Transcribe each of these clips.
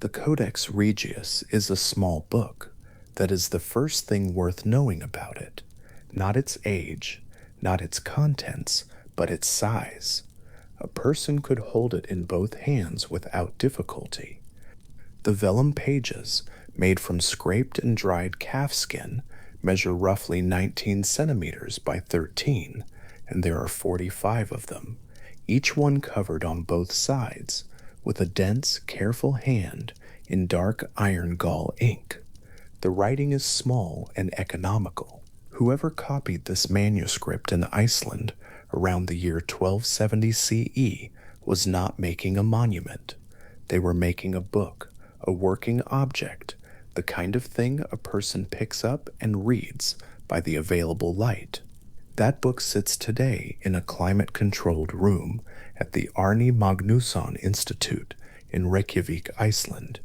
The Codex Regius is a small book. That is the first thing worth knowing about it. Not its age, not its contents, but its size. A person could hold it in both hands without difficulty. The vellum pages, made from scraped and dried calf skin, measure roughly 19 centimeters by 13, and there are 45 of them, each one covered on both sides, with a dense, careful hand in dark iron gall ink. The writing is small and economical. Whoever copied this manuscript in Iceland around the year 1270 CE was not making a monument. They were making a book, a working object, the kind of thing a person picks up and reads by the available light. That book sits today in a climate-controlled room at the Árni Magnússon Institute in Reykjavik, Iceland.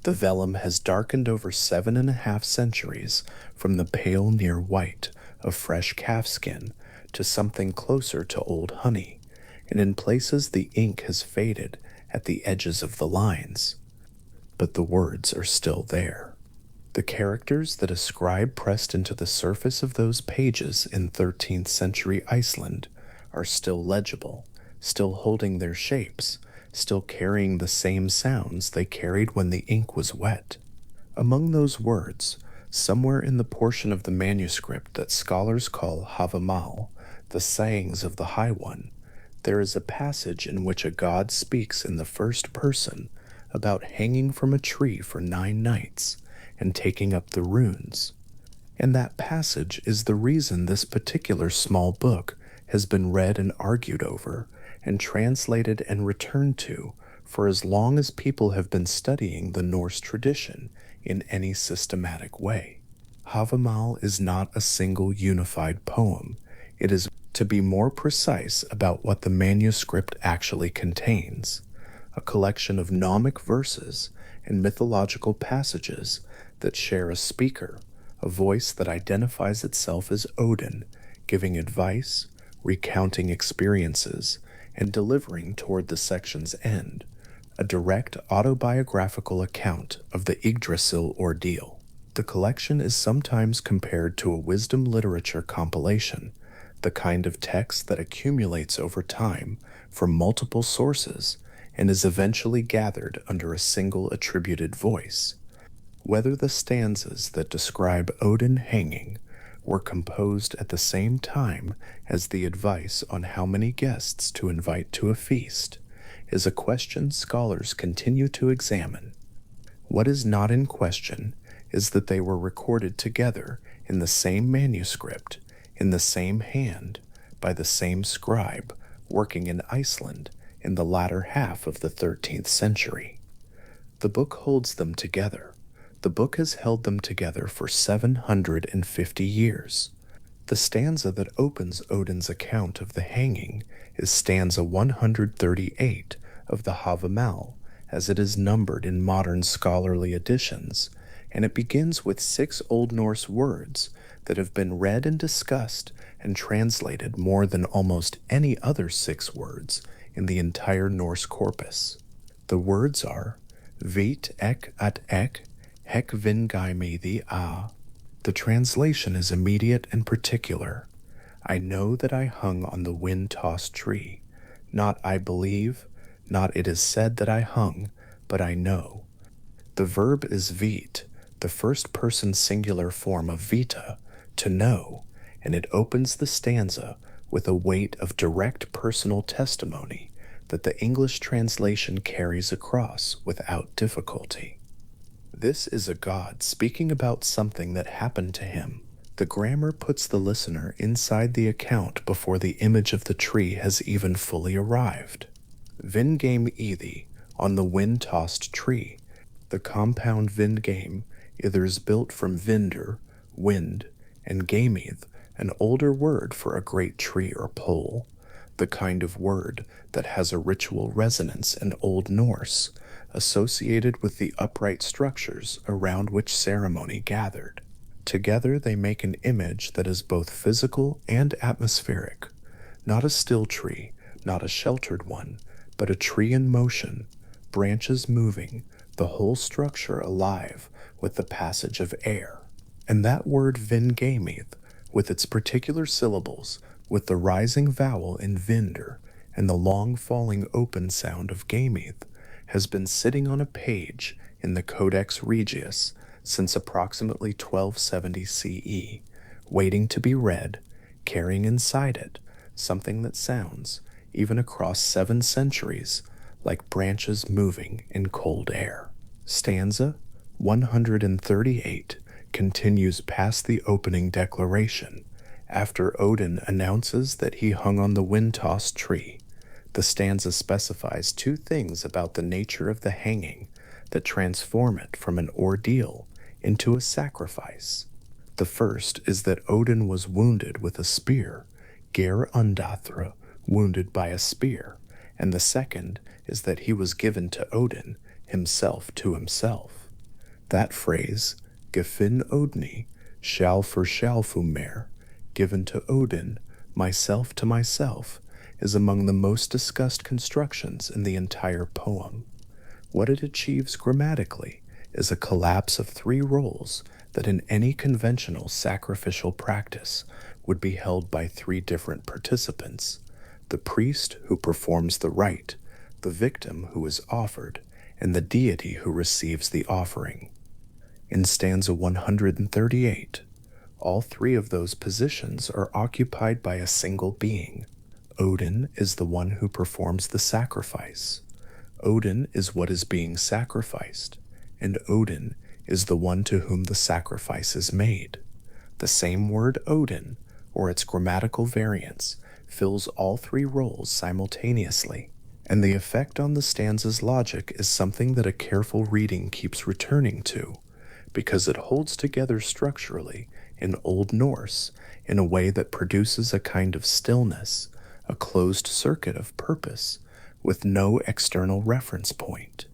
The vellum has darkened over 7.5 centuries from the pale near white of fresh calf skin to something closer to old honey, and in places the ink has faded at the edges of the lines. But the words are still there. The characters that a scribe pressed into the surface of those pages in 13th century Iceland are still legible, still holding their shapes, still carrying the same sounds they carried when the ink was wet. Among those words, somewhere in the portion of the manuscript that scholars call Havamal, the sayings of the High One, there is a passage in which a god speaks in the first person about hanging from a tree for 9 nights and taking up the runes. And that passage is the reason this particular small book has been read and argued over and translated and returned to for as long as people have been studying the Norse tradition in any systematic way. Havamal is not a single unified poem. It is, to be more precise about what the manuscript actually contains, a collection of gnomic verses and mythological passages that share a speaker, a voice that identifies itself as Odin, giving advice, recounting experiences, and delivering toward the section's end a direct autobiographical account of the Yggdrasil ordeal. The collection is sometimes compared to a wisdom literature compilation, the kind of text that accumulates over time from multiple sources and is eventually gathered under a single attributed voice. Whether the stanzas that describe Odin hanging were composed at the same time as the advice on how many guests to invite to a feast is a question scholars continue to examine. What is not in question is that they were recorded together in the same manuscript, in the same hand, by the same scribe, working in Iceland in the latter half of the 13th century. The book holds them together. The book has held them together for 750 years. The stanza that opens Odin's account of the hanging is stanza 138 of the Havamal, as it is numbered in modern scholarly editions, and it begins with 6 Old Norse words that have been read and discussed and translated more than almost any other 6 words in the entire Norse corpus. The words are Vit ek at ek, hek vingai me the a. The translation is immediate and particular. I know that I hung on the wind-tossed tree. Not I believe, not it is said that I hung, but I know. The verb is vit, the first-person singular form of vita, to know, and it opens the stanza with a weight of direct personal testimony that the English translation carries across without difficulty. This is a god speaking about something that happened to him. The grammar puts the listener inside the account before the image of the tree has even fully arrived. Vingame Ethi, on the wind-tossed tree. The compound Vingame either is built from Vindr, wind, and Gameth, an older word for a great tree or pole, the kind of word that has a ritual resonance in Old Norse, associated with the upright structures around which ceremony gathered. Together they make an image that is both physical and atmospheric, not a still tree, not a sheltered one, but a tree in motion, branches moving, the whole structure alive with the passage of air. And that word Vingameth, with its particular syllables, with the rising vowel in Vinder and the long falling open sound of Gameth, has been sitting on a page in the Codex Regius since approximately 1270 CE, waiting to be read, carrying inside it something that sounds, even across 7 centuries, like branches moving in cold air. Stanza 138 continues past the opening declaration, after Odin announces that he hung on the wind-tossed tree. The stanza specifies 2 things about the nature of the hanging that transform it from an ordeal into a sacrifice. The first is that Odin was wounded with a spear, Ger Undathra, wounded by a spear, and the second is that he was given to Odin, himself to himself. That phrase, Gefin Odni, shall for Shalfumer, given to Odin, myself to myself, is among the most discussed constructions in the entire poem. What it achieves grammatically is a collapse of 3 roles that in any conventional sacrificial practice would be held by 3 different participants: the priest who performs the rite, the victim who is offered, and the deity who receives the offering. In stanza 138, all 3 of those positions are occupied by a single being. Odin is the one who performs the sacrifice. Odin is what is being sacrificed, and Odin is the one to whom the sacrifice is made. The same word Odin, or its grammatical variants, fills all 3 roles simultaneously, and the effect on the stanza's logic is something that a careful reading keeps returning to, because it holds together structurally in Old Norse in a way that produces a kind of stillness, a closed circuit of purpose, with no external reference point.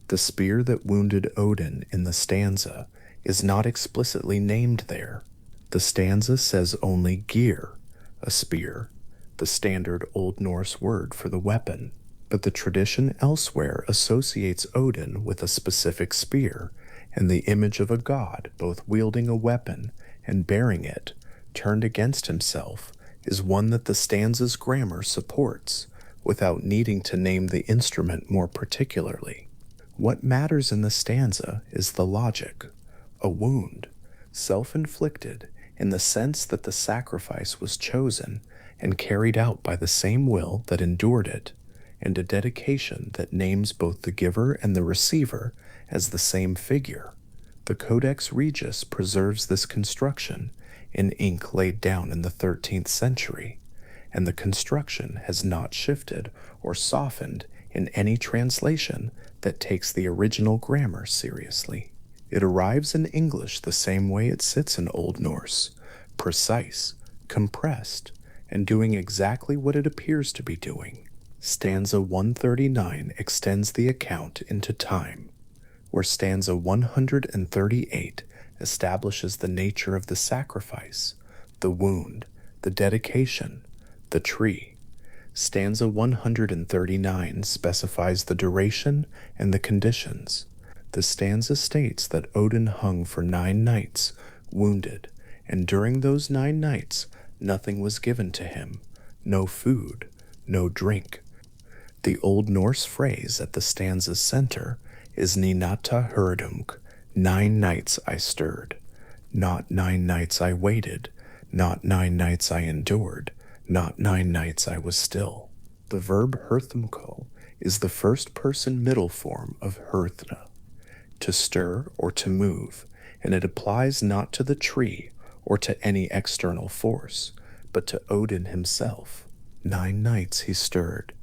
The spear that wounded Odin in the stanza is not explicitly named there. The stanza says only gear, a spear, the standard Old Norse word for the weapon, but the tradition elsewhere associates Odin with a specific spear and the image of a god both wielding a weapon and bearing it, turned against himself, is one that the stanza's grammar supports, without needing to name the instrument more particularly. What matters in the stanza is the logic, a wound, self-inflicted in the sense that the sacrifice was chosen and carried out by the same will that endured it, and a dedication that names both the giver and the receiver as the same figure. The Codex Regius preserves this construction in ink laid down in the 13th century, and the construction has not shifted or softened in any translation that takes the original grammar seriously. It arrives in English the same way it sits in Old Norse, precise, compressed, and doing exactly what it appears to be doing. Stanza 139 extends the account into time, where stanza 138 establishes the nature of the sacrifice, the wound, the dedication, the tree. Stanza 139 specifies the duration and the conditions. The stanza states that Odin hung for 9 nights, wounded, and during those 9 nights nothing was given to him, no food, no drink. The Old Norse phrase at the stanza's center is Ninata Hurdunk, 9 nights I stirred, not 9 nights I waited, not 9 nights I endured, not 9 nights I was still. The verb hurthmko is the first-person middle form of hurthna, to stir or to move, and it applies not to the tree or to any external force, but to Odin himself. 9 nights he stirred.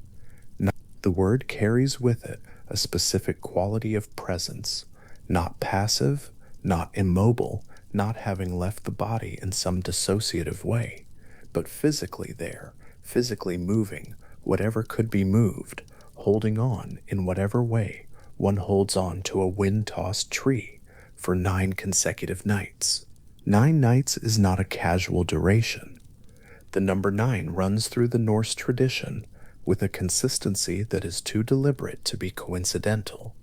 The word carries with it a specific quality of presence, not passive, not immobile, not having left the body in some dissociative way, but physically there, physically moving, whatever could be moved, holding on in whatever way one holds on to a wind-tossed tree for 9 consecutive nights. 9 nights is not a casual duration. The number 9 runs through the Norse tradition with a consistency that is too deliberate to be coincidental,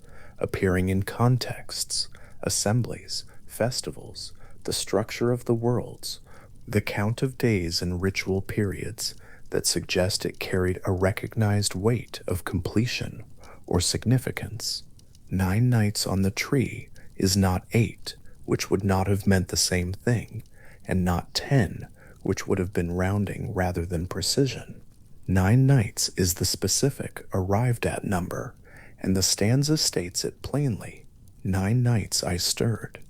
appearing in contexts, assemblies, festivals, the structure of the worlds, the count of days and ritual periods that suggest it carried a recognized weight of completion or significance. 9 nights on the tree is not 8, which would not have meant the same thing, and not 10, which would have been rounding rather than precision. 9 nights is the specific, arrived at number, and the stanza states it plainly. 9 nights I stirred.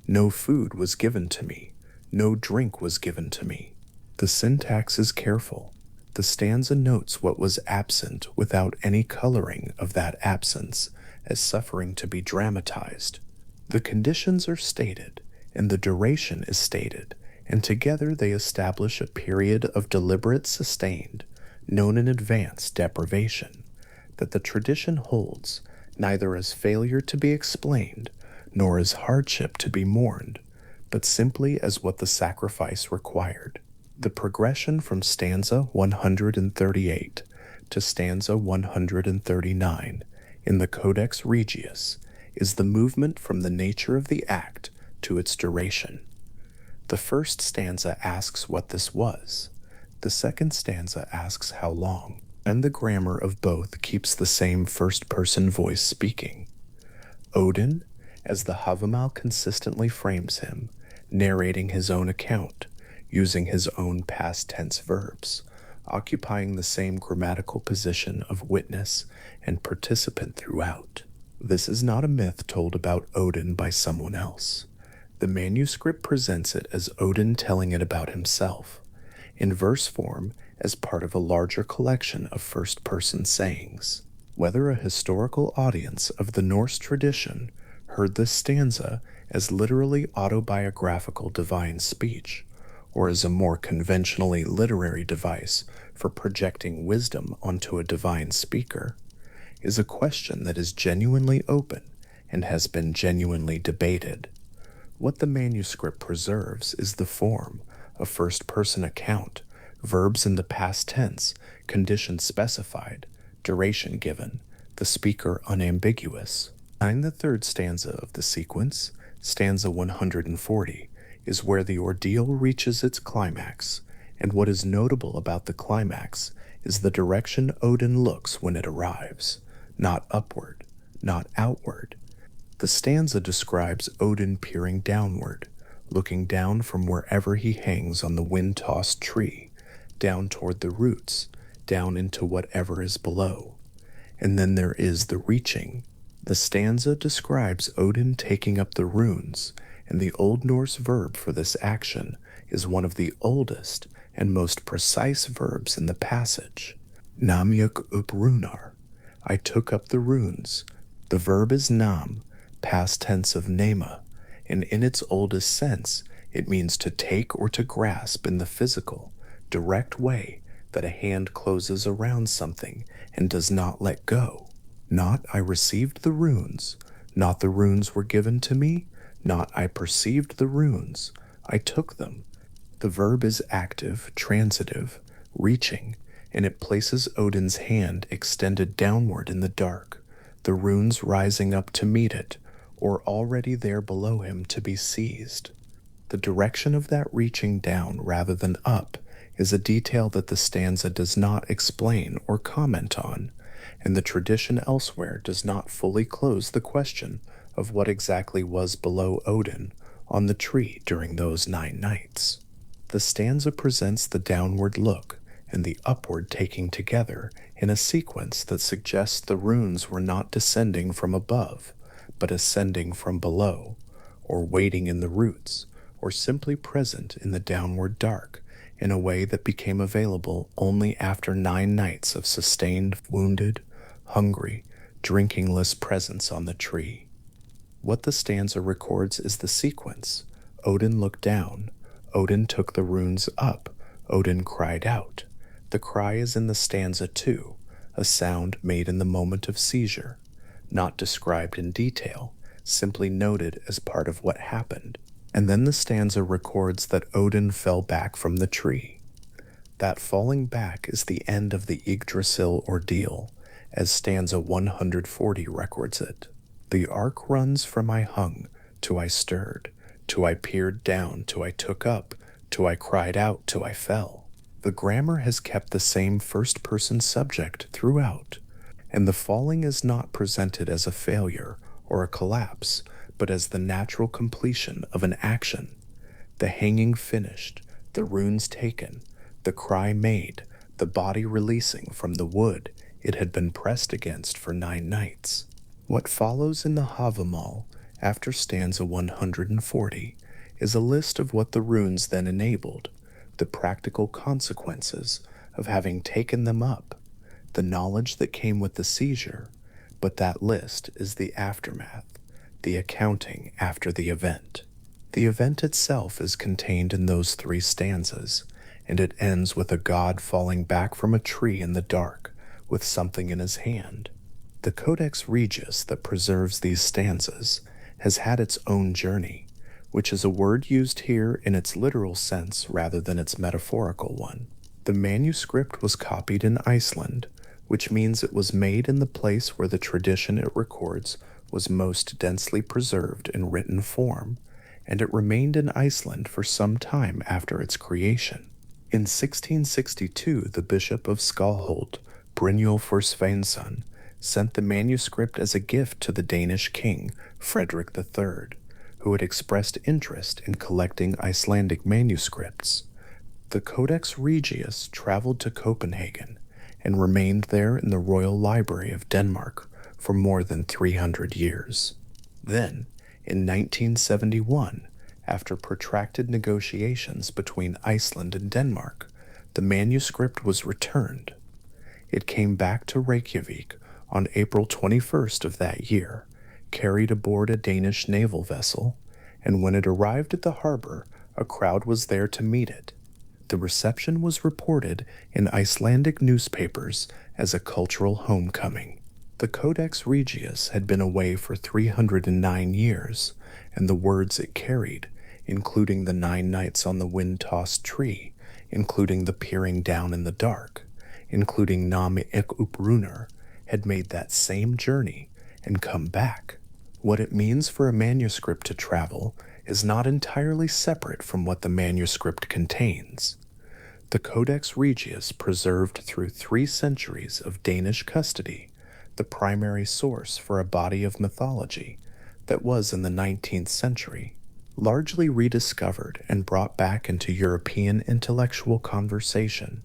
No food was given to me. No drink was given to me. The syntax is careful. The stanza notes what was absent without any coloring of that absence as suffering to be dramatized. The conditions are stated, and the duration is stated, and together they establish a period of deliberate sustained, known in advance deprivation, that the tradition holds neither as failure to be explained nor as hardship to be mourned, but simply as what the sacrifice required. The progression from stanza 138 to stanza 139 in the Codex Regius is the movement from the nature of the act to its duration. The first stanza asks what this was. The second stanza asks how long, and the grammar of both keeps the same first-person voice speaking. Odin, as the Havamal consistently frames him, narrating his own account, using his own past tense verbs, occupying the same grammatical position of witness and participant throughout. This is not a myth told about Odin by someone else. The manuscript presents it as Odin telling it about himself, in verse form as part of a larger collection of first-person sayings. Whether a historical audience of the Norse tradition heard this stanza as literally autobiographical divine speech, or as a more conventionally literary device for projecting wisdom onto a divine speaker, is a question that is genuinely open and has been genuinely debated. What the manuscript preserves is the form, a first-person account, verbs in the past tense, condition specified, duration given, the speaker unambiguous. In the third stanza of the sequence, stanza 140, is where the ordeal reaches its climax, and what is notable about the climax is the direction Odin looks when it arrives, not upward, not outward. The stanza describes Odin peering downward, looking down from wherever he hangs on the wind-tossed tree, down toward the roots, down into whatever is below. And then there is the reaching. The stanza describes Odin taking up the runes, and the Old Norse verb for this action is one of the oldest and most precise verbs in the passage. Namjuk upp runar. I took up the runes. The verb is nam, past tense of nema, and in its oldest sense, it means to take or to grasp in the physical, direct way that a hand closes around something and does not let go. Not I received the runes, not the runes were given to me, not I perceived the runes, I took them. The verb is active, transitive, reaching, and it places Odin's hand extended downward in the dark, the runes rising up to meet it, or already there below him to be seized. The direction of that reaching down rather than up is a detail that the stanza does not explain or comment on, and the tradition elsewhere does not fully close the question of what exactly was below Odin on the tree during those 9 nights. The stanza presents the downward look and the upward taking together in a sequence that suggests the runes were not descending from above, but ascending from below, or waiting in the roots, or simply present in the downward dark in a way that became available only after 9 nights of sustained, wounded, hungry, drinkingless presence on the tree. What the stanza records is the sequence. Odin looked down. Odin took the runes up. Odin cried out. The cry is in the stanza too, a sound made in the moment of seizure, not described in detail, simply noted as part of what happened. And then the stanza records that Odin fell back from the tree. That falling back is the end of the Yggdrasil ordeal, as stanza 140 records it. The arc runs from I hung, to I stirred, to I peered down, to I took up, to I cried out, to I fell. The grammar has kept the same first-person subject throughout, and the falling is not presented as a failure or a collapse, but as the natural completion of an action. The hanging finished, the runes taken, the cry made, the body releasing from the wood it had been pressed against for 9 nights. What follows in the Havamal, after stanza 140, is a list of what the runes then enabled, the practical consequences of having taken them up, the knowledge that came with the seizure, but that list is the aftermath, the accounting after the event. The event itself is contained in those 3 stanzas, and it ends with a god falling back from a tree in the dark with something in his hand. The Codex Regius that preserves these stanzas has had its own journey, which is a word used here in its literal sense rather than its metaphorical one. The manuscript was copied in Iceland, which means it was made in the place where the tradition it records was most densely preserved in written form, and it remained in Iceland for some time after its creation. In 1662, the Bishop of Skalholt, Brynjolfur Sveinsson, sent the manuscript as a gift to the Danish king, Frederick III, who had expressed interest in collecting Icelandic manuscripts. The Codex Regius traveled to Copenhagen and remained there in the Royal Library of Denmark for more than 300 years. Then, in 1971, after protracted negotiations between Iceland and Denmark, the manuscript was returned. It came back to Reykjavik on April 21st of that year, carried aboard a Danish naval vessel, and when it arrived at the harbor, a crowd was there to meet it. The reception was reported in Icelandic newspapers as a cultural homecoming. The Codex Regius had been away for 309 years, and the words it carried, including the 9 nights on the wind-tossed tree, including the peering down in the dark, including Nam ik upruner, had made that same journey and come back. What it means for a manuscript to travel is not entirely separate from what the manuscript contains. The Codex Regius preserved through 3 centuries of Danish custody the primary source for a body of mythology that was in the 19th century, largely rediscovered and brought back into European intellectual conversation,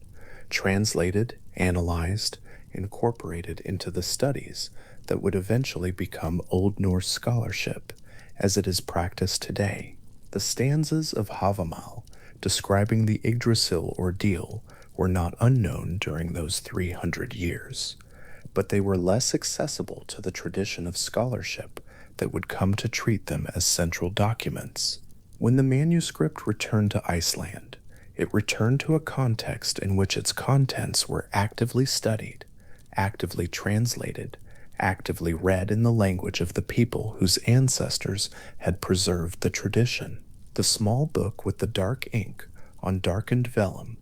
translated, analyzed, incorporated into the studies that would eventually become Old Norse scholarship as it is practiced today. The stanzas of Havamal describing the Yggdrasil ordeal were not unknown during those 300 years, but they were less accessible to the tradition of scholarship that would come to treat them as central documents. When the manuscript returned to Iceland, it returned to a context in which its contents were actively studied, actively translated, actively read in the language of the people whose ancestors had preserved the tradition. The small book with the dark ink on darkened vellum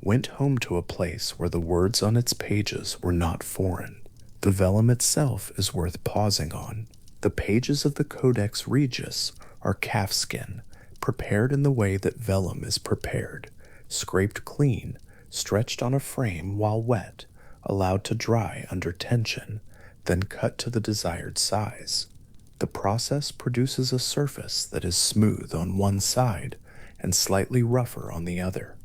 went home to a place where the words on its pages were not foreign. The vellum itself is worth pausing on. The pages of the Codex Regius are calfskin, prepared in the way that vellum is prepared, scraped clean, stretched on a frame while wet, allowed to dry under tension, then cut to the desired size. The process produces a surface that is smooth on one side and slightly rougher on the other,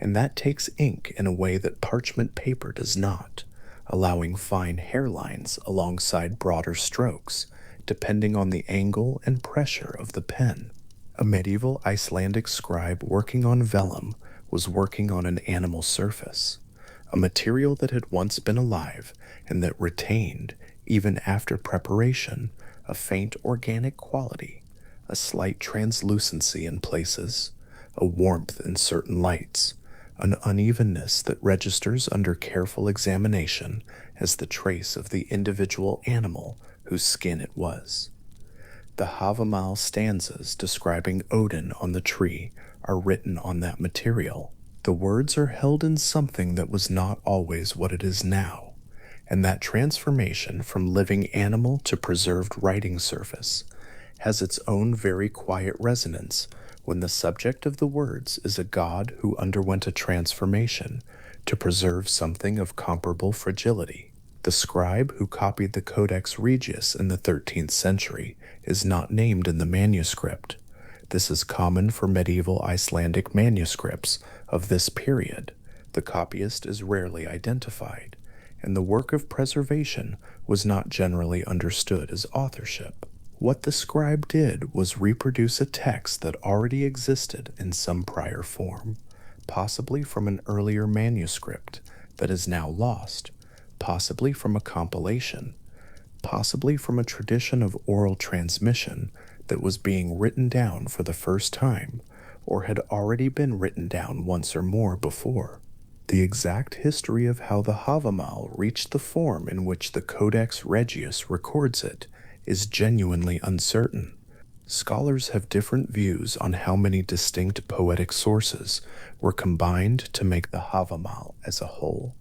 and that takes ink in a way that parchment paper does not, allowing fine hairlines alongside broader strokes, depending on the angle and pressure of the pen. A medieval Icelandic scribe working on vellum was working on an animal surface, a material that had once been alive and that retained, even after preparation, a faint organic quality, a slight translucency in places, a warmth in certain lights, an unevenness that registers under careful examination as the trace of the individual animal whose skin it was. The Havamal stanzas describing Odin on the tree are written on that material. The words are held in something that was not always what it is now, and that transformation from living animal to preserved writing surface has its own very quiet resonance when the subject of the words is a god who underwent a transformation to preserve something of comparable fragility. The scribe who copied the Codex Regius in the 13th century is not named in the manuscript. This is common for medieval Icelandic manuscripts of this period. The copyist is rarely identified, and the work of preservation was not generally understood as authorship. What the scribe did was reproduce a text that already existed in some prior form, possibly from an earlier manuscript that is now lost, possibly from a compilation, possibly from a tradition of oral transmission that was being written down for the first time, or had already been written down once or more before. The exact history of how the Havamal reached the form in which the Codex Regius records it is genuinely uncertain. Scholars have different views on how many distinct poetic sources were combined to make the Havamal as a whole,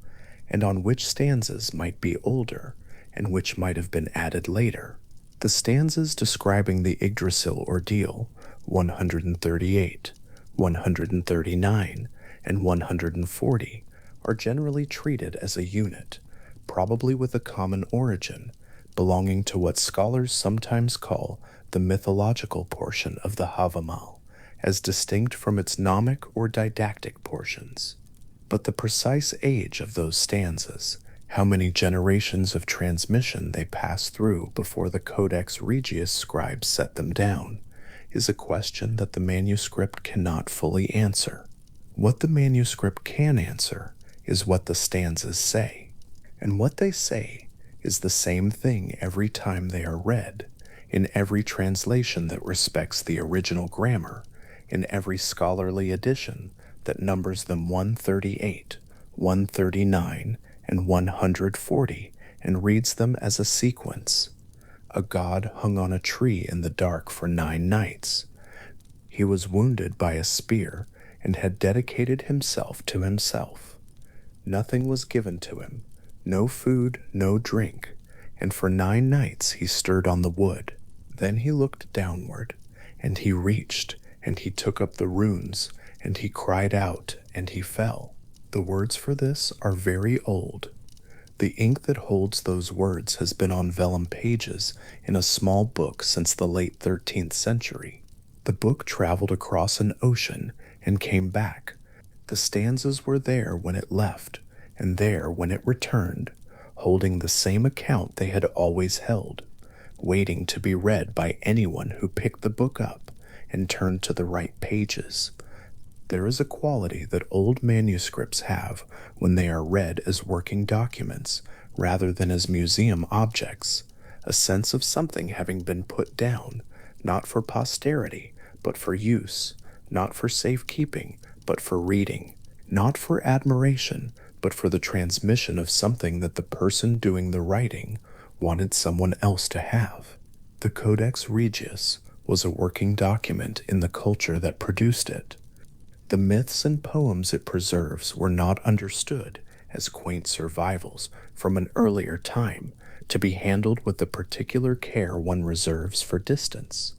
and on which stanzas might be older and which might have been added later. The stanzas describing the Yggdrasil ordeal, 138, 139, and 140, are generally treated as a unit, probably with a common origin, belonging to what scholars sometimes call the mythological portion of the Havamal, as distinct from its gnomic or didactic portions. But the precise age of those stanzas, how many generations of transmission they pass through before the Codex Regius scribes set them down, is a question that the manuscript cannot fully answer. What the manuscript can answer is what the stanzas say, and what they say is the same thing every time they are read, in every translation that respects the original grammar, in every scholarly edition that numbers them 138, 139, and 140, and reads them as a sequence. A god hung on a tree in the dark for 9 nights. He was wounded by a spear and had dedicated himself to himself. Nothing was given to him, no food, no drink, and for 9 nights he stirred on the wood. Then he looked downward, and he reached, and he took up the runes, and he cried out, and he fell. The words for this are very old. The ink that holds those words has been on vellum pages in a small book since the late 13th century. The book traveled across an ocean and came back. The stanzas were there when it left, and there when it returned, holding the same account they had always held, waiting to be read by anyone who picked the book up and turned to the right pages. There is a quality that old manuscripts have when they are read as working documents rather than as museum objects, a sense of something having been put down, not for posterity, but for use, not for safekeeping, but for reading, not for admiration, but for the transmission of something that the person doing the writing wanted someone else to have. The Codex Regius was a working document in the culture that produced it. The myths and poems it preserves were not understood as quaint survivals from an earlier time to be handled with the particular care one reserves for distance.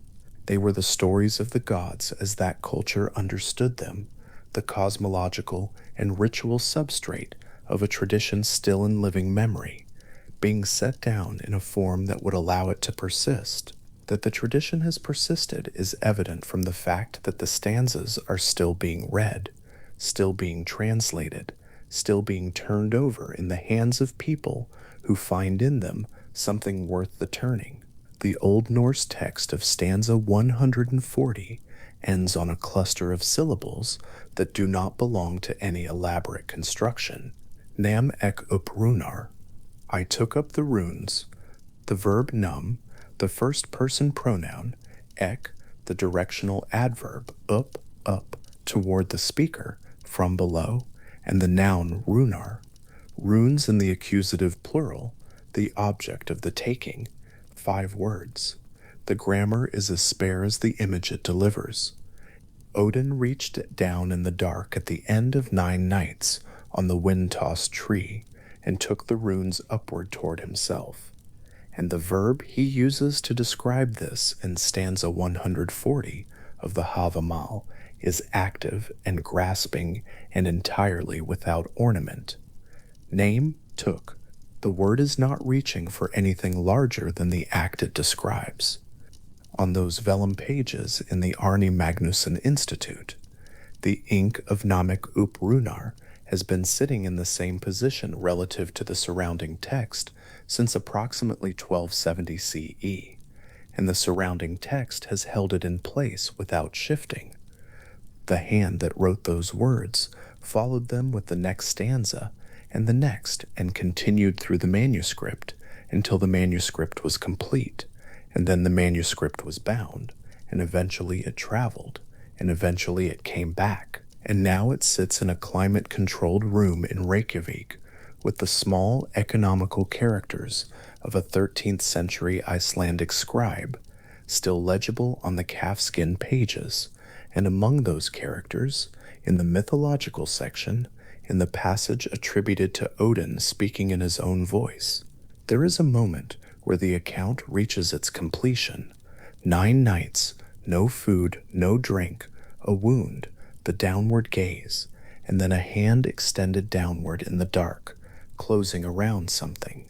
They were the stories of the gods as that culture understood them, the cosmological and ritual substrate of a tradition still in living memory, being set down in a form that would allow it to persist. That the tradition has persisted is evident from the fact that the stanzas are still being read, still being translated, still being turned over in the hands of people who find in them something worth the turning. The Old Norse text of stanza 140 ends on a cluster of syllables that do not belong to any elaborate construction. Nam ek up runar. I took up the runes. The verb num, the first-person pronoun, ek, the directional adverb, up, toward the speaker, from below, and the noun runar, runes in the accusative plural, the object of the taking, 5 words. The grammar is as spare as the image it delivers. Odin reached it down in the dark at the end of 9 nights on the wind-tossed tree, and took the runes upward toward himself. And the verb he uses to describe this in stanza 140 of the Havamal is active and grasping and entirely without ornament. Name, took. The word is not reaching for anything larger than the act it describes. On those vellum pages in the Arni Magnusson Institute, the ink of Namek Up Runar has been sitting in the same position relative to the surrounding text since approximately 1270 CE, and the surrounding text has held it in place without shifting. The hand that wrote those words followed them with the next stanza and the next, and continued through the manuscript until the manuscript was complete, and then the manuscript was bound, and eventually it traveled, and eventually it came back, and now it sits in a climate-controlled room in Reykjavik with the small economical characters of a 13th century Icelandic scribe, still legible on the calfskin pages, and among those characters, in the mythological section, in the passage attributed to Odin speaking in his own voice, there is a moment where the account reaches its completion. 9 nights, no food, no drink, a wound, the downward gaze, and then a hand extended downward in the dark, closing around something.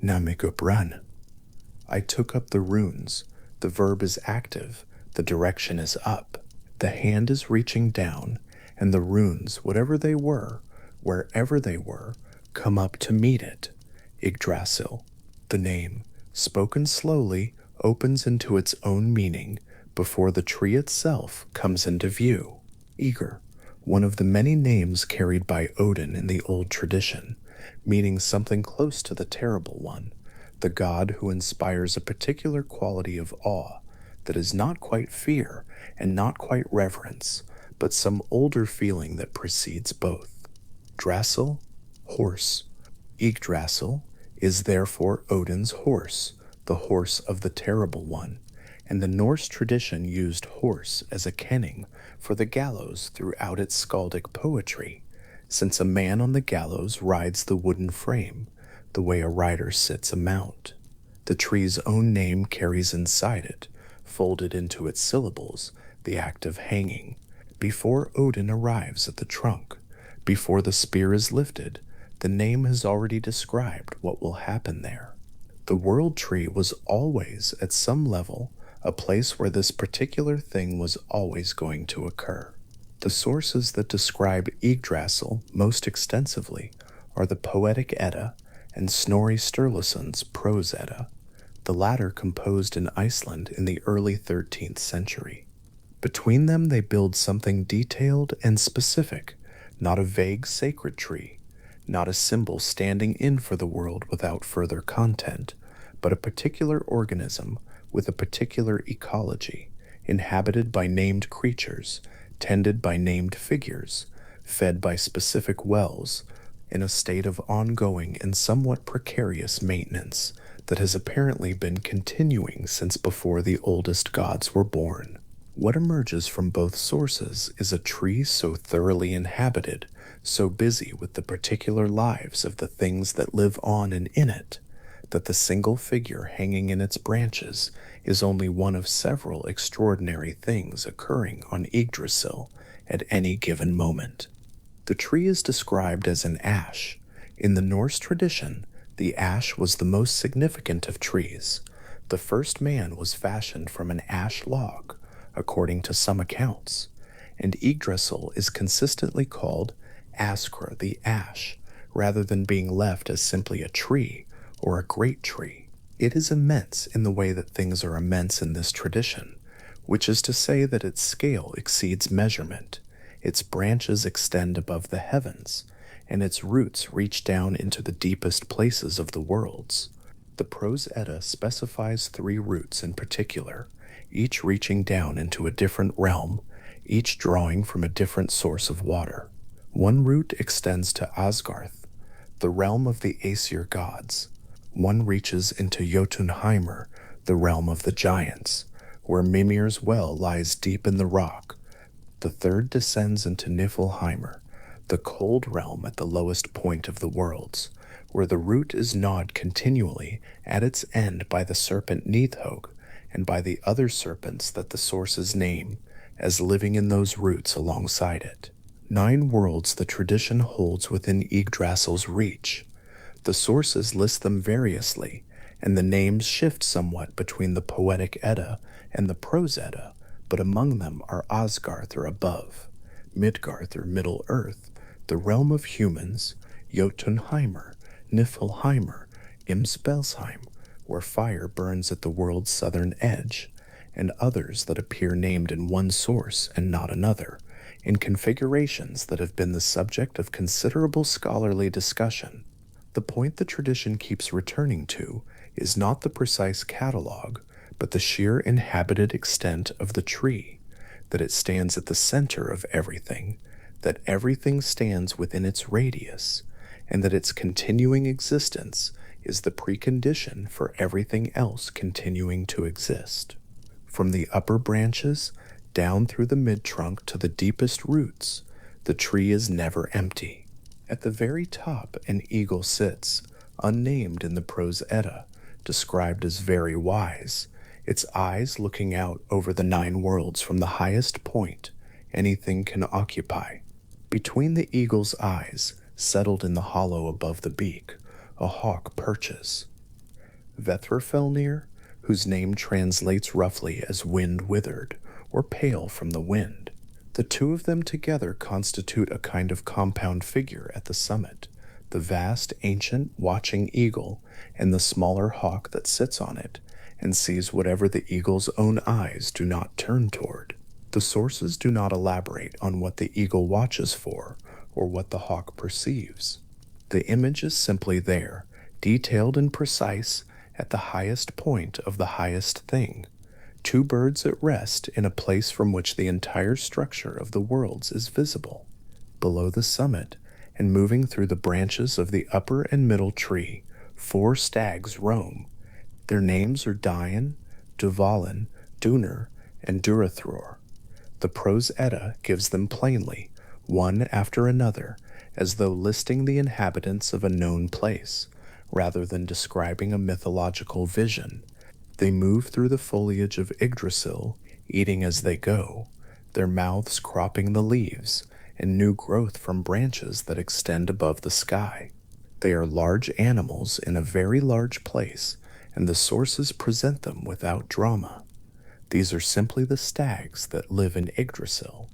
Namikupran. I took up the runes. The verb is active, the direction is up. The hand is reaching down, and the runes, whatever they were, wherever they were, come up to meet it. Yggdrasil. The name, spoken slowly, opens into its own meaning before the tree itself comes into view. Ygr, one of the many names carried by Odin in the old tradition, meaning something close to the Terrible One, the god who inspires a particular quality of awe that is not quite fear and not quite reverence, but some older feeling that precedes both. Drasil, horse. Yggdrasil is therefore Odin's horse, the horse of the Terrible One, and the Norse tradition used horse as a kenning for the gallows throughout its skaldic poetry, since a man on the gallows rides the wooden frame, the way a rider sits a mount. The tree's own name carries inside it, folded into its syllables, the act of hanging. Before Odin arrives at the trunk, before the spear is lifted, the name has already described what will happen there. The world tree was always, at some level, a place where this particular thing was always going to occur. The sources that describe Yggdrasil most extensively are the Poetic Edda and Snorri Sturluson's Prose Edda, the latter composed in Iceland in the early 13th century. Between them they build something detailed and specific, not a vague sacred tree, not a symbol standing in for the world without further content, but a particular organism with a particular ecology, inhabited by named creatures, tended by named figures, fed by specific wells, in a state of ongoing and somewhat precarious maintenance that has apparently been continuing since before the oldest gods were born. What emerges from both sources is a tree so thoroughly inhabited, so busy with the particular lives of the things that live on and in it, that the single figure hanging in its branches is only one of several extraordinary things occurring on Yggdrasil at any given moment. The tree is described as an ash. In the Norse tradition, the ash was the most significant of trees. The first man was fashioned from an ash log, according to some accounts, and Yggdrasil is consistently called Askra the Ash, rather than being left as simply a tree or a great tree. It is immense in the way that things are immense in this tradition, which is to say that its scale exceeds measurement, its branches extend above the heavens, and its roots reach down into the deepest places of the worlds. The Prose Edda specifies 3 roots in particular, each reaching down into a different realm, each drawing from a different source of water. One root extends to Asgarth, the realm of the Aesir gods. One reaches into Jotunheimr, the realm of the giants, where Mimir's well lies deep in the rock. The third descends into Niflheimr, the cold realm at the lowest point of the worlds, where the root is gnawed continually at its end by the serpent Nidhogg and by the other serpents that the sources name as living in those roots alongside it. 9 worlds the tradition holds within Yggdrasil's reach. The sources list them variously, and the names shift somewhat between the Poetic Edda and the Prose Edda, but among them are Asgarth or above, Midgarth or Middle Earth, the realm of humans, Jotunheimr, Niflheimr, Imspelsheim, where fire burns at the world's southern edge, and others that appear named in one source and not another, in configurations that have been the subject of considerable scholarly discussion. The point the tradition keeps returning to is not the precise catalog, but the sheer inhabited extent of the tree, that it stands at the center of everything, that everything stands within its radius, and that its continuing existence is the precondition for everything else continuing to exist. From the upper branches, down through the mid-trunk to the deepest roots, the tree is never empty. At the very top an eagle sits, unnamed in the Prose Edda, described as very wise, its eyes looking out over the 9 worlds from the highest point anything can occupy. Between the eagle's eyes, settled in the hollow above the beak, a hawk perches. Vethrafellnir, whose name translates roughly as wind withered, or pale from the wind. The two of them together constitute a kind of compound figure at the summit, the vast ancient watching eagle and the smaller hawk that sits on it and sees whatever the eagle's own eyes do not turn toward. The sources do not elaborate on what the eagle watches for or what the hawk perceives. The image is simply there, detailed and precise at the highest point of the highest thing, 2 birds at rest in a place from which the entire structure of the worlds is visible. Below the summit, and moving through the branches of the upper and middle tree, 4 stags roam. Their names are Dian, Dvalin, Dunr, and Durathror. The Prose Edda gives them plainly, one after another, as though listing the inhabitants of a known place, rather than describing a mythological vision. They move through the foliage of Yggdrasil, eating as they go, their mouths cropping the leaves and new growth from branches that extend above the sky. They are large animals in a very large place, and the sources present them without drama. These are simply the stags that live in Yggdrasil,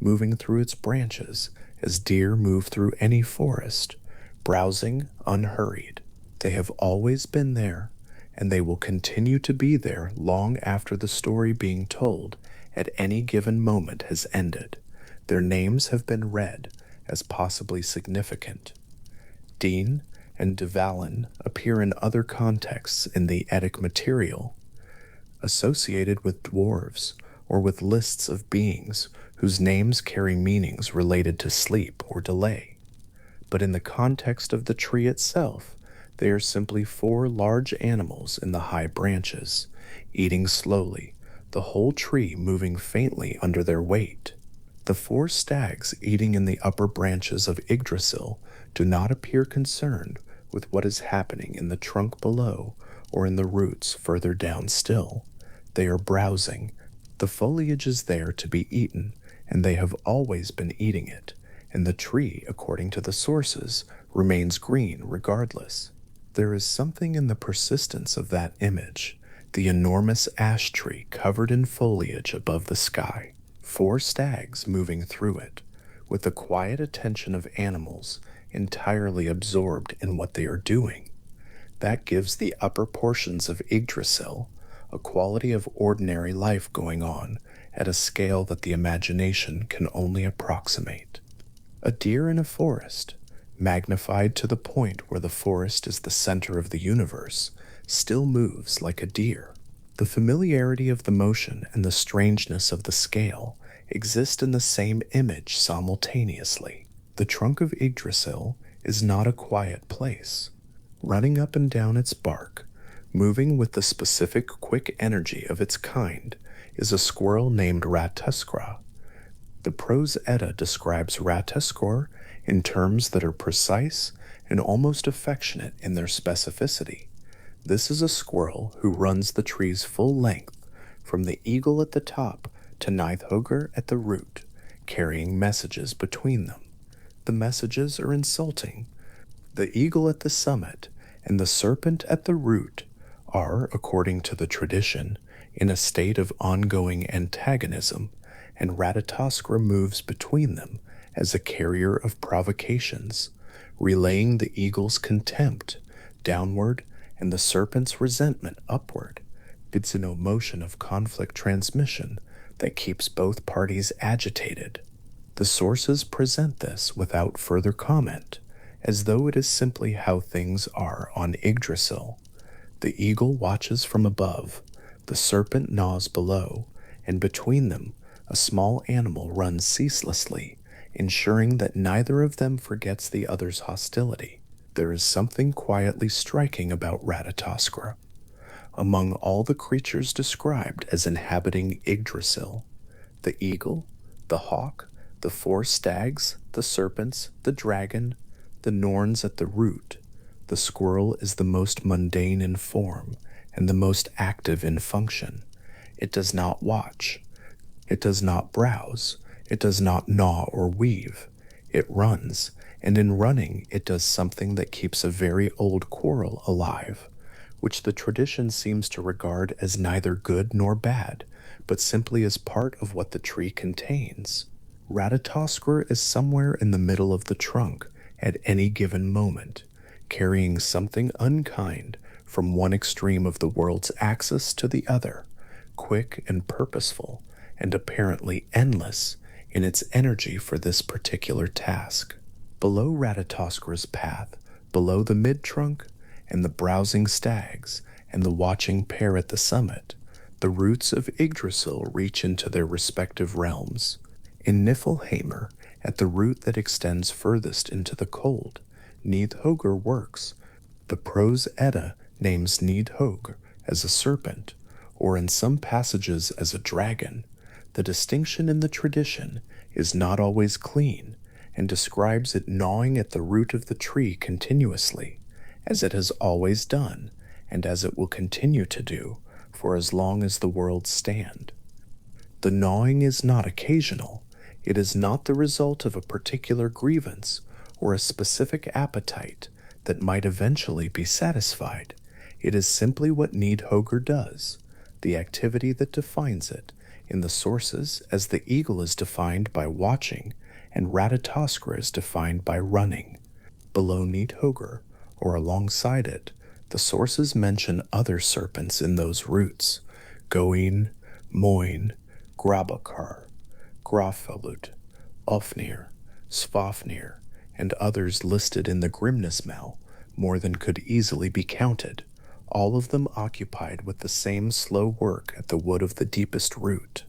moving through its branches as deer move through any forest, browsing unhurried. They have always been there, and they will continue to be there long after the story being told at any given moment has ended. Their names have been read as possibly significant. Din and Dvalin appear in other contexts in the Eddic material, associated with dwarves or with lists of beings whose names carry meanings related to sleep or delay. But in the context of the tree itself, they are simply 4 large animals in the high branches, eating slowly, the whole tree moving faintly under their weight. The 4 stags eating in the upper branches of Yggdrasil do not appear concerned with what is happening in the trunk below or in the roots further down still. They are browsing. The foliage is there to be eaten, and they have always been eating it, and the tree, according to the sources, remains green regardless. There is something in the persistence of that image, the enormous ash tree covered in foliage above the sky, 4 stags moving through it, with the quiet attention of animals entirely absorbed in what they are doing. That gives the upper portions of Yggdrasil a quality of ordinary life going on at a scale that the imagination can only approximate. A deer in a forest, magnified to the point where the forest is the center of the universe, still moves like a deer. The familiarity of the motion and the strangeness of the scale exist in the same image simultaneously. The trunk of Yggdrasil is not a quiet place. Running up and down its bark, moving with the specific quick energy of its kind, is a squirrel named Rataskra. The Prose Edda describes Rataskor in terms that are precise and almost affectionate in their specificity. This is a squirrel who runs the tree's full length, from the eagle at the top to Nidhogger at the root, carrying messages between them. The messages are insulting. The eagle at the summit and the serpent at the root are, according to the tradition, in a state of ongoing antagonism, and Ratatoskra moves between them as a carrier of provocations, relaying the eagle's contempt downward and the serpent's resentment upward. It's an emotion of conflict transmission that keeps both parties agitated. The sources present this without further comment, as though it is simply how things are on Yggdrasil. The eagle watches from above, the serpent gnaws below, and between them a small animal runs ceaselessly, ensuring that neither of them forgets the other's hostility. There is something quietly striking about Ratatoskra. Among all the creatures described as inhabiting Yggdrasil, the eagle, the hawk, the four stags, the serpents, the dragon, the Norns at the root, the squirrel is the most mundane in form and the most active in function. It does not watch. It does not browse. It does not gnaw or weave. It runs, and in running it does something that keeps a very old quarrel alive, which the tradition seems to regard as neither good nor bad, but simply as part of what the tree contains. Ratatoskra is somewhere in the middle of the trunk at any given moment, carrying something unkind from one extreme of the world's axis to the other, quick and purposeful, and apparently endless in its energy for this particular task. Below Ratatoskra's path, below the mid-trunk, and the browsing stags, and the watching pair at the summit, the roots of Yggdrasil reach into their respective realms. In Niflheimr, at the root that extends furthest into the cold, Nidhogger works. The Prose Edda names Nidhogg as a serpent, or in some passages as a dragon. The distinction in the tradition is not always clean, and describes it gnawing at the root of the tree continuously, as it has always done, and as it will continue to do for as long as the worlds stand. The gnawing is not occasional. It is not the result of a particular grievance or a specific appetite that might eventually be satisfied. It is simply what Nidhogger does, the activity that defines it in the sources, as the eagle is defined by watching and Ratatoskra is defined by running. Below Nidhogger, or alongside it, the sources mention other serpents in those roots: Goin, Moin, Grabakar, Graffelut, Ofnir, Svafnir, and others listed in the Grimnismal, more than could easily be counted, all of them occupied with the same slow work at the wood of the deepest root.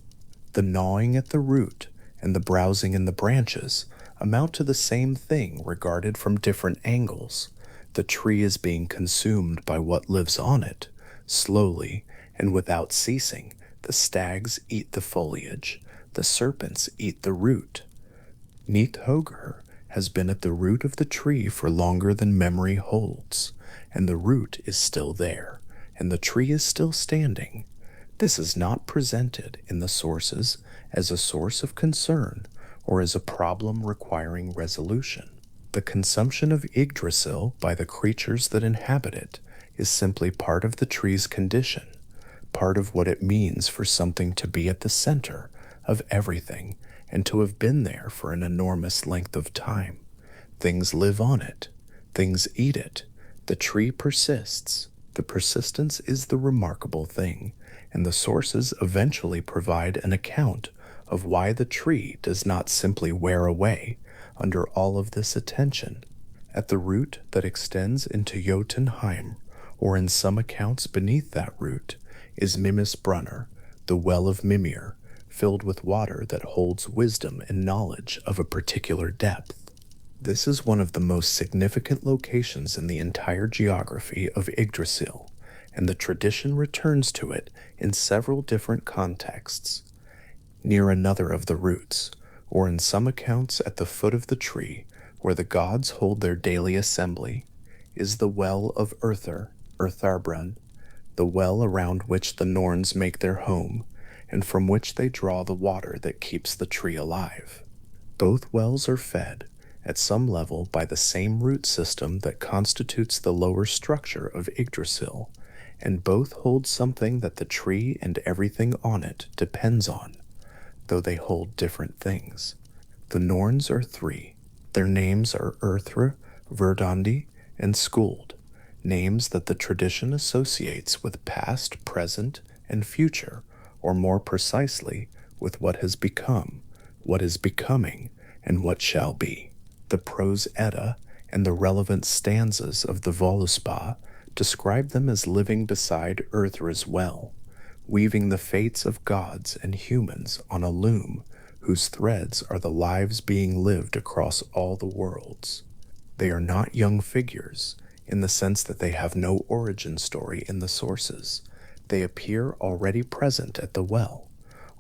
The gnawing at the root and the browsing in the branches amount to the same thing regarded from different angles. The tree is being consumed by what lives on it. Slowly and without ceasing, the stags eat the foliage, the serpents eat the root. Nidhogger has been at the root of the tree for longer than memory holds, and the root is still there, and the tree is still standing. This is not presented in the sources as a source of concern or as a problem requiring resolution. The consumption of Yggdrasil by the creatures that inhabit it is simply part of the tree's condition, part of what it means for something to be at the center of everything and to have been there for an enormous length of time. Things live on it. Things eat it. The tree persists. The persistence is the remarkable thing, and the sources eventually provide an account of why the tree does not simply wear away under all of this attention. At the root that extends into Jotunheim, or in some accounts beneath that root, is Mimisbrunner, the well of Mimir, filled with water that holds wisdom and knowledge of a particular depth. This is one of the most significant locations in the entire geography of Yggdrasil, and the tradition returns to it in several different contexts. Near another of the roots, or in some accounts at the foot of the tree, where the gods hold their daily assembly, is the well of Urtharbrunn, the well around which the Norns make their home, and from which they draw the water that keeps the tree alive. Both wells are fed, at some level, by the same root system that constitutes the lower structure of Yggdrasil, and both hold something that the tree and everything on it depends on, though they hold different things. The Norns are three. Their names are Urthra, Verdandi, and Skuld, names that the tradition associates with past, present, and future, or more precisely, with what has become, what is becoming, and what shall be. The prose Edda and the relevant stanzas of the Voluspa describe them as living beside Urthra's well, weaving the fates of gods and humans on a loom whose threads are the lives being lived across all the worlds. They are not young figures, in the sense that they have no origin story in the sources. They appear already present at the well,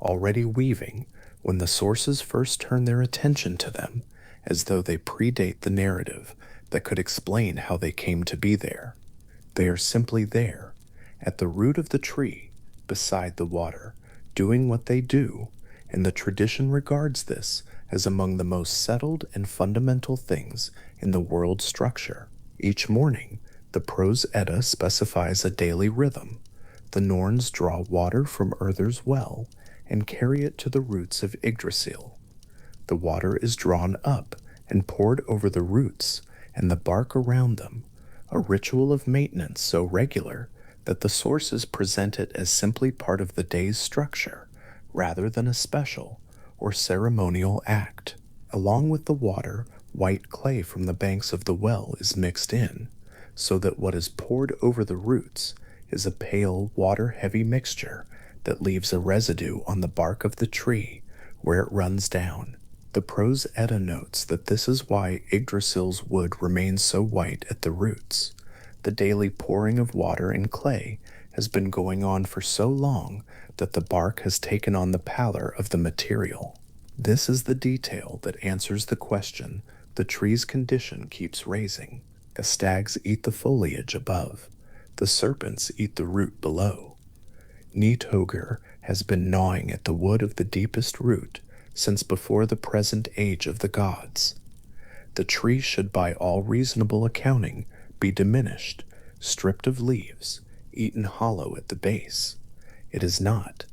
already weaving when the sources first turn their attention to them, as though they predate the narrative that could explain how they came to be there. They are simply there, at the root of the tree, beside the water, doing what they do, and the tradition regards this as among the most settled and fundamental things in the world's structure. Each morning, the prose Edda specifies a daily rhythm. The Norns draw water from Urther's well and carry it to the roots of Yggdrasil. The water is drawn up and poured over the roots and the bark around them, a ritual of maintenance so regular that the sources present it as simply part of the day's structure, rather than a special or ceremonial act. Along with the water, white clay from the banks of the well is mixed in, so that what is poured over the roots is a pale, water-heavy mixture that leaves a residue on the bark of the tree where it runs down. The prose Edda notes that this is why Yggdrasil's wood remains so white at the roots. The daily pouring of water and clay has been going on for so long that the bark has taken on the pallor of the material. This is the detail that answers the question the tree's condition keeps raising. The stags eat the foliage above. The serpents eat the root below. Nidhogr has been gnawing at the wood of the deepest root since before the present age of the gods. The tree should by all reasonable accounting be diminished, stripped of leaves, eaten hollow at the base. It is not.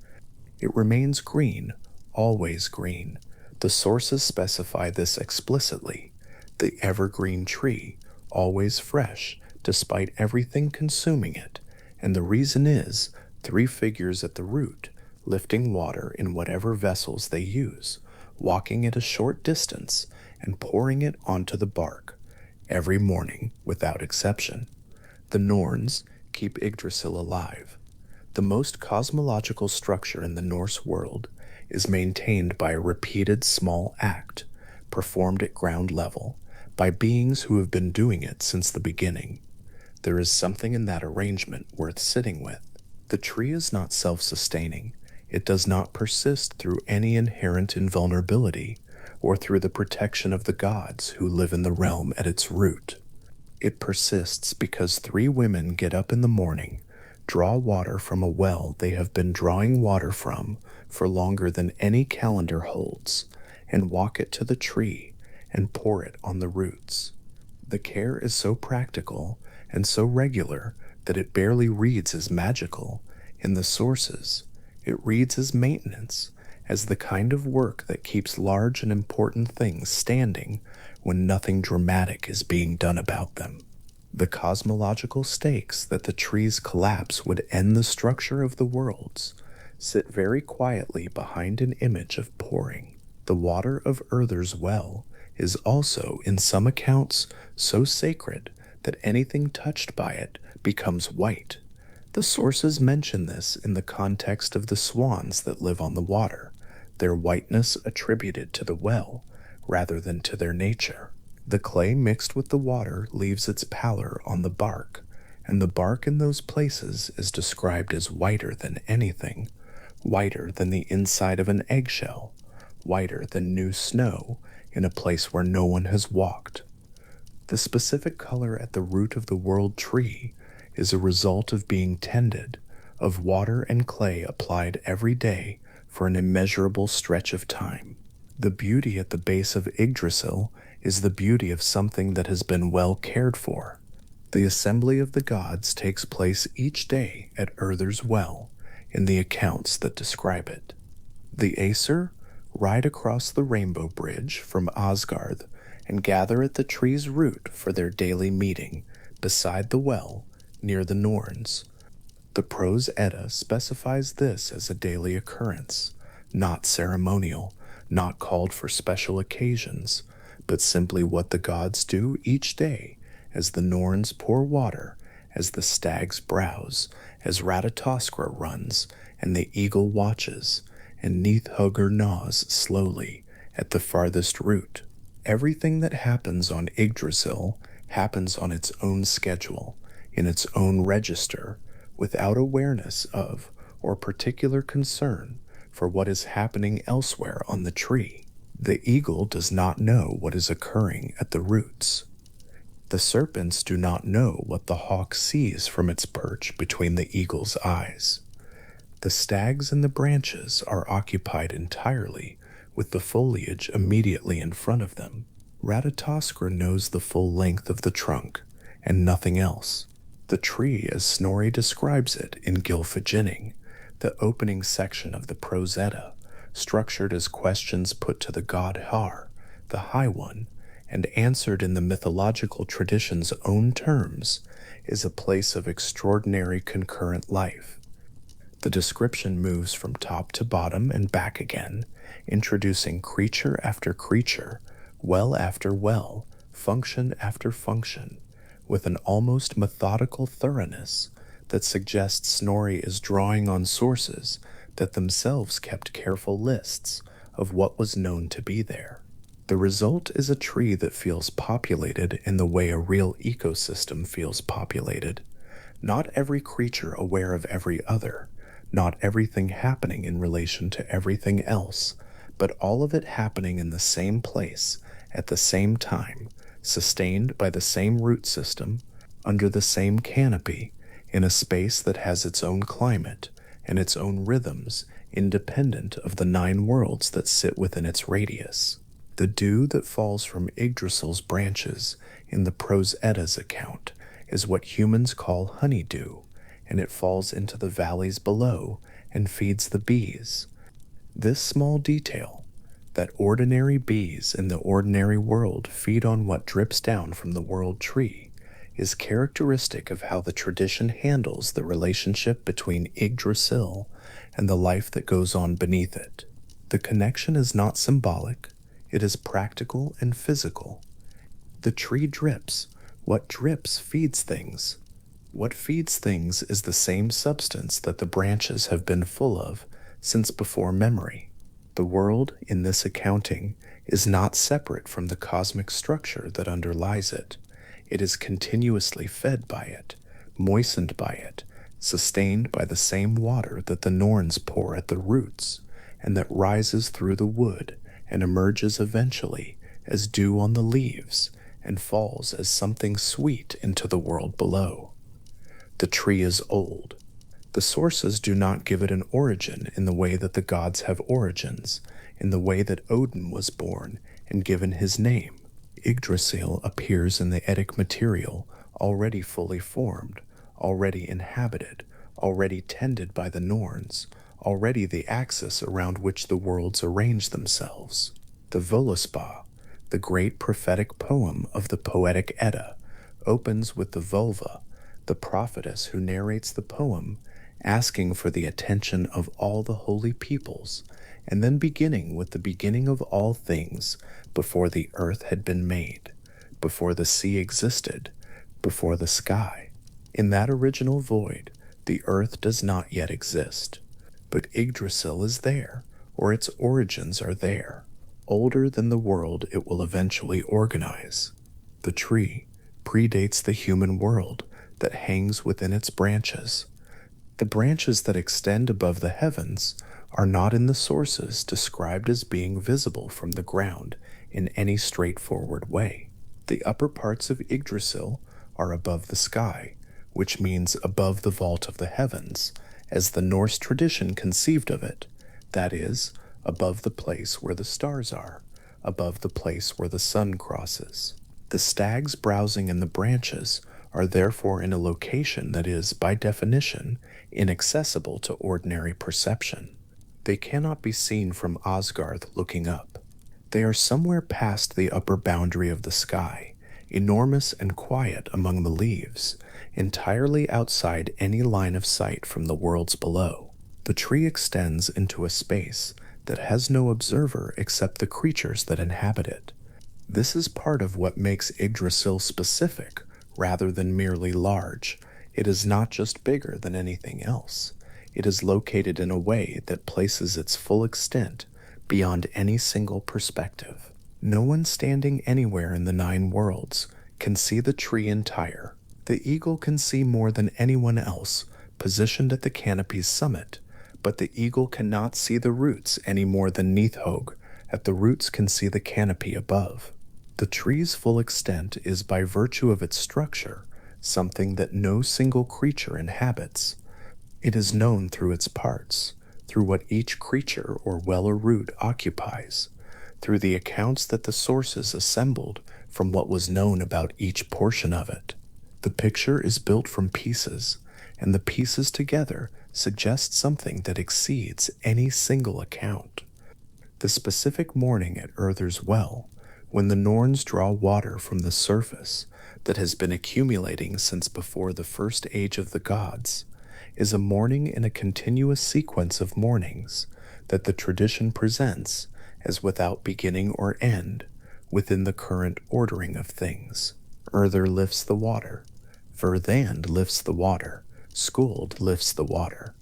It remains green, always green. The sources specify this explicitly. The evergreen tree, always fresh, despite everything consuming it, and the reason is three figures at the root, lifting water in whatever vessels they use, walking at a short distance, and pouring it onto the bark, every morning without exception. The Norns keep Yggdrasil alive. The most cosmological structure in the Norse world is maintained by a repeated small act, performed at ground level, by beings who have been doing it since the beginning. There is something in that arrangement worth sitting with. The tree is not self-sustaining. It does not persist through any inherent invulnerability, or through the protection of the gods who live in the realm at its root. It persists because three women get up in the morning, draw water from a well they have been drawing water from for longer than any calendar holds, and walk it to the tree and pour it on the roots. The care is so practical and so regular that it barely reads as magical in the sources. It reads as maintenance, as the kind of work that keeps large and important things standing when nothing dramatic is being done about them. The cosmological stakes that the tree's collapse would end the structure of the worlds sit very quietly behind an image of pouring. The water of Urther's well is also, in some accounts, so sacred that anything touched by it becomes white. The sources mention this in the context of the swans that live on the water, their whiteness attributed to the well rather than to their nature. The clay mixed with the water leaves its pallor on the bark, and the bark in those places is described as whiter than anything, whiter than the inside of an eggshell, whiter than new snow in a place where no one has walked. The specific color at the root of the world tree is a result of being tended, of water and clay applied every day for an immeasurable stretch of time. The beauty at the base of Yggdrasil is the beauty of something that has been well cared for. The assembly of the gods takes place each day at Urther's Well in the accounts that describe it. The Aesir ride across the rainbow bridge from Asgard and gather at the tree's root for their daily meeting beside the well near the Norns. The Prose Edda specifies this as a daily occurrence, not ceremonial, not called for special occasions, but simply what the gods do each day as the Norns pour water, as the stags browse, as Ratatoskra runs, and the eagle watches, and Nithhugger gnaws slowly at the farthest root. Everything that happens on Yggdrasil happens on its own schedule, in its own register, without awareness of or particular concern for what is happening elsewhere on the tree. The eagle does not know what is occurring at the roots. The serpents do not know what the hawk sees from its perch between the eagle's eyes. The stags in the branches are occupied entirely with the foliage immediately in front of them. Ratatoskra knows the full length of the trunk and nothing else. The tree, as Snorri describes it in Gylfaginning, the opening section of the Prose Edda, structured as questions put to the god Har, the High One, and answered in the mythological tradition's own terms, is a place of extraordinary concurrent life. The description moves from top to bottom and back again, introducing creature after creature, well after well, function after function, with an almost methodical thoroughness that suggests Snorri is drawing on sources that themselves kept careful lists of what was known to be there. The result is a tree that feels populated in the way a real ecosystem feels populated. Not every creature aware of every other, not everything happening in relation to everything else, but all of it happening in the same place, at the same time, sustained by the same root system, under the same canopy, in a space that has its own climate and its own rhythms, independent of the 9 worlds that sit within its radius. The dew that falls from Yggdrasil's branches in the Prose Edda's account is what humans call honeydew, and it falls into the valleys below and feeds the bees. This small detail, that ordinary bees in the ordinary world feed on what drips down from the world tree, is characteristic of how the tradition handles the relationship between Yggdrasil and the life that goes on beneath it. The connection is not symbolic, it is practical and physical. The tree drips. What drips feeds things. What feeds things is the same substance that the branches have been full of since before memory. The world, in this accounting, is not separate from the cosmic structure that underlies it. It is continuously fed by it, moistened by it, sustained by the same water that the Norns pour at the roots, and that rises through the wood and emerges eventually as dew on the leaves and falls as something sweet into the world below. The tree is old. The sources do not give it an origin in the way that the gods have origins, in the way that Odin was born and given his name. Yggdrasil appears in the Eddic material already fully formed, already inhabited, already tended by the Norns, already the axis around which the worlds arrange themselves. The Völuspá, the great prophetic poem of the Poetic Edda, opens with the Völva, the prophetess who narrates the poem, asking for the attention of all the holy peoples, and then beginning with the beginning of all things, before the earth had been made, before the sea existed, before the sky. In that original void, the earth does not yet exist. But Yggdrasil is there, or its origins are there, older than the world it will eventually organize. The tree predates the human world that hangs within its branches. The branches that extend above the heavens are not in the sources described as being visible from the ground in any straightforward way. The upper parts of Yggdrasil are above the sky, which means above the vault of the heavens, as the Norse tradition conceived of it, that is, above the place where the stars are, above the place where the sun crosses. The stags browsing in the branches are therefore in a location that is, by definition, inaccessible to ordinary perception. They cannot be seen from Asgard looking up. They are somewhere past the upper boundary of the sky, enormous and quiet among the leaves, entirely outside any line of sight from the worlds below. The tree extends into a space that has no observer except the creatures that inhabit it. This is part of what makes Yggdrasil specific rather than merely large. It is not just bigger than anything else. It is located in a way that places its full extent beyond any single perspective. No one standing anywhere in the 9 worlds can see the tree entire. The eagle can see more than anyone else positioned at the canopy's summit, but the eagle cannot see the roots any more than Nidhogg at the roots can see the canopy above. The tree's full extent is by virtue of its structure, something that no single creature inhabits. It is known through its parts, through what each creature or well or root occupies, through the accounts that the sources assembled from what was known about each portion of it. The picture is built from pieces, and the pieces together suggest something that exceeds any single account. The specific morning at Urther's well, when the Norns draw water from the surface that has been accumulating since before the first age of the gods, is a morning in a continuous sequence of mornings that the tradition presents as without beginning or end within the current ordering of things. Urther lifts the water, Verdand lifts the water, Skuld lifts the water.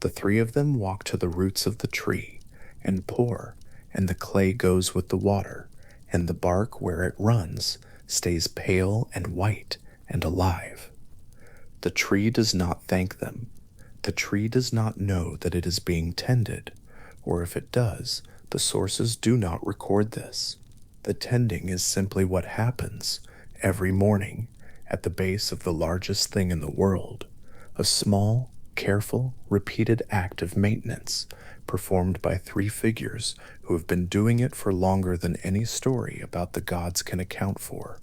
The 3 of them walk to the roots of the tree and pour, and the clay goes with the water, and the bark where it runs stays pale and white and alive. The tree does not thank them. The tree does not know that it is being tended, or if it does, the sources do not record this. The tending is simply what happens every morning at the base of the largest thing in the world, a small, careful, repeated act of maintenance performed by 3 figures who have been doing it for longer than any story about the gods can account for,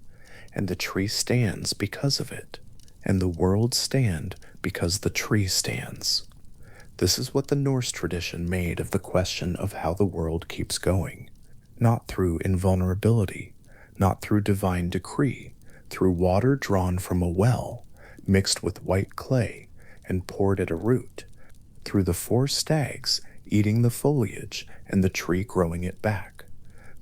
and the tree stands because of it, and the worlds stand because the tree stands. This is what the Norse tradition made of the question of how the world keeps going, not through invulnerability, not through divine decree, through water drawn from a well, mixed with white clay, and poured at a root, through the 4 stags eating the foliage and the tree growing it back,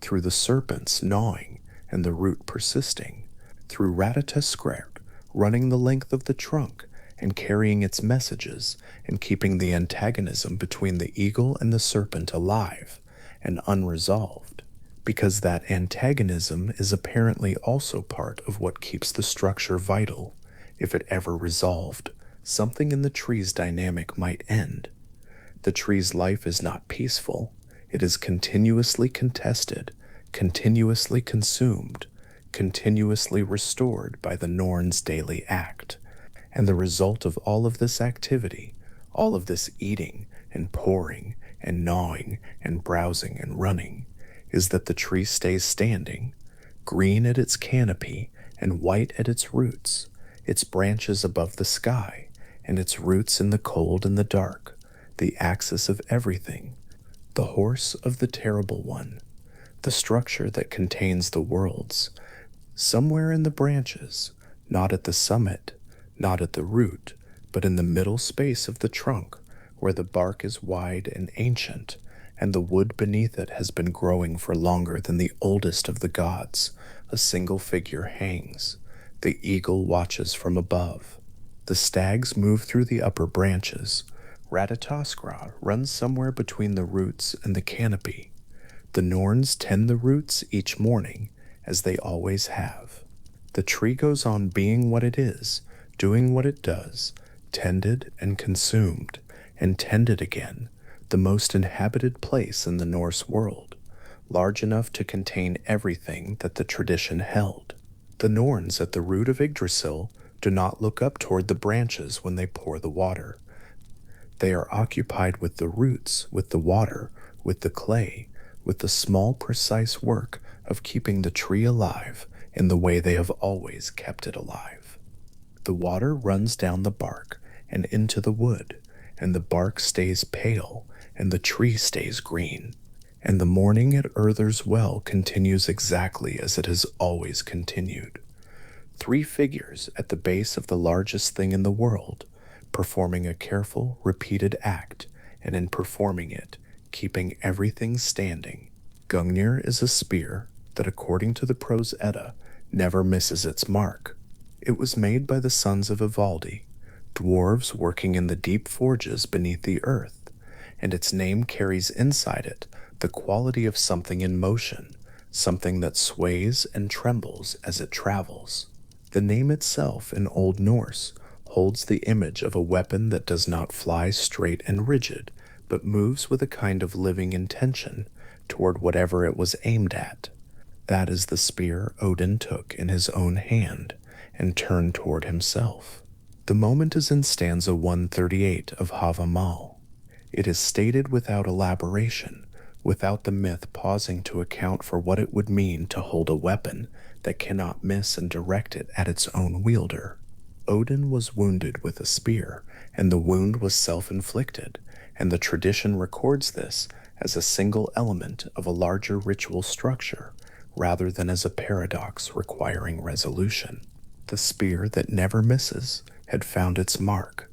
through the serpents gnawing and the root persisting, through Ratatoskræk running the length of the trunk and carrying its messages and keeping the antagonism between the eagle and the serpent alive and unresolved, because that antagonism is apparently also part of what keeps the structure vital. If it ever resolved, something in the tree's dynamic might end. The tree's life is not peaceful. It is continuously contested, continuously consumed, continuously restored by the Norn's daily act. And the result of all of this activity, all of this eating and pouring and gnawing and browsing and running, is that the tree stays standing, green at its canopy and white at its roots, its branches above the sky, and its roots in the cold and the dark, the axis of everything, the horse of the terrible one, the structure that contains the worlds, somewhere in the branches, not at the summit, not at the root, but in the middle space of the trunk, where the bark is wide and ancient, and the wood beneath it has been growing for longer than the oldest of the gods. A single figure hangs. The eagle watches from above. The stags move through the upper branches. Ratatoskræk runs somewhere between the roots and the canopy. The Norns tend the roots each morning, as they always have. The tree goes on being what it is, doing what it does, tended and tended again, the most inhabited place in the Norse world, large enough to contain everything that the tradition held. The Norns at the root of Yggdrasil do not look up toward the branches when they pour the water. They are occupied with the roots, with the water, with the clay, with the small, precise work of keeping the tree alive in the way they have always kept it alive. The water runs down the bark and into the wood, and the bark stays pale, and the tree stays green. And the morning at Urther's well continues exactly as it has always continued. 3 figures at the base of the largest thing in the world, performing a careful, repeated act, and in performing it, keeping everything standing. Gungnir is a spear that, according to the Prose Edda, never misses its mark. It was made by the sons of Ivaldi, dwarves working in the deep forges beneath the earth, and its name carries inside it the quality of something in motion, something that sways and trembles as it travels. The name itself in Old Norse holds the image of a weapon that does not fly straight and rigid, but moves with a kind of living intention toward whatever it was aimed at. That is the spear Odin took in his own hand and turned toward himself. The moment is in stanza 138 of Havamal. It is stated without elaboration, without the myth pausing to account for what it would mean to hold a weapon that cannot miss and direct it at its own wielder. Odin was wounded with a spear, and the wound was self-inflicted, and the tradition records this as a single element of a larger ritual structure, rather than as a paradox requiring resolution. The spear that never misses had found its mark.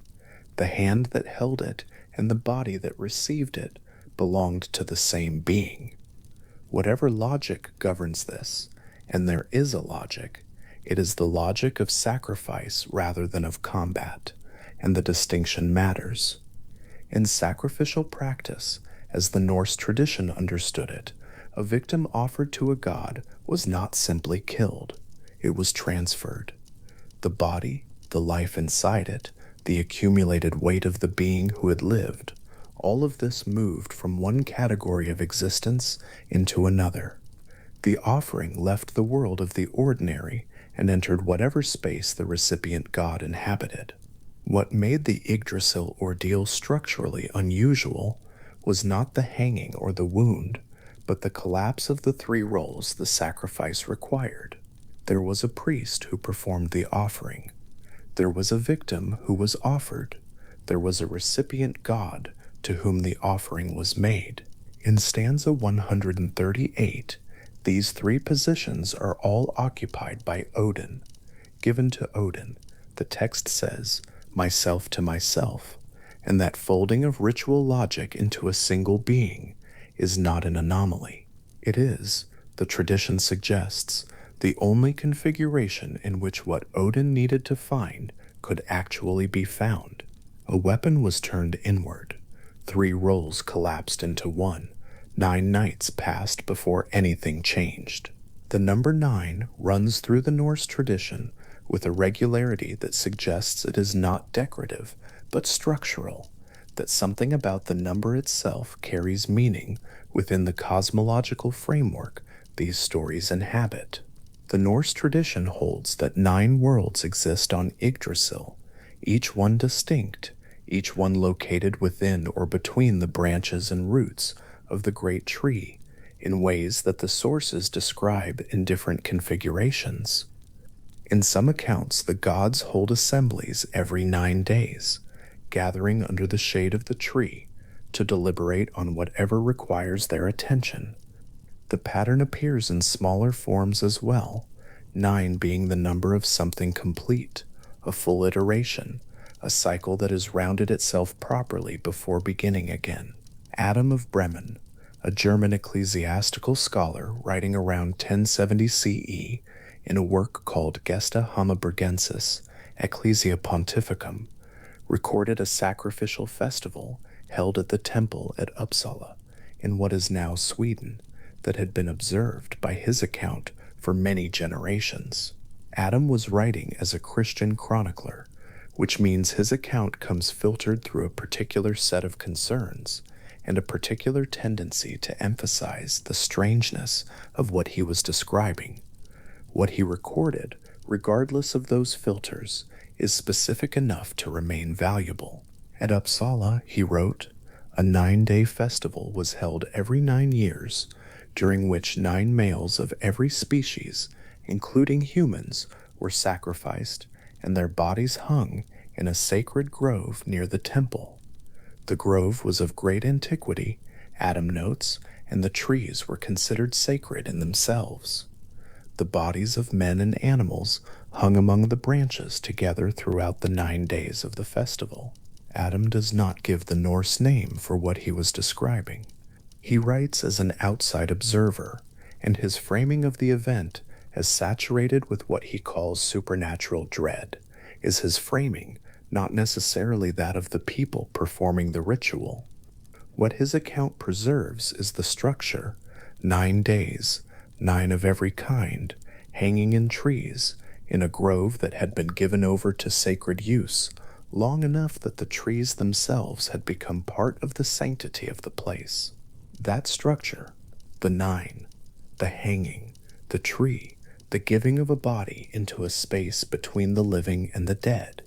The hand that held it and the body that received it belonged to the same being. Whatever logic governs this, and there is a logic, it is the logic of sacrifice rather than of combat, and the distinction matters. In sacrificial practice, as the Norse tradition understood it, a victim offered to a god was not simply killed, it was transferred. The body, the life inside it, the accumulated weight of the being who had lived, all of this moved from one category of existence into another. The offering left the world of the ordinary and entered whatever space the recipient god inhabited. What made the Yggdrasil ordeal structurally unusual was not the hanging or the wound, but the collapse of the 3 roles the sacrifice required. There was a priest who performed the offering. There was a victim who was offered. There was a recipient god to whom the offering was made. In stanza 138, these 3 positions are all occupied by Odin. Given to Odin, the text says, "myself to myself," and that folding of ritual logic into a single being is not an anomaly. It is, the tradition suggests, the only configuration in which what Odin needed to find could actually be found. A weapon was turned inward. 3 roles collapsed into 1. 9 nights passed before anything changed. The number 9 runs through the Norse tradition with a regularity that suggests it is not decorative, but structural, that something about the number itself carries meaning within the cosmological framework these stories inhabit. The Norse tradition holds that 9 worlds exist on Yggdrasil, each one distinct, each one located within or between the branches and roots of the great tree, in ways that the sources describe in different configurations. In some accounts, the gods hold assemblies every 9 days, gathering under the shade of the tree to deliberate on whatever requires their attention. The pattern appears in smaller forms as well, 9 being the number of something complete, a full iteration, a cycle that has rounded itself properly before beginning again. Adam of Bremen, a German ecclesiastical scholar writing around 1070 CE in a work called Gesta Hamburgensis, Ecclesia Pontificum, recorded a sacrificial festival held at the temple at Uppsala, in what is now Sweden, that had been observed, by his account, for many generations. Adam was writing as a Christian chronicler, which means his account comes filtered through a particular set of concerns, and a particular tendency to emphasize the strangeness of what he was describing. What he recorded, regardless of those filters, is specific enough to remain valuable. At Uppsala, he wrote, a 9-day festival was held every 9 years, during which 9 males of every species, including humans, were sacrificed, and their bodies hung in a sacred grove near the temple. The grove was of great antiquity, Adam notes, and the trees were considered sacred in themselves. The bodies of men and animals hung among the branches together throughout the 9 days of the festival. Adam does not give the Norse name for what he was describing. He writes as an outside observer, and his framing of the event as saturated with what he calls supernatural dread is his framing, not necessarily that of the people performing the ritual. What his account preserves is the structure, 9 days, 9 of every kind, hanging in trees, in a grove that had been given over to sacred use, long enough that the trees themselves had become part of the sanctity of the place. That structure, the 9, the hanging, the tree, the giving of a body into a space between the living and the dead,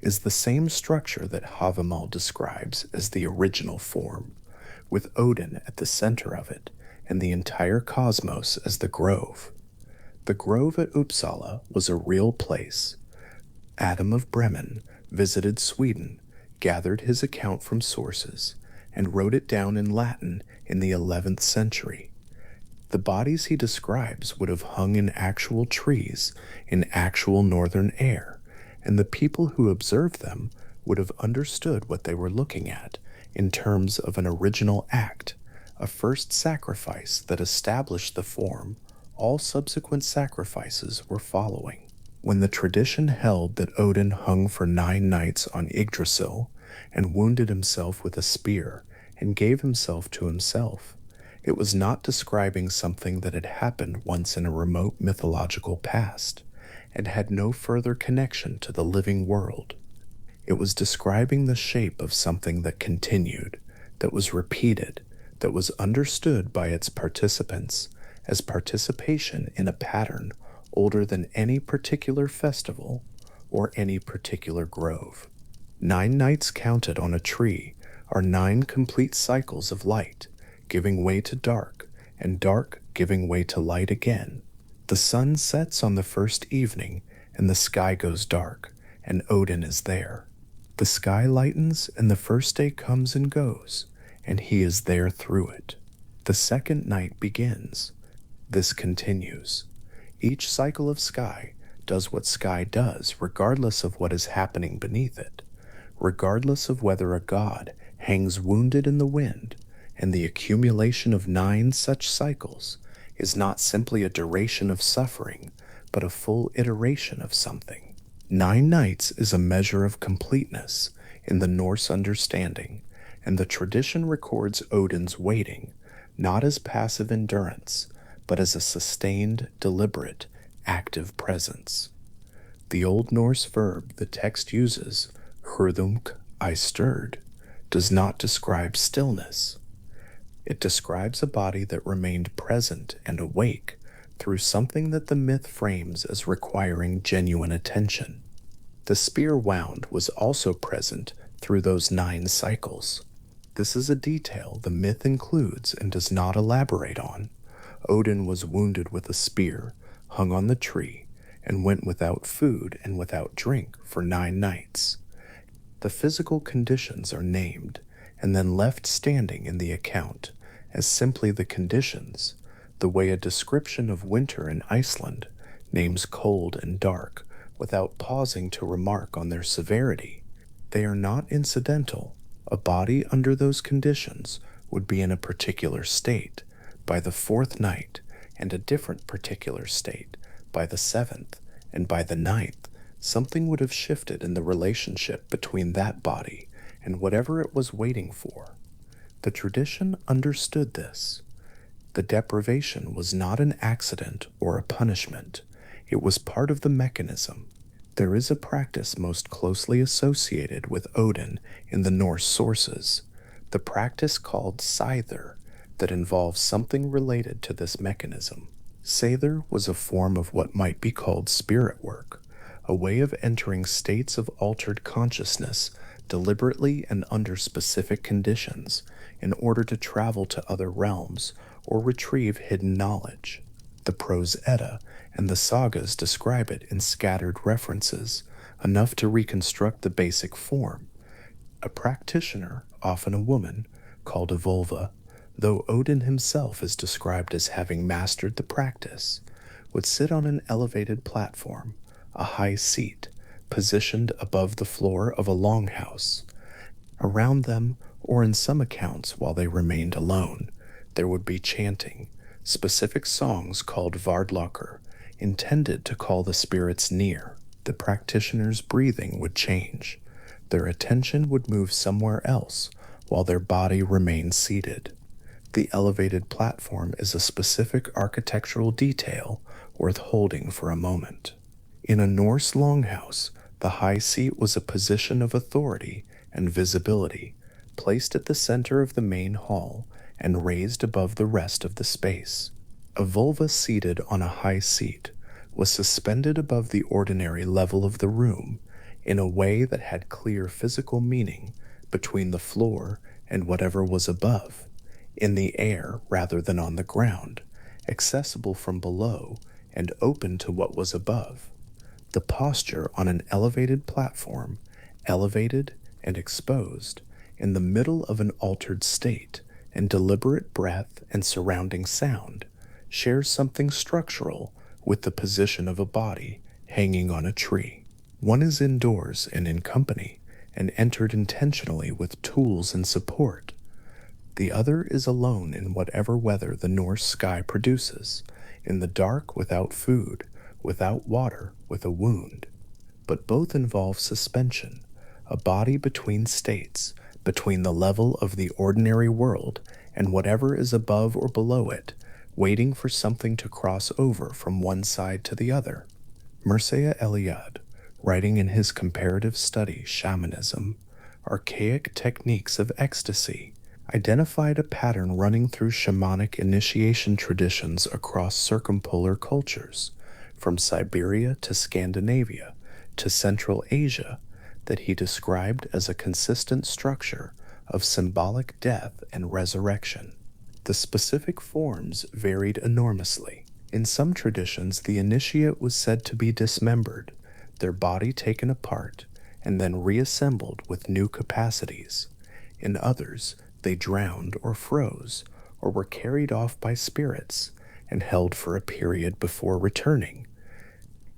is the same structure that Havamal describes as the original form, with Odin at the center of it and the entire cosmos as the grove. The grove at Uppsala was a real place. Adam of Bremen visited Sweden, gathered his account from sources, and wrote it down in Latin in the 11th century. The bodies he describes would have hung in actual trees in actual northern air, and the people who observed them would have understood what they were looking at in terms of an original act, a first sacrifice that established the form all subsequent sacrifices were following. When the tradition held that Odin hung for 9 nights on Yggdrasil and wounded himself with a spear and gave himself to himself, it was not describing something that had happened once in a remote mythological past and had no further connection to the living world. It was describing the shape of something that continued, that was repeated, that was understood by its participants as participation in a pattern older than any particular festival or any particular grove. 9 nights counted on a tree are 9 complete cycles of light, giving way to dark, and dark giving way to light again. The sun sets on the first evening, and the sky goes dark, and Odin is there. The sky lightens, and the first day comes and goes, and he is there through it. The second night begins. This continues. Each cycle of sky does what sky does regardless of what is happening beneath it, regardless of whether a god hangs wounded in the wind, and the accumulation of 9 such cycles is not simply a duration of suffering, but a full iteration of something. 9 nights is a measure of completeness in the Norse understanding, and the tradition records Odin's waiting, not as passive endurance, but as a sustained, deliberate, active presence. The Old Norse verb the text uses, hrðunk, I stirred, does not describe stillness. It describes a body that remained present and awake through something that the myth frames as requiring genuine attention. The spear wound was also present through those 9 cycles. This is a detail the myth includes and does not elaborate on. Odin was wounded with a spear, hung on the tree, and went without food and without drink for 9 nights. The physical conditions are named and then left standing in the account as simply the conditions, the way a description of winter in Iceland names cold and dark without pausing to remark on their severity. They are not incidental. A body under those conditions would be in a particular state by the 4th night, and a different particular state by the 7th, and by the 9th, something would have shifted in the relationship between that body and whatever it was waiting for. The tradition understood this. The deprivation was not an accident or a punishment. It was part of the mechanism. There is a practice most closely associated with Odin in the Norse sources, the practice called Scyther that involves something related to this mechanism. Scyther was a form of what might be called spirit work, a way of entering states of altered consciousness deliberately and under specific conditions in order to travel to other realms or retrieve hidden knowledge. The Prose Edda and the sagas describe it in scattered references, enough to reconstruct the basic form. A practitioner, often a woman, called a vulva, though Odin himself is described as having mastered the practice, would sit on an elevated platform, a high seat, positioned above the floor of a longhouse. Around them, or in some accounts while they remained alone, there would be chanting, specific songs called Vardlocker, intended to call the spirits near. The practitioner's breathing would change. Their attention would move somewhere else while their body remained seated. The elevated platform is a specific architectural detail worth holding for a moment. In a Norse longhouse, the high seat was a position of authority and visibility, placed at the center of the main hall and raised above the rest of the space. A vulva seated on a high seat was suspended above the ordinary level of the room in a way that had clear physical meaning between the floor and whatever was above, in the air rather than on the ground, accessible from below and open to what was above. The posture on an elevated platform, elevated and exposed, in the middle of an altered state and deliberate breath and surrounding sound, shares something structural with the position of a body hanging on a tree. One is indoors and in company, and entered intentionally with tools and support. The other is alone in whatever weather the Norse sky produces, in the dark without food, without water, with a wound. But both involve suspension, a body between states, between the level of the ordinary world and whatever is above or below it, waiting for something to cross over from one side to the other. Mircea Eliade, writing in his comparative study Shamanism, Archaic Techniques of Ecstasy, identified a pattern running through shamanic initiation traditions across circumpolar cultures, from Siberia to Scandinavia to Central Asia, that he described as a consistent structure of symbolic death and resurrection. The specific forms varied enormously. In some traditions, the initiate was said to be dismembered, their body taken apart, and then reassembled with new capacities. In others, they drowned or froze, or were carried off by spirits and held for a period before returning.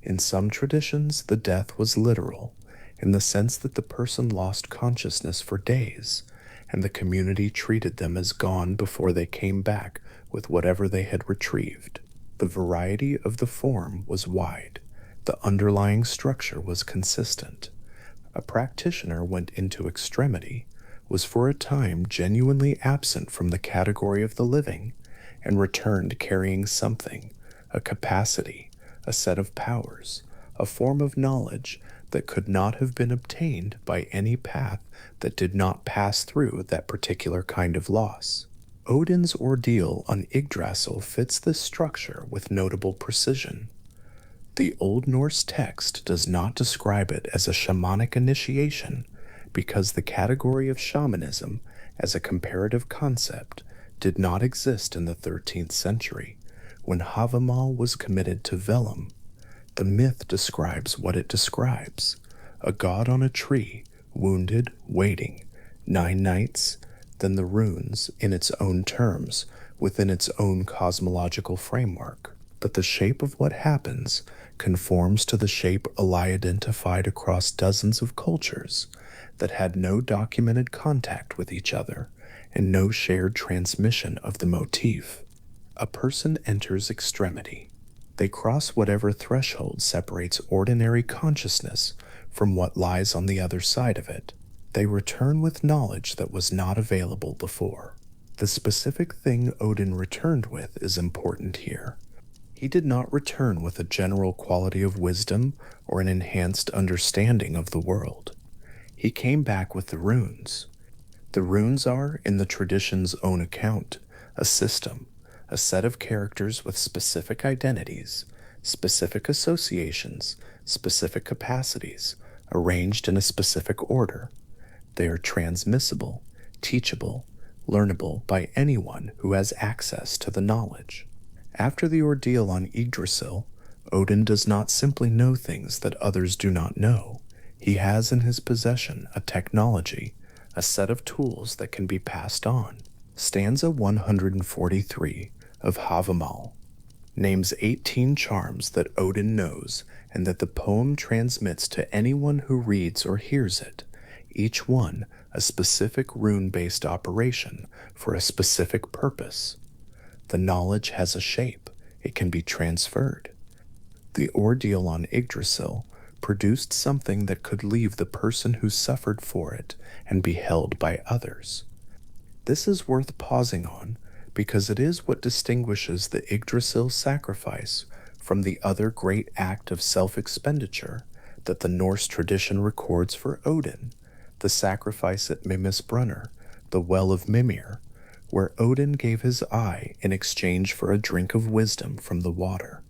In some traditions, the death was literal, in the sense that the person lost consciousness for days, and the community treated them as gone before they came back with whatever they had retrieved. The variety of the form was wide. The underlying structure was consistent. A practitioner went into extremity, was for a time genuinely absent from the category of the living, and returned carrying something, a capacity, a set of powers, a form of knowledge that could not have been obtained by any path that did not pass through that particular kind of loss. Odin's ordeal on Yggdrasil fits this structure with notable precision. The Old Norse text does not describe it as a shamanic initiation because the category of shamanism as a comparative concept did not exist in the 13th century, when Havamal was committed to Vellum. The myth describes what it describes: a god on a tree, wounded, waiting, 9 nights, then the runes, in its own terms, within its own cosmological framework. But the shape of what happens conforms to the shape Eli identified across dozens of cultures that had no documented contact with each other and no shared transmission of the motif. A person enters extremity. They cross whatever threshold separates ordinary consciousness from what lies on the other side of it. They return with knowledge that was not available before. The specific thing Odin returned with is important here. He did not return with a general quality of wisdom or an enhanced understanding of the world. He came back with the runes. The runes are, in the tradition's own account, a system, a set of characters with specific identities, specific associations, specific capacities, arranged in a specific order. They are transmissible, teachable, learnable by anyone who has access to the knowledge. After the ordeal on Yggdrasil, Odin does not simply know things that others do not know. He has in his possession a technology, a set of tools that can be passed on. Stanza 143 of Havamal names 18 charms that Odin knows and that the poem transmits to anyone who reads or hears it, each one a specific rune-based operation for a specific purpose. The knowledge has a shape, it can be transferred. The ordeal on Yggdrasil produced something that could leave the person who suffered for it and be held by others. This is worth pausing on because it is what distinguishes the Yggdrasil sacrifice from the other great act of self-expenditure that the Norse tradition records for Odin, the sacrifice at Mimisbrunner, the Well of Mimir, where Odin gave his eye in exchange for a drink of wisdom from the water.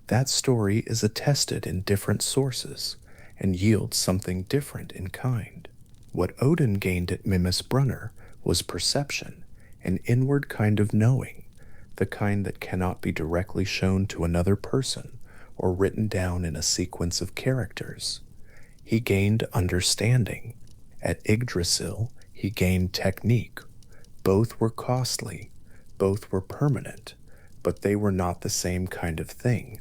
That story is attested in different sources and yields something different in kind. What Odin gained at Mimisbrunner was perception, an inward kind of knowing, the kind that cannot be directly shown to another person or written down in a sequence of characters. He gained understanding. At Yggdrasil, he gained technique. Both were costly, both were permanent, but they were not the same kind of thing,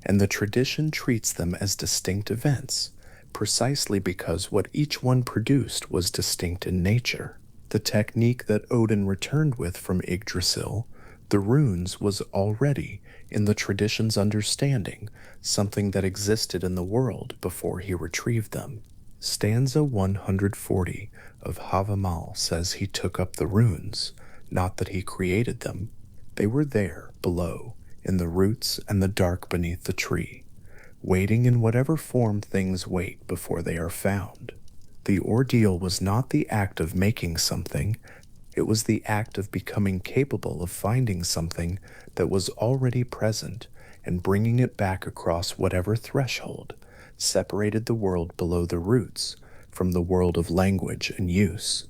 and the tradition treats them as distinct events, precisely because what each one produced was distinct in nature. The technique that Odin returned with from Yggdrasil, the runes, was already, in the tradition's understanding, something that existed in the world before he retrieved them. Stanza 140 of Havamal says he took up the runes, not that he created them. They were there, below, in the roots and the dark beneath the tree, waiting in whatever form things wait before they are found. The ordeal was not the act of making something, it was the act of becoming capable of finding something that was already present and bringing it back across whatever threshold separated the world below the roots from the world of language and use.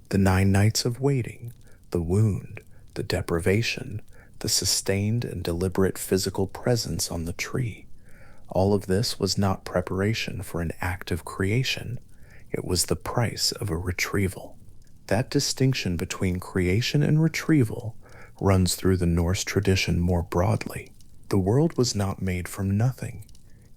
The 9 nights of waiting, the wound, the deprivation, the sustained and deliberate physical presence on the tree, all of this was not preparation for an act of creation. It was the price of a retrieval. That distinction between creation and retrieval runs through the Norse tradition more broadly. The world was not made from nothing.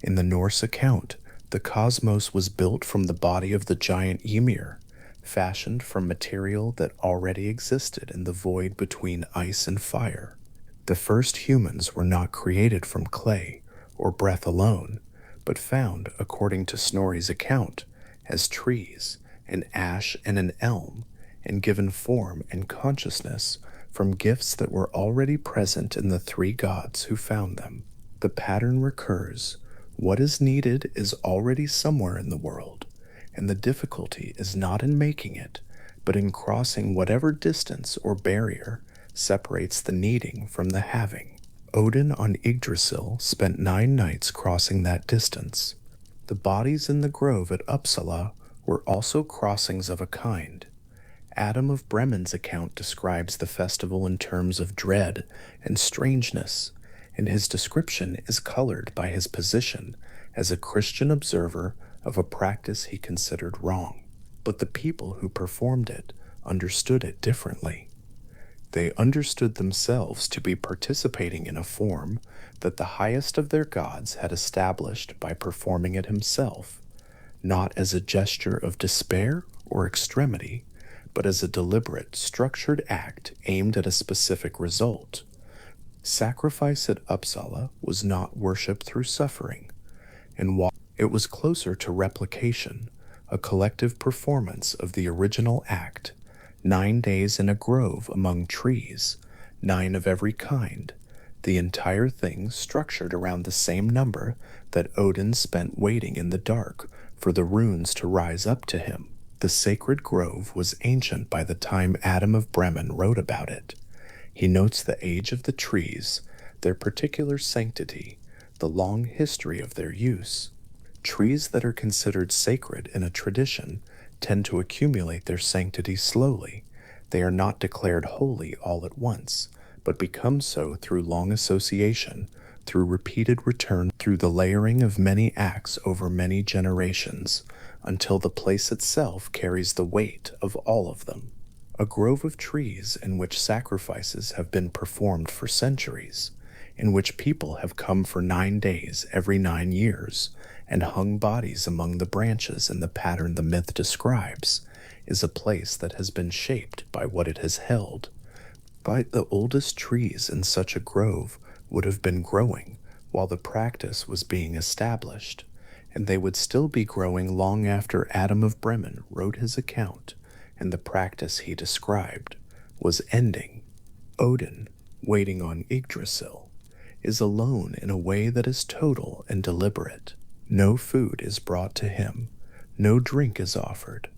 In the Norse account, the cosmos was built from the body of the giant Ymir, fashioned from material that already existed in the void between ice and fire. The first humans were not created from clay or breath alone, but found, according to Snorri's account, as trees, an ash and an elm, and given form and consciousness from gifts that were already present in the 3 gods who found them. The pattern recurs. What is needed is already somewhere in the world, and the difficulty is not in making it, but in crossing whatever distance or barrier separates the needing from the having. Odin on Yggdrasil spent 9 nights crossing that distance. The bodies in the grove at Uppsala were also crossings of a kind. Adam of Bremen's account describes the festival in terms of dread and strangeness, and his description is colored by his position as a Christian observer of a practice he considered wrong. But the people who performed it understood it differently. They understood themselves to be participating in a form that the highest of their gods had established by performing it himself, not as a gesture of despair or extremity, but as a deliberate, structured act aimed at a specific result. Sacrifice at Uppsala was not worship through suffering, and while it was closer to replication, a collective performance of the original act, 9 days in a grove among trees, 9 of every kind, the entire thing structured around the same number that Odin spent waiting in the dark for the runes to rise up to him. The sacred grove was ancient by the time Adam of Bremen wrote about it. He notes the age of the trees, their particular sanctity, the long history of their use. Trees that are considered sacred in a tradition tend to accumulate their sanctity slowly. They are not declared holy all at once, but become so through long association, through repeated return, through the layering of many acts over many generations, until the place itself carries the weight of all of them. A grove of trees in which sacrifices have been performed for centuries, in which people have come for 9 days every 9 years, and hung bodies among the branches in the pattern the myth describes, is a place that has been shaped by what it has held. But the oldest trees in such a grove would have been growing while the practice was being established, and they would still be growing long after Adam of Bremen wrote his account, and the practice he described was ending. Odin, waiting on Yggdrasil, is alone in a way that is total and deliberate. No food is brought to him, no drink is offered.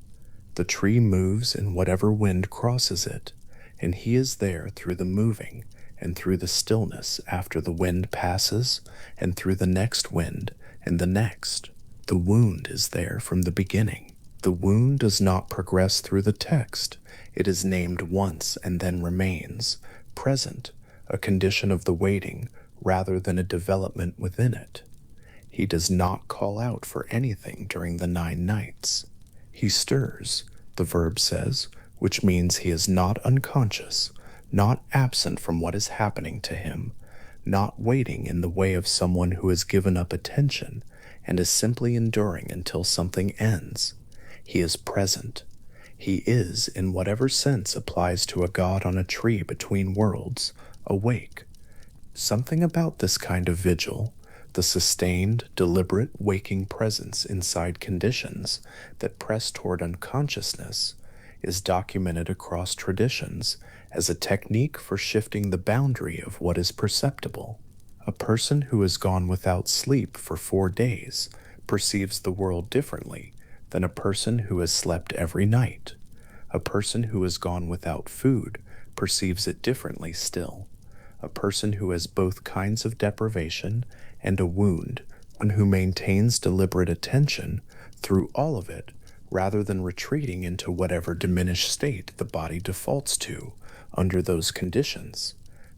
The tree moves in whatever wind crosses it, and he is there through the moving and through the stillness after the wind passes, and through the next wind and the next. The wound is there from the beginning. The wound does not progress through the text. It is named once and then remains, present, a condition of the waiting rather than a development within it. He does not call out for anything during the 9 nights. He stirs, the verb says, which means he is not unconscious, not absent from what is happening to him, not waiting in the way of someone who has given up attention and is simply enduring until something ends. He is present. He is, in whatever sense applies to a god on a tree between worlds, awake. Something about this kind of vigil, the sustained, deliberate waking presence inside conditions that press toward unconsciousness, is documented across traditions as a technique for shifting the boundary of what is perceptible. A person who has gone without sleep for 4 days perceives the world differently than a person who has slept every night. A person who has gone without food perceives it differently still. A person who has both kinds of deprivation and a wound, one who maintains deliberate attention through all of it, rather than retreating into whatever diminished state the body defaults to under those conditions.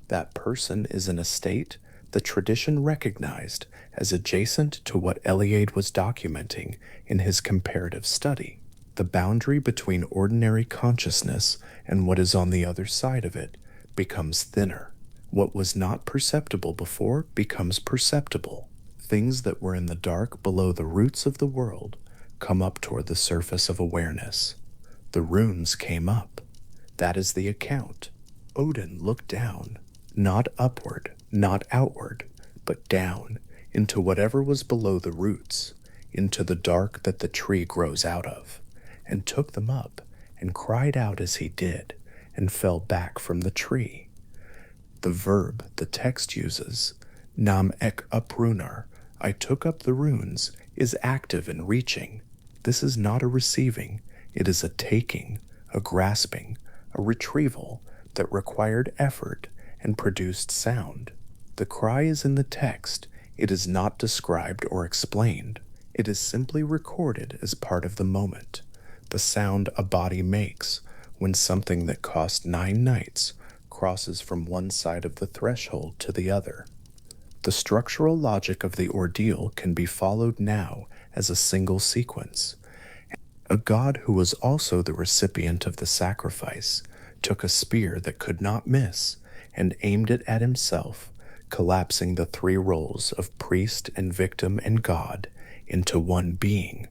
That person is in a state the tradition recognized as adjacent to what Eliade was documenting in his comparative study. The boundary between ordinary consciousness and what is on the other side of it becomes thinner. What was not perceptible before becomes perceptible. Things that were in the dark below the roots of the world come up toward the surface of awareness. The runes came up. That is the account. Odin looked down, not upward, not outward, but down, into whatever was below the roots, into the dark that the tree grows out of, and took them up, and cried out as he did, and fell back from the tree. The verb the text uses, nam ek uprunar, I took up the runes, is active in reaching. This is not a receiving, it is a taking, a grasping, a retrieval that required effort and produced sound. The cry is in the text, it is not described or explained. It is simply recorded as part of the moment, the sound a body makes when something that cost 9 nights crosses from one side of the threshold to the other. The structural logic of the ordeal can be followed now as a single sequence. A god who was also the recipient of the sacrifice took a spear that could not miss and aimed it at himself, collapsing the 3 roles of priest and victim and god into one being.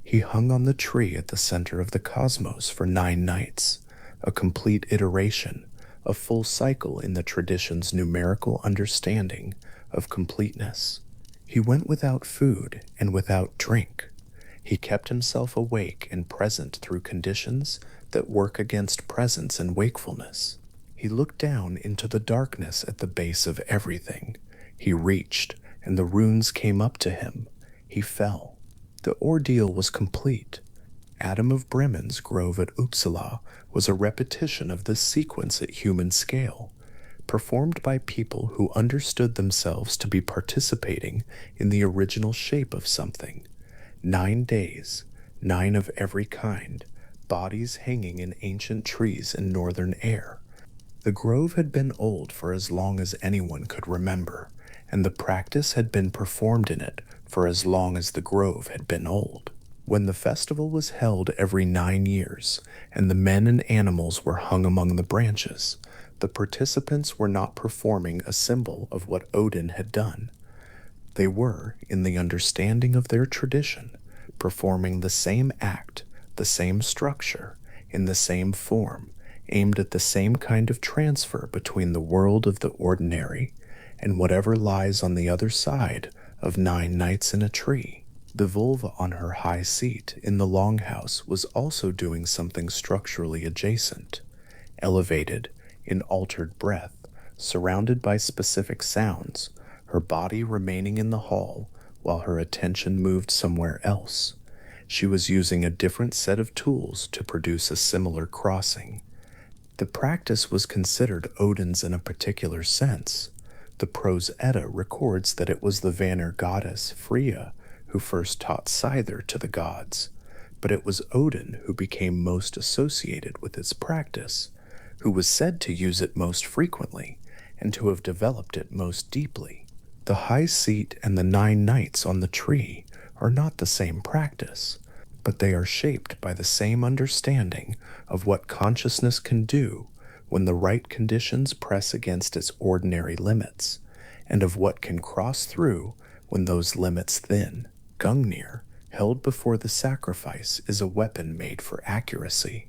He hung on the tree at the center of the cosmos for 9 nights, a complete iteration, a full cycle in the tradition's numerical understanding of completeness. He went without food and without drink. He kept himself awake and present through conditions that work against presence and wakefulness. He looked down into the darkness at the base of everything. He reached, and the runes came up to him. He fell. The ordeal was complete. Adam of Bremen's grove at Uppsala was a repetition of this sequence at human scale, performed by people who understood themselves to be participating in the original shape of something. 9 days, 9 of every kind, bodies hanging in ancient trees in northern air. The grove had been old for as long as anyone could remember, and the practice had been performed in it for as long as the grove had been old. When the festival was held every 9 years, and the men and animals were hung among the branches, the participants were not performing a symbol of what Odin had done. They were, in the understanding of their tradition, performing the same act, the same structure, in the same form, aimed at the same kind of transfer between the world of the ordinary and whatever lies on the other side of 9 nights in a tree. The vulva on her high seat in the longhouse was also doing something structurally adjacent, elevated, in altered breath, surrounded by specific sounds, her body remaining in the hall while her attention moved somewhere else. She was using a different set of tools to produce a similar crossing. The practice was considered Odin's in a particular sense. The Prose Edda records that it was the Vanir goddess Freya who first taught Scyther to the gods, but it was Odin who became most associated with its practice, who was said to use it most frequently, and to have developed it most deeply. The high seat and the 9 nights on the tree are not the same practice, but they are shaped by the same understanding of what consciousness can do when the right conditions press against its ordinary limits, and of what can cross through when those limits thin. Gungnir, held before the sacrifice, is a weapon made for accuracy.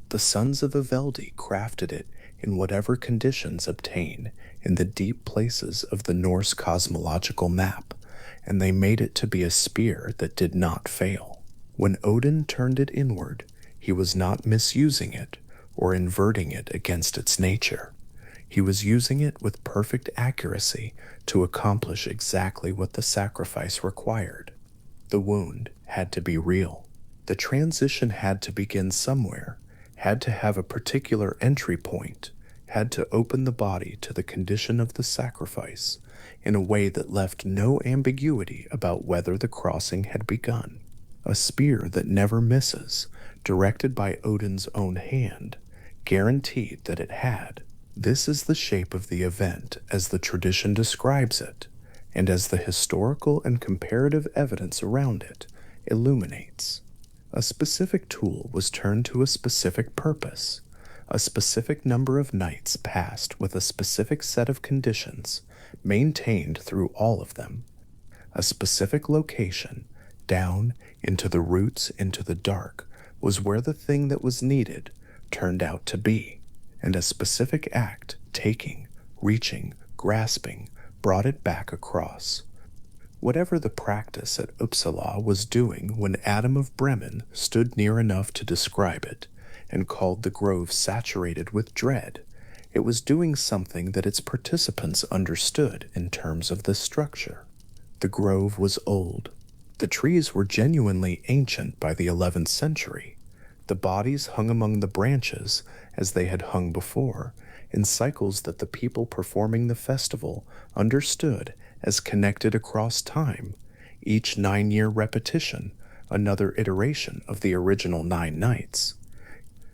The sons of Iveldi crafted it in whatever conditions obtain in the deep places of the Norse cosmological map, and they made it to be a spear that did not fail. When Odin turned it inward, he was not misusing it or inverting it against its nature. He was using it with perfect accuracy to accomplish exactly what the sacrifice required. The wound had to be real. The transition had to begin somewhere, had to have a particular entry point, had to open the body to the condition of the sacrifice in a way that left no ambiguity about whether the crossing had begun. A spear that never misses, directed by Odin's own hand, guaranteed that it had. This is the shape of the event as the tradition describes it, and as the historical and comparative evidence around it illuminates. A specific tool was turned to a specific purpose. A specific number of nights passed with a specific set of conditions, maintained through all of them. A specific location, down into the roots, into the dark, was where the thing that was needed turned out to be, and a specific act, taking, reaching, grasping, brought it back across. Whatever the practice at Uppsala was doing when Adam of Bremen stood near enough to describe it, and called the grove saturated with dread, it was doing something that its participants understood in terms of the structure. The grove was old. The trees were genuinely ancient by the 11th century. The bodies hung among the branches, as they had hung before, in cycles that the people performing the festival understood as connected across time, each 9-year repetition, another iteration of the original 9 nights.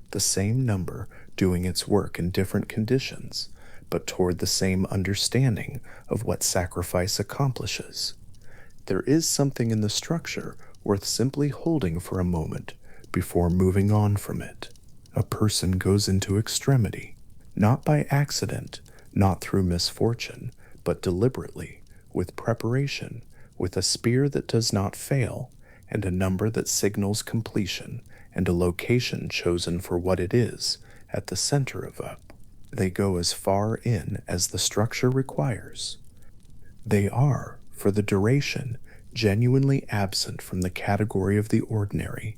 The same number doing its work in different conditions, but toward the same understanding of what sacrifice accomplishes. There is something in the structure worth simply holding for a moment before moving on from it. A person goes into extremity, not by accident, not through misfortune, but deliberately, with preparation, with a spear that does not fail, and a number that signals completion, and a location chosen for what it is, at the center of up. They go as far in as the structure requires. They are, for the duration, genuinely absent from the category of the ordinary,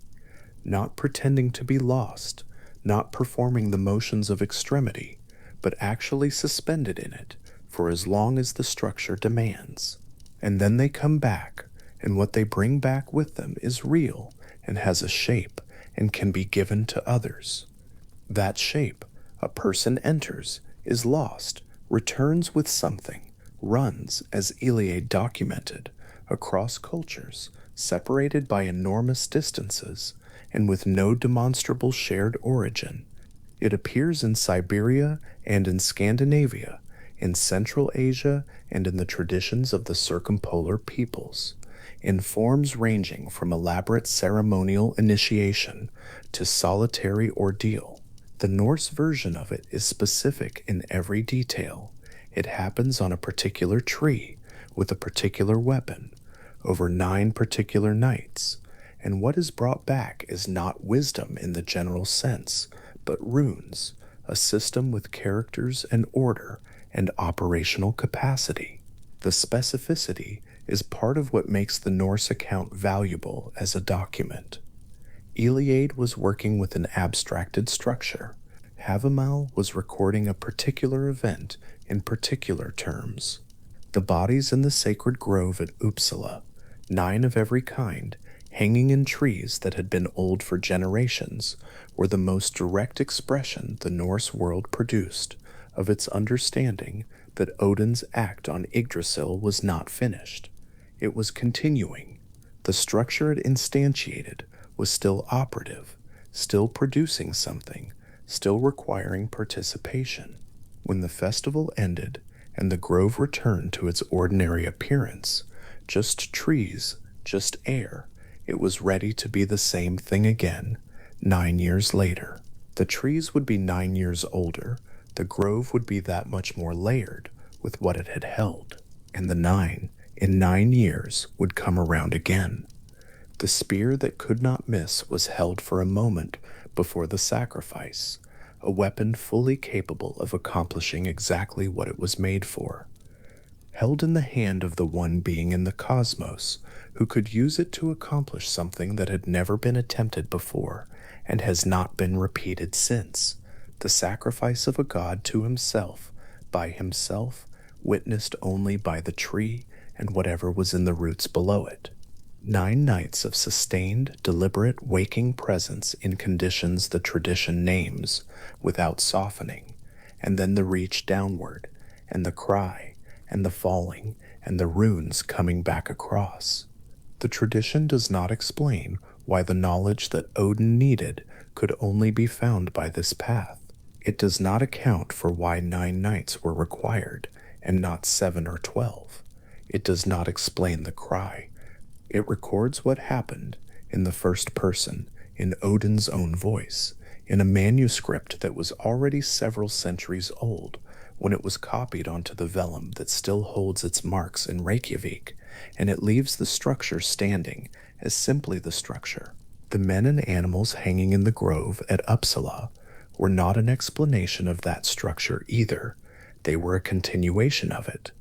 not pretending to be lost, not performing the motions of extremity, but actually suspended in it for as long as the structure demands. And then they come back, and what they bring back with them is real and has a shape and can be given to others. That shape a person enters, is lost, returns with something, runs, as Iliad documented, across cultures, separated by enormous distances, and with no demonstrable shared origin. It appears in Siberia and in Scandinavia, in Central Asia and in the traditions of the circumpolar peoples, in forms ranging from elaborate ceremonial initiation to solitary ordeal. The Norse version of it is specific in every detail. It happens on a particular tree, with a particular weapon, over 9 particular nights, and what is brought back is not wisdom in the general sense, but runes, a system with characters and order and operational capacity. The specificity is part of what makes the Norse account valuable as a document. Iliad was working with an abstracted structure. Havamal was recording a particular event in particular terms. The bodies in the sacred grove at Uppsala, 9 of every kind, hanging in trees that had been old for generations, were the most direct expression the Norse world produced of its understanding that Odin's act on Yggdrasil was not finished. It was continuing. The structure it instantiated was still operative, still producing something, still requiring participation. When the festival ended and the grove returned to its ordinary appearance, just trees, just air, it was ready to be the same thing again, 9 years later. The trees would be 9 years older, the grove would be that much more layered with what it had held, and the 9, in 9 years, would come around again. The spear that could not miss was held for a moment before the sacrifice, a weapon fully capable of accomplishing exactly what it was made for. Held in the hand of the one being in the cosmos who could use it to accomplish something that had never been attempted before and has not been repeated since, the sacrifice of a god to himself, by himself, witnessed only by the tree and whatever was in the roots below it. 9 nights of sustained, deliberate, waking presence in conditions the tradition names, without softening, and then the reach downward, and the cry, and the falling, and the runes coming back across. The tradition does not explain why the knowledge that Odin needed could only be found by this path. It does not account for why 9 nights were required, and not 7 or 12. It does not explain the cry. It records what happened in the first person, in Odin's own voice, in a manuscript that was already several centuries old when it was copied onto the vellum that still holds its marks in Reykjavik, and it leaves the structure standing as simply the structure. The men and animals hanging in the grove at Uppsala were not an explanation of that structure either. They were a continuation of it.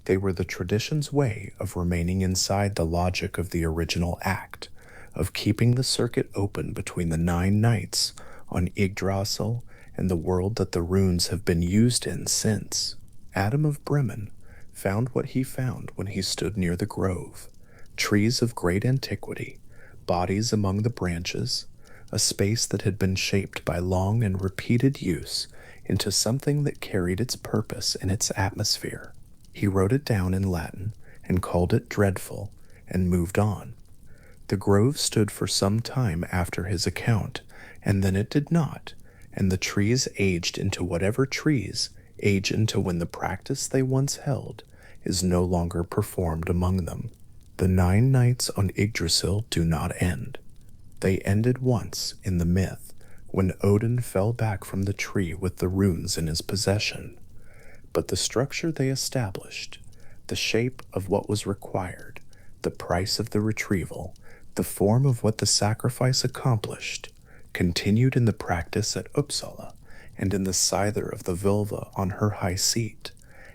They were the tradition's way of remaining inside the logic of the original act, of keeping the circuit open between the 9 nights on Yggdrasil and the world that the runes have been used in since. Adam of Bremen found what he found when he stood near the grove: trees of great antiquity, bodies among the branches, a space that had been shaped by long and repeated use into something that carried its purpose in its atmosphere. He wrote it down in Latin and called it dreadful and moved on. The grove stood for some time after his account, and then it did not, and the trees aged into whatever trees age into when the practice they once held is no longer performed among them. The 9 nights on Yggdrasil do not end. They ended once in the myth, when Odin fell back from the tree with the runes in his possession. But the structure they established, the shape of what was required, the price of the retrieval, the form of what the sacrifice accomplished, continued in the practice at Uppsala, and in the scyther of the Völva on her high seat,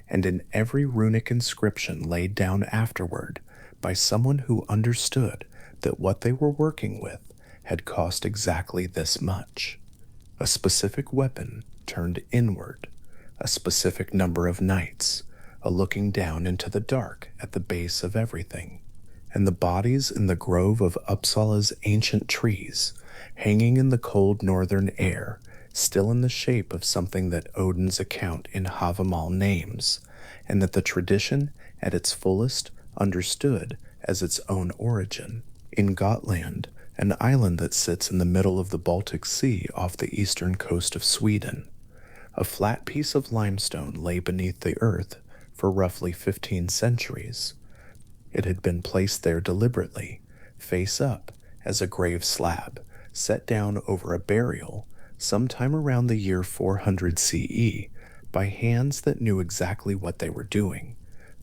and in every runic inscription laid down afterward by someone who understood that what they were working with had cost exactly this much. A specific weapon turned inward, a specific number of nights, a looking down into the dark at the base of everything, and the bodies in the grove of Uppsala's ancient trees, hanging in the cold northern air, still in the shape of something that Odin's account in Havamal names, and that the tradition, at its fullest, understood as its own origin. In Gotland, an island that sits in the middle of the Baltic Sea off the eastern coast of Sweden, a flat piece of limestone lay beneath the earth for roughly 15 centuries. It had been placed there deliberately, face up, as a grave slab, set down over a burial sometime around the year 400 CE by hands that knew exactly what they were doing,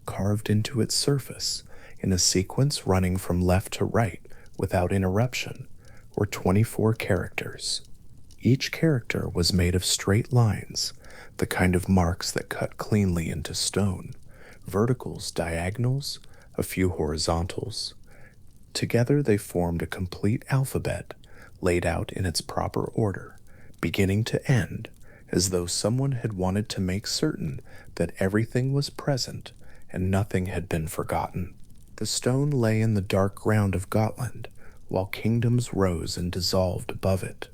carved into its surface in a sequence running from left to right without interruption, were 24 characters. Each character was made of straight lines, the kind of marks that cut cleanly into stone, verticals, diagonals, a few horizontals. Together they formed a complete alphabet, laid out in its proper order, beginning to end, as though someone had wanted to make certain that everything was present and nothing had been forgotten. The stone lay in the dark ground of Gotland, while kingdoms rose and dissolved above it,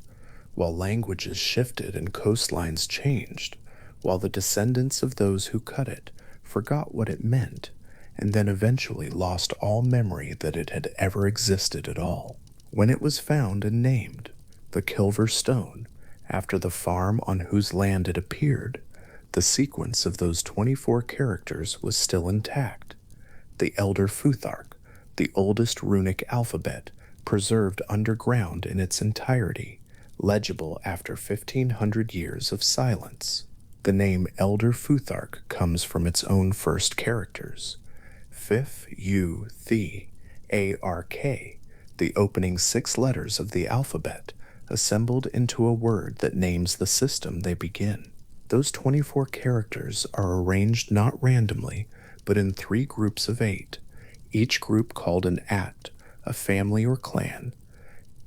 while languages shifted and coastlines changed, while the descendants of those who cut it forgot what it meant, and then eventually lost all memory that it had ever existed at all. When it was found and named, the Kilver Stone, after the farm on whose land it appeared, the sequence of those 24 characters was still intact. The Elder Futhark, the oldest runic alphabet, preserved underground in its entirety, legible after 1,500 years of silence. The name Elder Futhark comes from its own first characters, Fif, U, Thi, A-R-K, the opening 6 letters of the alphabet, assembled into a word that names the system they begin. Those 24 characters are arranged not randomly, but in 3 groups of 8, each group called an At, a family or clan.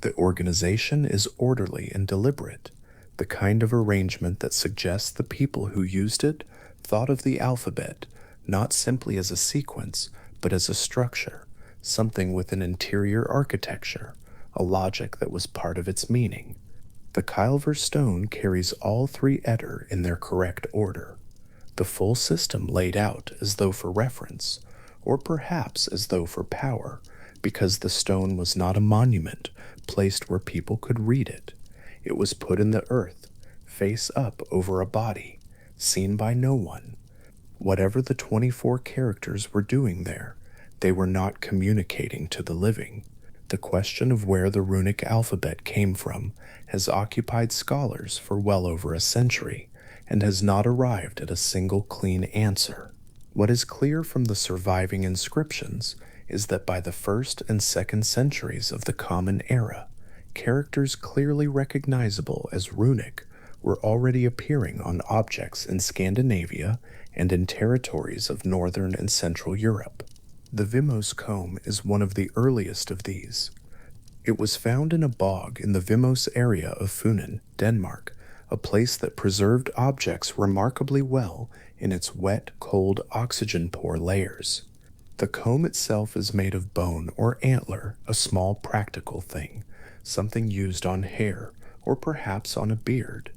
The organization is orderly and deliberate, the kind of arrangement that suggests the people who used it thought of the alphabet not simply as a sequence, but as a structure, something with an interior architecture, a logic that was part of its meaning. The Kylver stone carries all 3 Etter in their correct order, the full system laid out as though for reference, or perhaps as though for power, because the stone was not a monument placed where people could read it. It was put in the earth, face up over a body, seen by no one. Whatever the 24 characters were doing there, they were not communicating to the living. The question of where the runic alphabet came from has occupied scholars for well over a century, and has not arrived at a single clean answer. What is clear from the surviving inscriptions is that by the 1st and 2nd centuries of the Common Era, characters clearly recognizable as runic were already appearing on objects in Scandinavia and in territories of northern and central Europe. The Vimos comb is one of the earliest of these. It was found in a bog in the Vimos area of Funen, Denmark, a place that preserved objects remarkably well in its wet, cold, oxygen-poor layers. The comb itself is made of bone or antler, a small practical thing, something used on hair, or perhaps on a beard,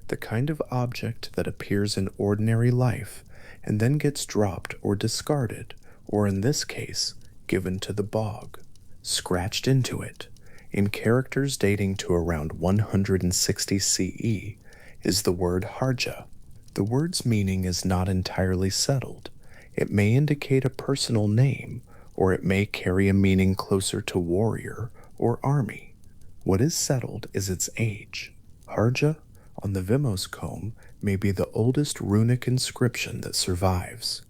the kind of object that appears in ordinary life and then gets dropped or discarded, or in this case, given to the bog, scratched into it. In characters dating to around 160 CE is the word harja. The word's meaning is not entirely settled. It may indicate a personal name, or it may carry a meaning closer to warrior or army. What is settled is its age. Harja on the Vimos comb may be the oldest runic inscription that survives,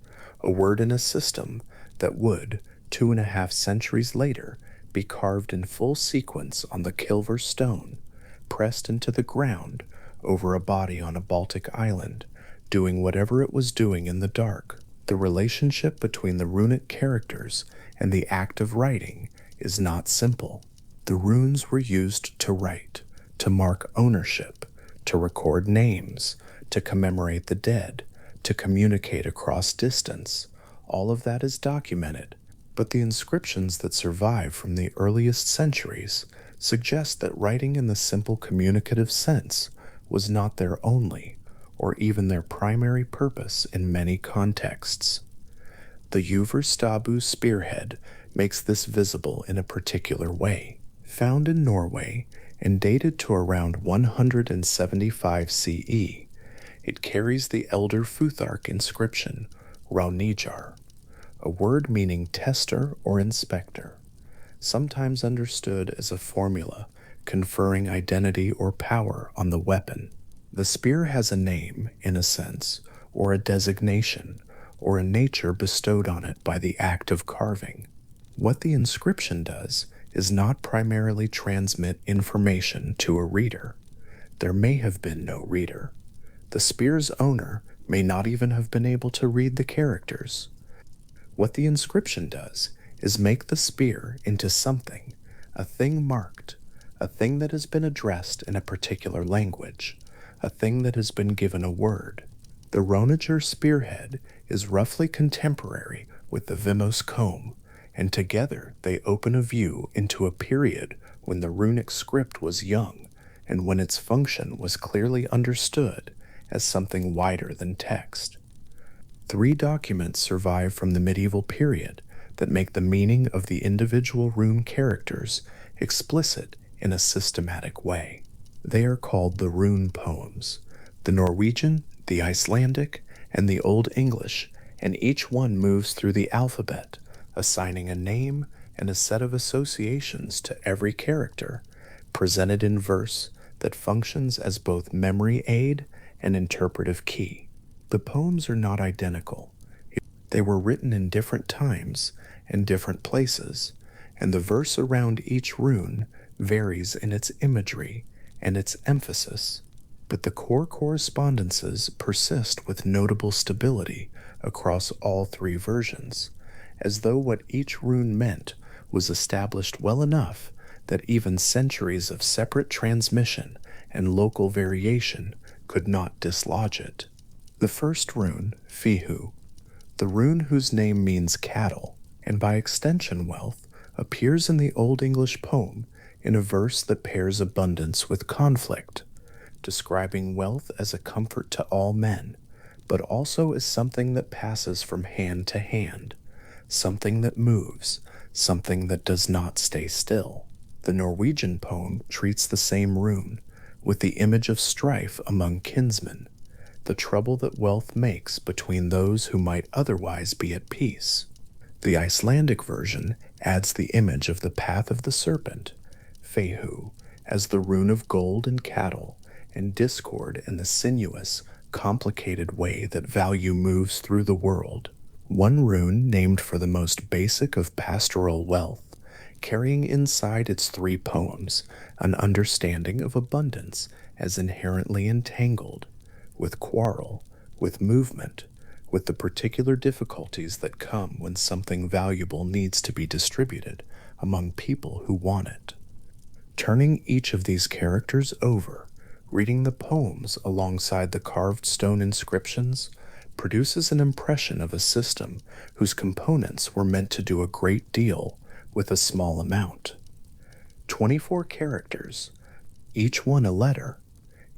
a word in a system that would, 2.5 centuries later, be carved in full sequence on the Kilver stone, pressed into the ground over a body on a Baltic island, doing whatever it was doing in the dark. The relationship between the runic characters and the act of writing is not simple. The runes were used to write, to mark ownership, to record names, to commemorate the dead, to communicate across distance. All of that is documented, but the inscriptions that survive from the earliest centuries suggests that writing in the simple communicative sense was not their only or even their primary purpose in many contexts. The Uverstabu spearhead makes this visible in a particular way. Found in Norway and dated to around 175 CE, it carries the Elder Futhark inscription, Raunijar, a word meaning tester or inspector, sometimes understood as a formula conferring identity or power on the weapon. The spear has a name, in a sense, or a designation, or a nature bestowed on it by the act of carving. What the inscription does is not primarily transmit information to a reader. There may have been no reader. The spear's owner may not even have been able to read the characters. What the inscription does is make the spear into something, a thing marked, a thing that has been addressed in a particular language, a thing that has been given a word. The Raunijar spearhead is roughly contemporary with the Vimos comb, and together they open a view into a period when the runic script was young and when its function was clearly understood as something wider than text. 3 documents survive from the medieval period that make the meaning of the individual rune characters explicit in a systematic way. They are called the rune poems, the Norwegian, the Icelandic, and the Old English, and each one moves through the alphabet, assigning a name and a set of associations to every character, presented in verse that functions as both memory aid and interpretive key. The poems are not identical. They were written in different times and different places, and the verse around each rune varies in its imagery and its emphasis, but the core correspondences persist with notable stability across all 3 versions, as though what each rune meant was established well enough that even centuries of separate transmission and local variation could not dislodge it. The first rune, Fihu, the rune whose name means cattle, and by extension wealth, appears in the Old English poem in a verse that pairs abundance with conflict, describing wealth as a comfort to all men, but also as something that passes from hand to hand, something that moves, something that does not stay still. The Norwegian poem treats the same rune, with the image of strife among kinsmen, the trouble that wealth makes between those who might otherwise be at peace. The Icelandic version adds the image of the path of the serpent, Fehu, as the rune of gold and cattle, and discord in the sinuous, complicated way that value moves through the world. One rune named for the most basic of pastoral wealth, carrying inside its 3 poems an understanding of abundance as inherently entangled, with quarrel, with movement, with the particular difficulties that come when something valuable needs to be distributed among people who want it. Turning each of these characters over, reading the poems alongside the carved stone inscriptions, produces an impression of a system whose components were meant to do a great deal with a small amount. 24 characters, each one a letter,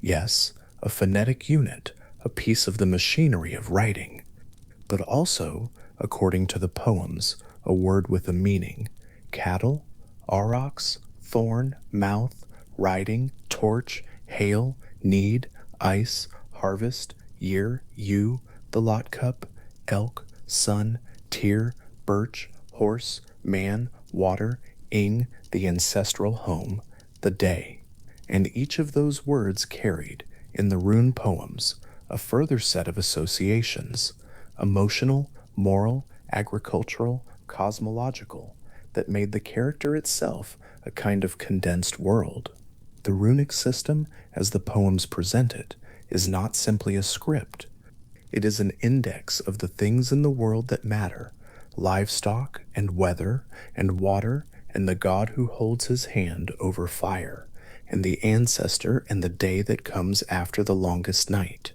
yes, a phonetic unit, a piece of the machinery of writing, but also, according to the poems, a word with a meaning: cattle, aurochs, thorn, mouth, riding, torch, hail, need, ice, harvest, year, ewe, the lot cup, elk, sun, tear, birch, horse, man, water, ing, the ancestral home, the day. And each of those words carried, in the rune poems, a further set of associations, emotional, moral, agricultural, cosmological, that made the character itself a kind of condensed world. The runic system, as the poems present it, is not simply a script. It is an index of the things in the world that matter: livestock and weather and water and the god who holds his hand over fire, and the ancestor and the day that comes after the longest night.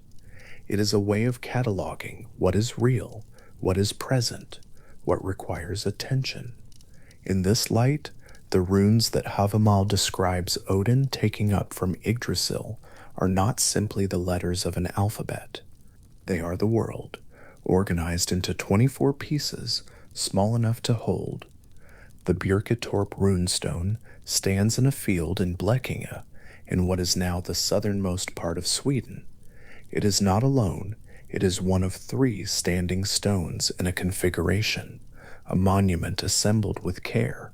It is a way of cataloging what is real, what is present, what requires attention. In this light, The runes that Havamal describes Odin taking up from Yggdrasil are not simply the letters of an alphabet. They are the world, organized into 24 pieces small enough to hold. The Björketorp runestone stands in a field in Blekinge, in what is now the southernmost part of Sweden. It is not alone, it is one of 3 standing stones in a configuration, a monument assembled with care.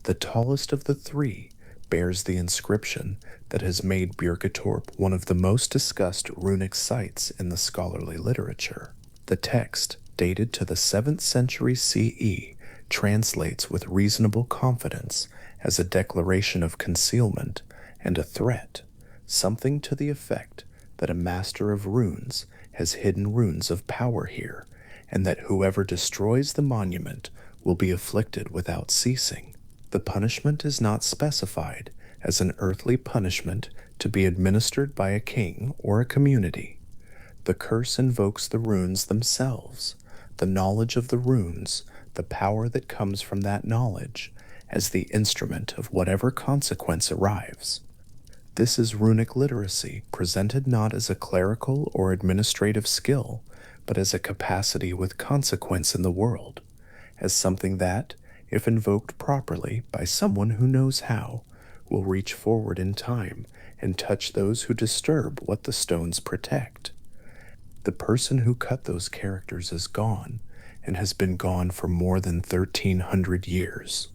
The tallest of the 3 bears the inscription that has made Björketorp one of the most discussed runic sites in the scholarly literature. The text, dated to the 7th century CE, translates with reasonable confidence as a declaration of concealment and a threat, something to the effect that a master of runes has hidden runes of power here, and that whoever destroys the monument will be afflicted without ceasing. The punishment is not specified as an earthly punishment to be administered by a king or a community. The curse invokes the runes themselves, the knowledge of the runes, the power that comes from that knowledge, as the instrument of whatever consequence arrives. This is runic literacy presented not as a clerical or administrative skill, but as a capacity with consequence in the world, as something that, if invoked properly by someone who knows how, will reach forward in time and touch those who disturb what the stones protect. The person who cut those characters is gone, and has been gone for more than 1,300 years.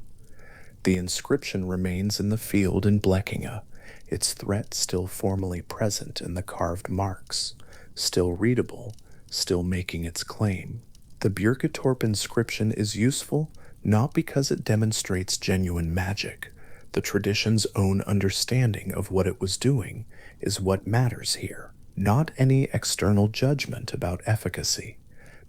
The inscription remains in the field in Blekinge, its threat still formally present in the carved marks, still readable, still making its claim. The Björketorp inscription is useful not because it demonstrates genuine magic. The tradition's own understanding of what it was doing is what matters here, not any external judgment about efficacy,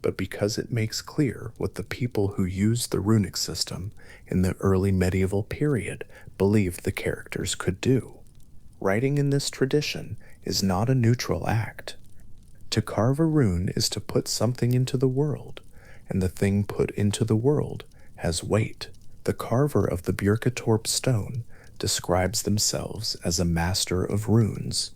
but because it makes clear what the people who used the runic system in the early medieval period believed the characters could do. Writing in this tradition is not a neutral act. To carve a rune is to put something into the world, and the thing put into the world has weight. The carver of the Björketorp stone describes themselves as a master of runes.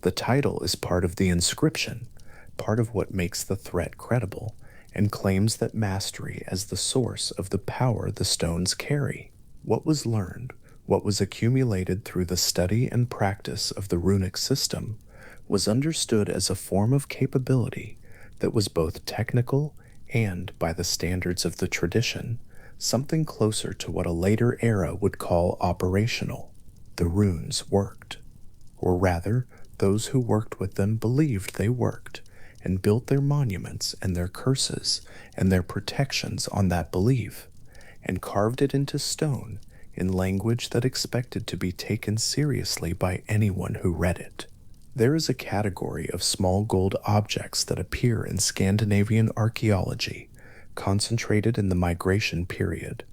The title is part of the inscription, part of what makes the threat credible, and claims that mastery as the source of the power the stones carry. What was learned, what was accumulated through the study and practice of the runic system, was understood as a form of capability that was both technical and, by the standards of the tradition, something closer to what a later era would call operational. The runes worked. Or rather, those who worked with them believed they worked, and built their monuments and their curses and their protections on that belief, and carved it into stone in language that expected to be taken seriously by anyone who read it. There is a category of small gold objects that appear in Scandinavian archaeology, concentrated in the migration period,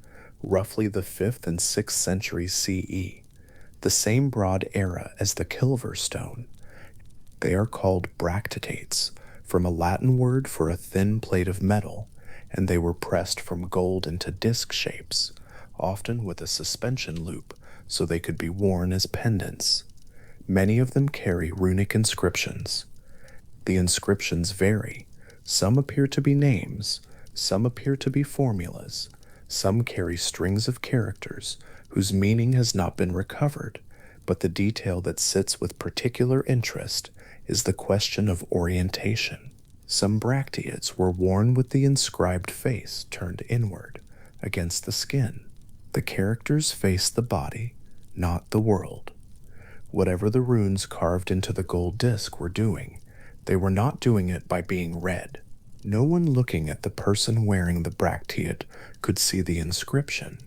roughly the 5th and 6th centuries CE, the same broad era as the Kilver stone. They are called bractitates, from a Latin word for a thin plate of metal, and they were pressed from gold into disc shapes, often with a suspension loop so they could be worn as pendants. Many of them carry runic inscriptions. The inscriptions vary. Some appear to be names, some appear to be formulas, some carry strings of characters whose meaning has not been recovered, but the detail that sits with particular interest is the question of orientation. Some bracteates were worn with the inscribed face turned inward, against the skin. The characters faced the body, not the world. Whatever the runes carved into the gold disc were doing, they were not doing it by being read. No one looking at the person wearing the bracteate could see the inscription.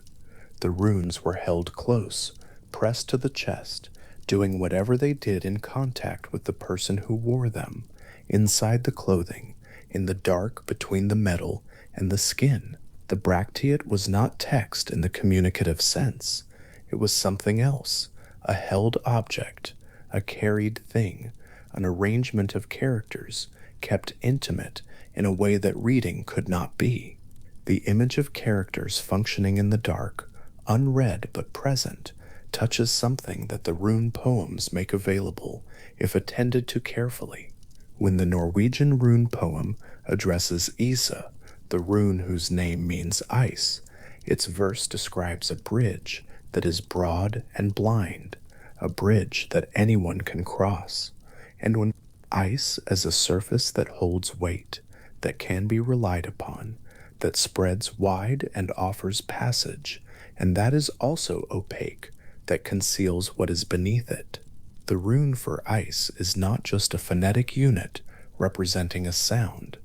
The runes were held close, pressed to the chest, doing whatever they did in contact with the person who wore them, inside the clothing, in the dark between the metal and the skin. The bracteate was not text in the communicative sense. It was something else, a held object, a carried thing, an arrangement of characters, kept intimate in a way that reading could not be. The image of characters functioning in the dark, unread but present, touches something that the rune poems make available if attended to carefully. When the Norwegian rune poem addresses Isa, the rune whose name means ice, its verse describes a bridge that is broad and blind, a bridge that anyone can cross. And when ice as a surface that holds weight, that can be relied upon, that spreads wide and offers passage, and that is also opaque, that conceals what is beneath it. The rune for ice is not just a phonetic unit representing a sound.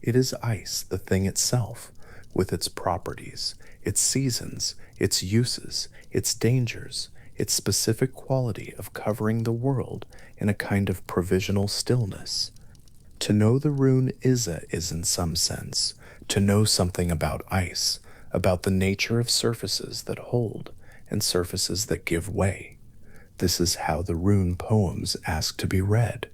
It is ice, the thing itself, with its properties, its seasons, its uses, its dangers, its specific quality of covering the world in a kind of provisional stillness. To know the rune Isa is, in some sense, to know something about ice, about the nature of surfaces that hold and surfaces that give way. This is how the rune poems ask to be read,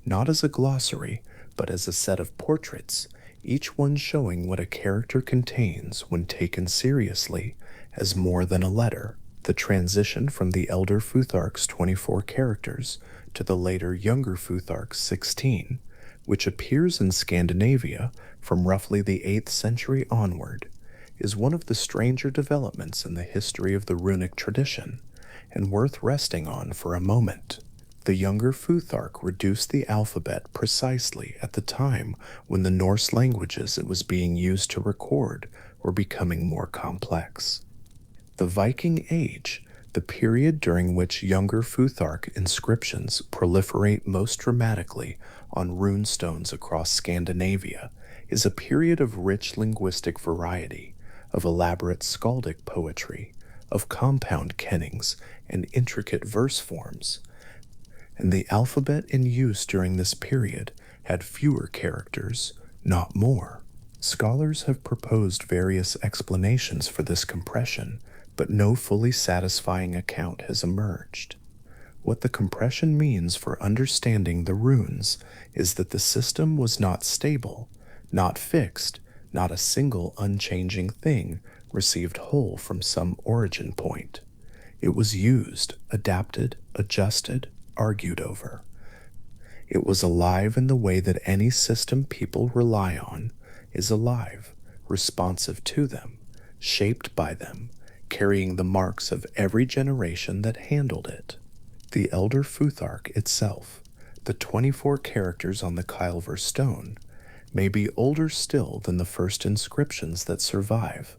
not as a glossary, but as a set of portraits, each one showing what a character contains when taken seriously as more than a letter. The transition from the elder Futhark's 24 characters to the later younger Futhark's 16, which appears in Scandinavia from roughly the 8th century onward, is one of the stranger developments in the history of the runic tradition, and worth resting on for a moment. The younger Futhark reduced the alphabet precisely at the time when the Norse languages it was being used to record were becoming more complex. The Viking Age, the period during which younger Futhark inscriptions proliferate most dramatically on rune stones across Scandinavia, is a period of rich linguistic variety, of elaborate skaldic poetry, of compound kennings and intricate verse forms. And the alphabet in use during this period had fewer characters, not more. Scholars have proposed various explanations for this compression, but no fully satisfying account has emerged. What the compression means for understanding the runes is that the system was not stable, not fixed, not a single unchanging thing received whole from some origin point. It was used, adapted, adjusted, argued over. It was alive in the way that any system people rely on is alive, responsive to them, shaped by them, carrying the marks of every generation that handled it. The elder Futhark itself, the 24 characters on the Kylver stone, may be older still than the first inscriptions that survive.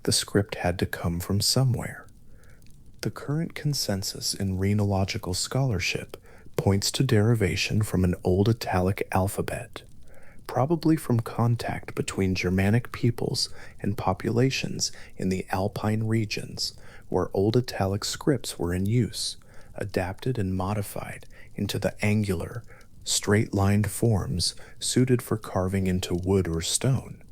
The script had to come from somewhere. The current consensus in runological scholarship points to derivation from an old Italic alphabet, probably from contact between Germanic peoples and populations in the Alpine regions where Old Italic scripts were in use, adapted and modified into the angular, straight-lined forms suited for carving into wood or stone.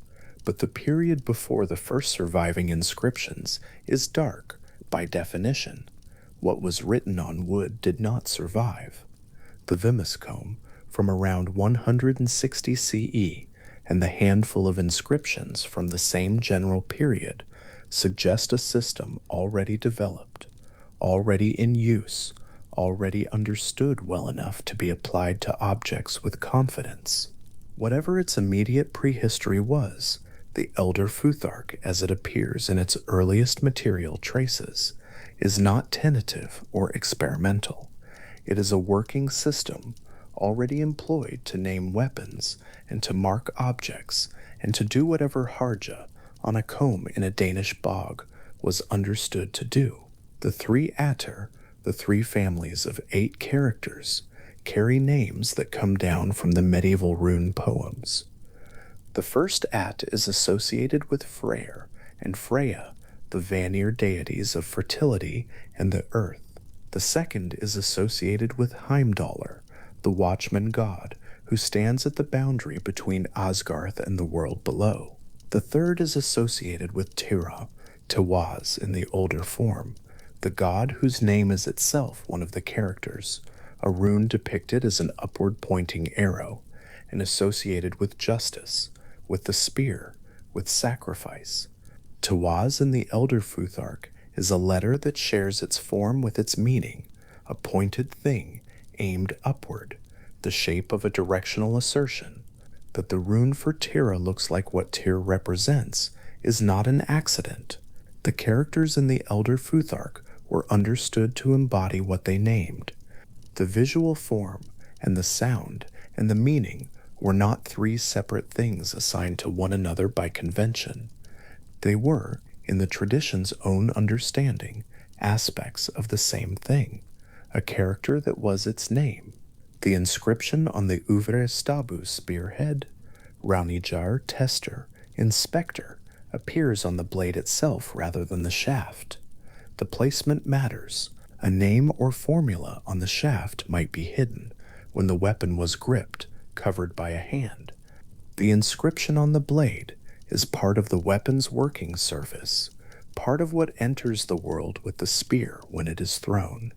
But the period before the first surviving inscriptions is dark, by definition. What was written on wood did not survive. The Vimescombe, from around 160 CE, and the handful of inscriptions from the same general period suggest a system already developed, already in use, already understood well enough to be applied to objects with confidence. Whatever its immediate prehistory was, the Elder Futhark, as it appears in its earliest material traces, is not tentative or experimental. It is a working system already employed to name weapons and to mark objects and to do whatever Harja on a comb in a Danish bog was understood to do. The three Ater, the three families of 8 characters, carry names that come down from the medieval rune poems. The first At is associated with Freyr and Freya, the Vanir deities of fertility and the earth. The second is associated with Heimdallr, the watchman god who stands at the boundary between Asgarth and the world below. The third is associated with Tira, Tawaz in the older form, the god whose name is itself one of the characters, a rune depicted as an upward-pointing arrow, and associated with justice, with the spear, with sacrifice. Tawaz in the Elder Futhark is a letter that shares its form with its meaning, a pointed thing aimed upward, the shape of a directional assertion. That the rune for Tira looks like what Tyr represents is not an accident. The characters in the Elder Futhark were understood to embody what they named. The visual form and the sound and the meaning were not three separate things assigned to one another by convention. They were, in the tradition's own understanding, aspects of the same thing, a character that was its name. The inscription on the Uvre spearhead, Raunijar Tester, Inspector, appears on the blade itself rather than the shaft. The placement matters. A name or formula on the shaft might be hidden when the weapon was gripped, covered by a hand. The inscription on the blade is part of the weapon's working surface, part of what enters the world with the spear when it is thrown.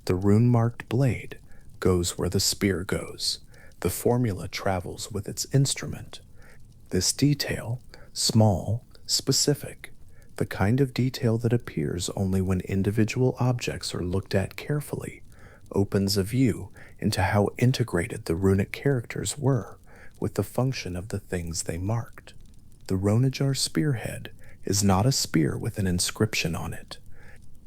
The rune-marked blade goes where the spear goes. The formula travels with its instrument. This detail, small, specific, the kind of detail that appears only when individual objects are looked at carefully, opens a view into how integrated the runic characters were with the function of the things they marked. The Ronajar spearhead is not a spear with an inscription on it.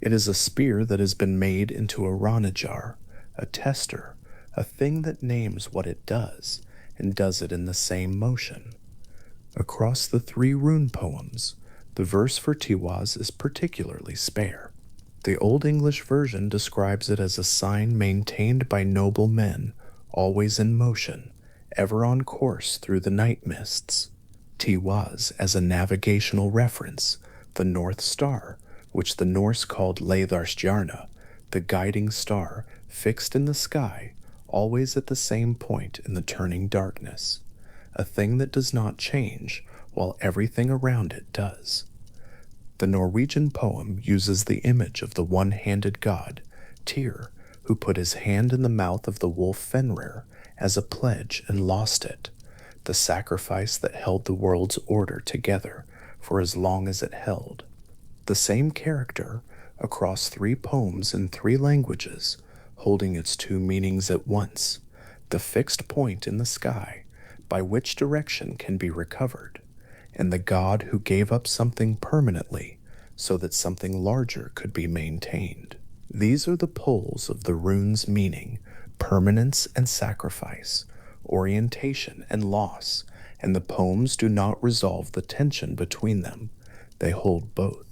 It is a spear that has been made into a Ronajar, a tester, a thing that names what it does and does it in the same motion. Across the three rune poems, the verse for Tiwaz is particularly spare. The Old English version describes it as a sign maintained by noble men, always in motion, ever on course through the night mists. Tiwaz as a navigational reference, the North Star, which the Norse called Leitharstjarna, the guiding star fixed in the sky, always at the same point in the turning darkness, a thing that does not change while everything around it does. The Norwegian poem uses the image of the one-handed god, Tyr, who put his hand in the mouth of the wolf Fenrir as a pledge and lost it, the sacrifice that held the world's order together for as long as it held. The same character, across three poems in three languages, holding its two meanings at once, the fixed point in the sky, by which direction can be recovered, and the god who gave up something permanently so that something larger could be maintained. These are the poles of the rune's meaning, permanence and sacrifice, orientation and loss, and the poems do not resolve the tension between them. They hold both.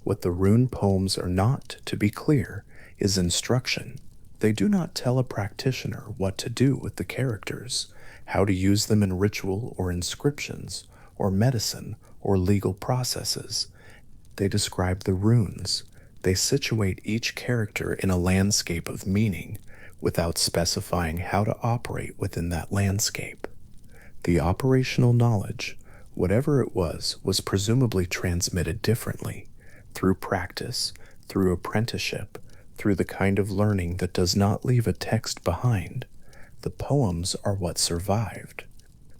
What the rune poems are not, to be clear, is instruction. They do not tell a practitioner what to do with the characters, how to use them in ritual or inscriptions, or medicine, or legal processes. They describe the runes. They situate each character in a landscape of meaning, without specifying how to operate within that landscape. The operational knowledge, whatever it was presumably transmitted differently, through practice, through apprenticeship, through the kind of learning that does not leave a text behind. The poems are what survived.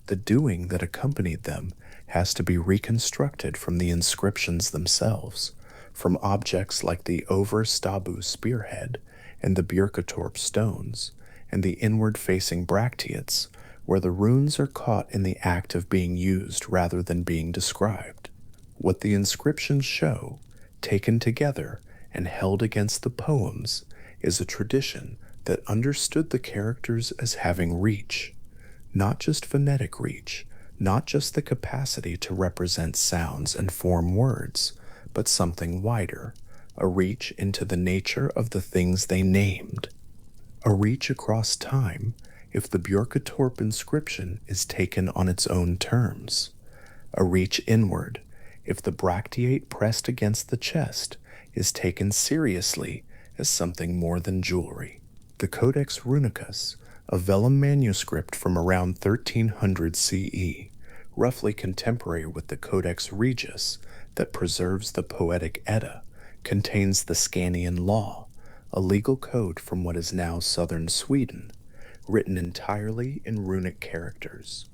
The doing that accompanied them has to be reconstructed from the inscriptions themselves, from objects like the Over Stabu spearhead and the Björkatorp stones, and the inward-facing bracteates, where the runes are caught in the act of being used rather than being described. What the inscriptions show, taken together and held against the poems, is a tradition that understood the characters as having reach, not just phonetic reach, not just the capacity to represent sounds and form words, but something wider, a reach into the nature of the things they named, a reach across time if the Björkatorp inscription is taken on its own terms, a reach inward if the bracteate pressed against the chest is taken seriously as something more than jewelry. The Codex Runicus, a vellum manuscript from around 1300 CE, roughly contemporary with the Codex Regius that preserves the Poetic Edda, contains the Scanian Law, a legal code from what is now southern Sweden, written entirely in runic characters.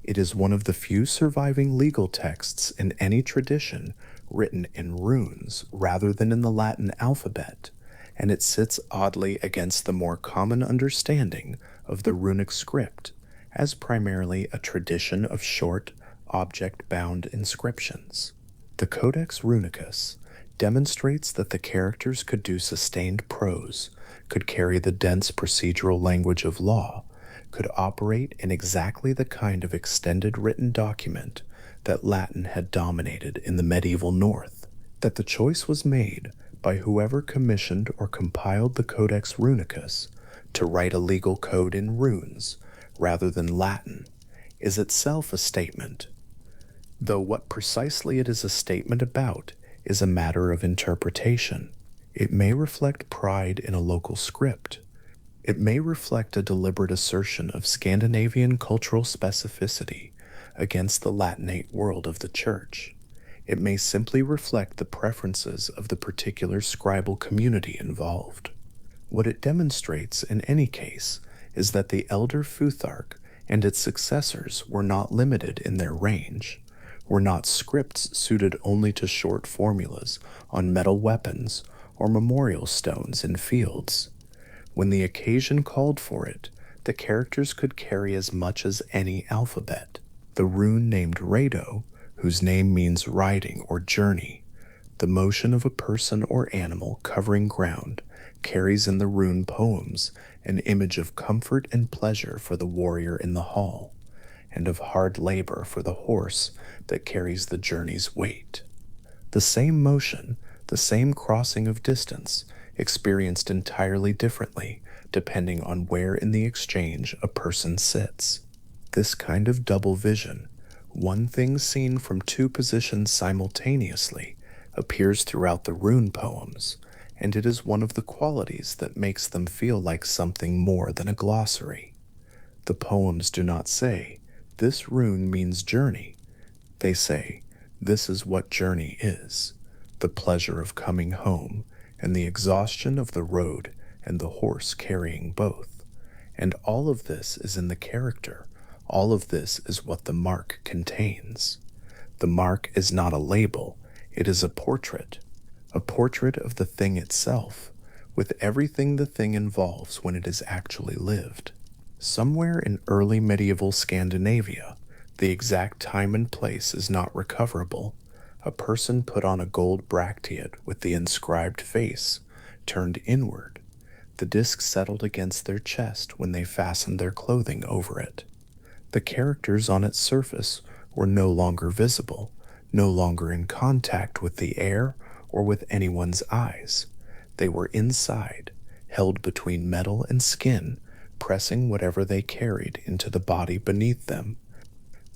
It is one of the few surviving legal texts in any tradition written in runes rather than in the Latin alphabet, and it sits oddly against the more common understanding of the runic script as primarily a tradition of short, object-bound inscriptions. The Codex Runicus demonstrates that the characters could do sustained prose, could carry the dense procedural language of law, could operate in exactly the kind of extended written document that Latin had dominated in the medieval North, that the choice was made by whoever commissioned or compiled the Codex Runicus to write a legal code in runes rather than Latin is itself a statement, though what precisely it is a statement about is a matter of interpretation. It may reflect pride in a local script. It may reflect a deliberate assertion of Scandinavian cultural specificity against the Latinate world of the Church. It may simply reflect the preferences of the particular scribal community involved. What it demonstrates, in any case, is that the elder Futhark and its successors were not limited in their range, were not scripts suited only to short formulas on metal weapons or memorial stones in fields. When the occasion called for it, the characters could carry as much as any alphabet. The rune named Rado, whose name means riding or journey, the motion of a person or animal covering ground, carries in the rune poems an image of comfort and pleasure for the warrior in the hall, and of hard labor for the horse that carries the journey's weight. The same motion, the same crossing of distance, experienced entirely differently depending on where in the exchange a person sits. This kind of double vision, one thing seen from two positions simultaneously, appears throughout the rune poems, and it is one of the qualities that makes them feel like something more than a glossary. The poems do not say, "This rune means journey." They say, "This is what journey is, the pleasure of coming home, and the exhaustion of the road and the horse carrying both. And all of this is in the character, all of this is what the mark contains." The mark is not a label, it is a portrait of the thing itself, with everything the thing involves when it is actually lived. Somewhere in early medieval Scandinavia, the exact time and place is not recoverable. A person put on a gold bracteate with the inscribed face turned inward. The disc settled against their chest when they fastened their clothing over it. The characters on its surface were no longer visible, no longer in contact with the air or with anyone's eyes. They were inside, held between metal and skin, pressing whatever they carried into the body beneath them.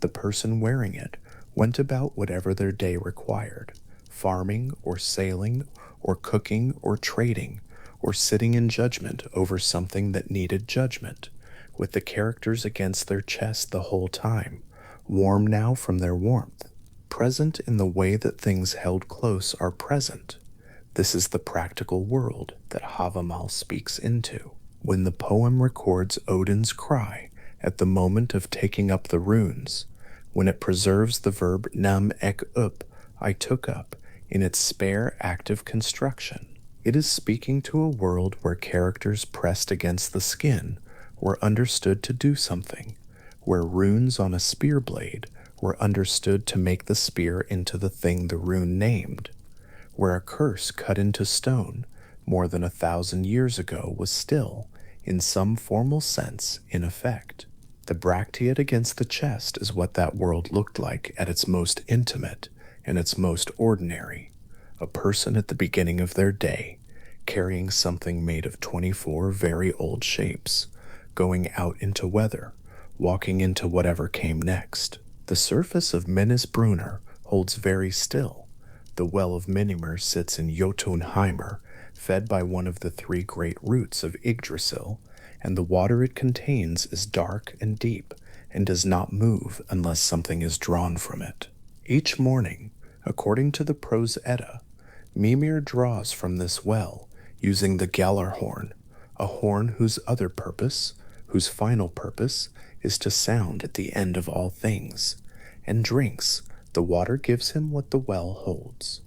The person wearing it went about whatever their day required, farming or sailing or cooking or trading or sitting in judgment over something that needed judgment, with the characters against their chest the whole time, warm now from their warmth, present in the way that things held close are present. This is the practical world that Havamal speaks into. When the poem records Odin's cry at the moment of taking up the runes, when it preserves the verb nam ek up, I took up, in its spare active construction, it is speaking to a world where characters pressed against the skin were understood to do something, where runes on a spear blade were understood to make the spear into the thing the rune named, where a curse cut into stone more than 1,000 years ago was still, in some formal sense, in effect. The bracteate against the chest is what that world looked like at its most intimate and its most ordinary. A person at the beginning of their day, carrying something made of 24 very old shapes, going out into weather, walking into whatever came next. The surface of Brunner holds very still. The well of Minimer sits in Jotunheimer, fed by one of the 3 great roots of Yggdrasil, and the water it contains is dark and deep and does not move unless something is drawn from it. Each morning, according to the Prose Edda, Mimir draws from this well using the Gjallarhorn, a horn whose other purpose, whose final purpose, is to sound at the end of all things, and drinks, The water gives him what the well holds: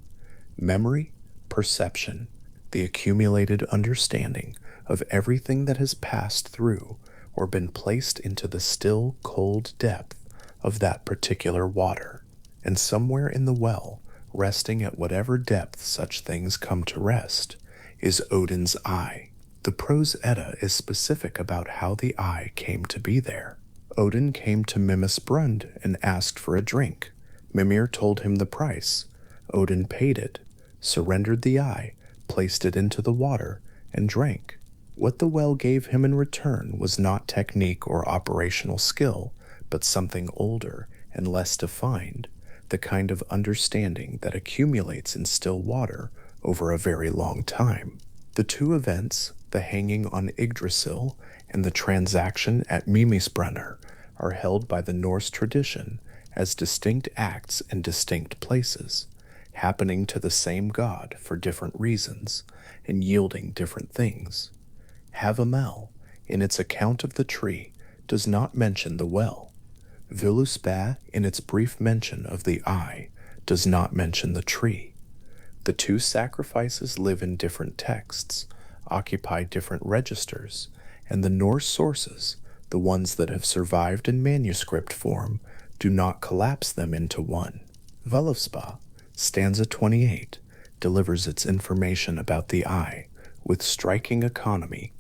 memory, perception, the accumulated understanding of everything that has passed through or been placed into the still, cold depth of that particular water. And somewhere in the well, resting at whatever depth such things come to rest, is Odin's eye. The prose Edda is specific about how the eye came to be there. Odin came to Mimisbrund and asked for a drink. Mimir told him the price. Odin paid it, surrendered the eye, placed it into the water, and drank. What the well gave him in return was not technique or operational skill, but something older and less defined, the kind of understanding that accumulates in still water over a very long time. The two events, the hanging on Yggdrasil and the transaction at Mimisbrunner, are held by the Norse tradition as distinct acts in distinct places, happening to the same god for different reasons and yielding different things. Havamel, in its account of the tree, does not mention the well. Völuspá, in its brief mention of the eye, does not mention the tree. The two sacrifices live in different texts, occupy different registers, and the Norse sources, the ones that have survived in manuscript form, do not collapse them into one. Völuspá, stanza 28, delivers its information about the eye with striking economy.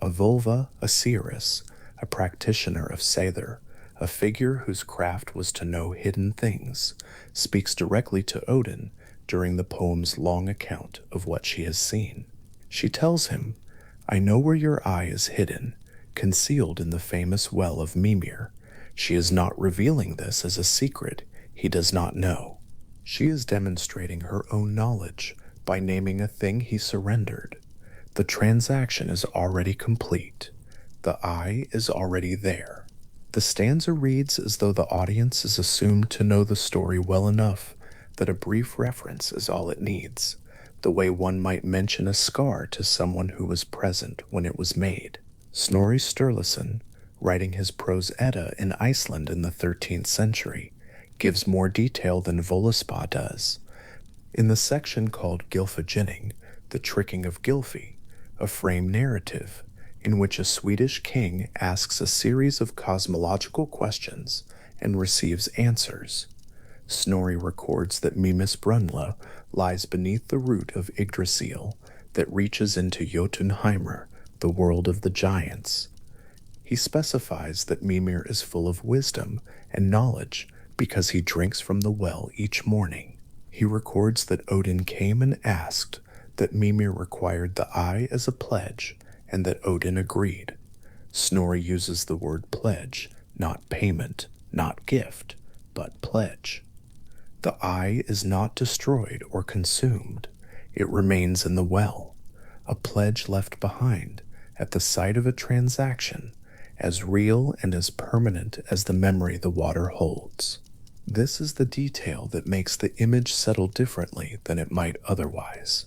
A vulva, a seeress, a practitioner of Seidr, a figure whose craft was to know hidden things, speaks directly to Odin during the poem's long account of what she has seen. She tells him, "I know where your eye is hidden, concealed in the famous well of Mimir. She is not revealing this as a secret he does not know. She is demonstrating her own knowledge by naming a thing he surrendered. The transaction is already complete. The eye is already there." The stanza reads as though the audience is assumed to know the story well enough that a brief reference is all it needs, the way one might mention a scar to someone who was present when it was made. Snorri Sturluson, writing his prose Edda in Iceland in the 13th century, gives more detail than Völuspá does. In the section called Gylfaginning, the tricking of Gylfi, a frame narrative in which a Swedish king asks a series of cosmological questions and receives answers, Snorri records that Mimisbrunla lies beneath the root of Yggdrasil that reaches into Jotunheimr, the world of the giants. He specifies that Mimir is full of wisdom and knowledge because he drinks from the well each morning. He records that Odin came and asked that Mimir required the eye as a pledge, and that Odin agreed. Snorri uses the word pledge, not payment, not gift, but pledge. The eye is not destroyed or consumed. It remains in the well, a pledge left behind at the site of a transaction, as real and as permanent as the memory the water holds. This is the detail that makes the image settle differently than it might otherwise.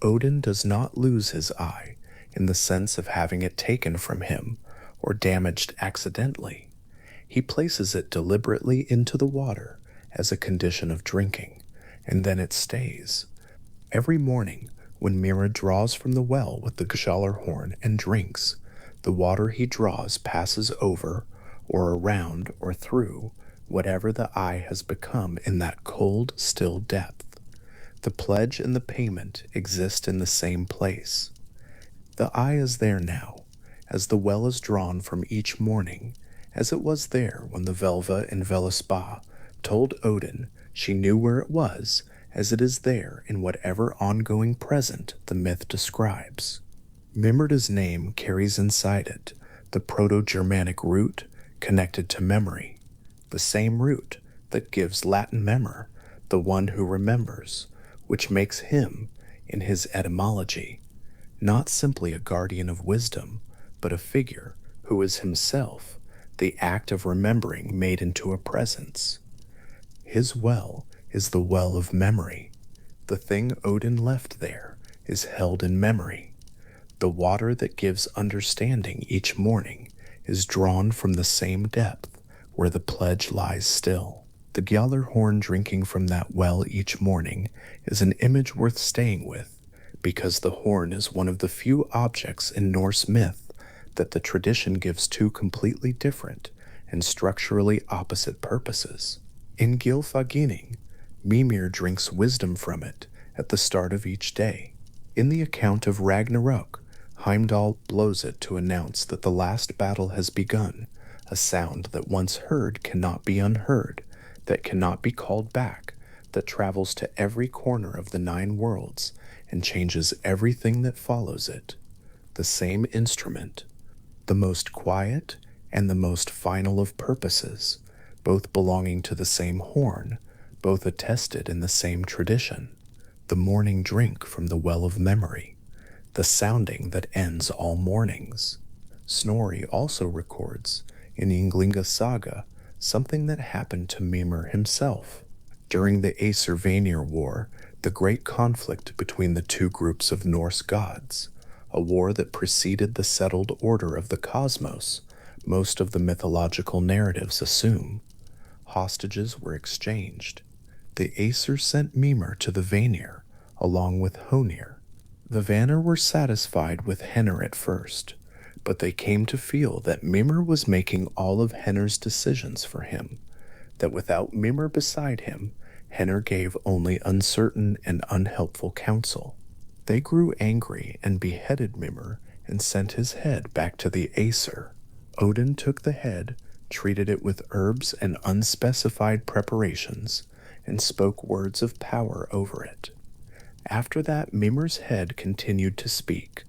Odin does not lose his eye in the sense of having it taken from him or damaged accidentally. He places it deliberately into the water as a condition of drinking, and then it stays. Every morning, when Mira draws from the well with the Gjallar horn and drinks, the water he draws passes over, or around, or through whatever the eye has become in that cold, still depth. The pledge and the payment exist in the same place. The eye is there now, as the well is drawn from each morning, as it was there when the Velva in Völuspá told Odin she knew where it was, as it is there in whatever ongoing present the myth describes. Mimrda's name carries inside it the Proto-Germanic root connected to memory, the same root that gives Latin memor, the one who remembers, which makes him, in his etymology, not simply a guardian of wisdom, but a figure who is himself the act of remembering made into a presence. His well is the well of memory. The thing Odin left there is held in memory. The water that gives understanding each morning is drawn from the same depth where the pledge lies still. The Gjallarhorn drinking from that well each morning is an image worth staying with, because the horn is one of the few objects in Norse myth that the tradition gives two completely different and structurally opposite purposes. In Gylfaginning, Mimir drinks wisdom from it at the start of each day. In the account of Ragnarok, Heimdall blows it to announce that the last battle has begun, a sound that once heard cannot be unheard, that cannot be called back, that travels to every corner of the 9 worlds and changes everything that follows it. The same instrument, the most quiet and the most final of purposes, both belonging to the same horn, both attested in the same tradition. The morning drink from the well of memory, the sounding that ends all mornings. Snorri also records, in Ynglinga Saga, something that happened to Mimir himself. During the Aesir-Vanir War, the great conflict between the two groups of Norse gods, a war that preceded the settled order of the cosmos, most of the mythological narratives assume. Hostages were exchanged. The Aesir sent Mimir to the Vanir, along with Honir. The Vanir were satisfied with Henir at first, but they came to feel that Mimir was making all of Henir's decisions for him, that without Mimir beside him, Henir gave only uncertain and unhelpful counsel. They grew angry and beheaded Mimir and sent his head back to the Aesir. Odin took the head, treated it with herbs and unspecified preparations, and spoke words of power over it. After that, Mimir's head continued to speak.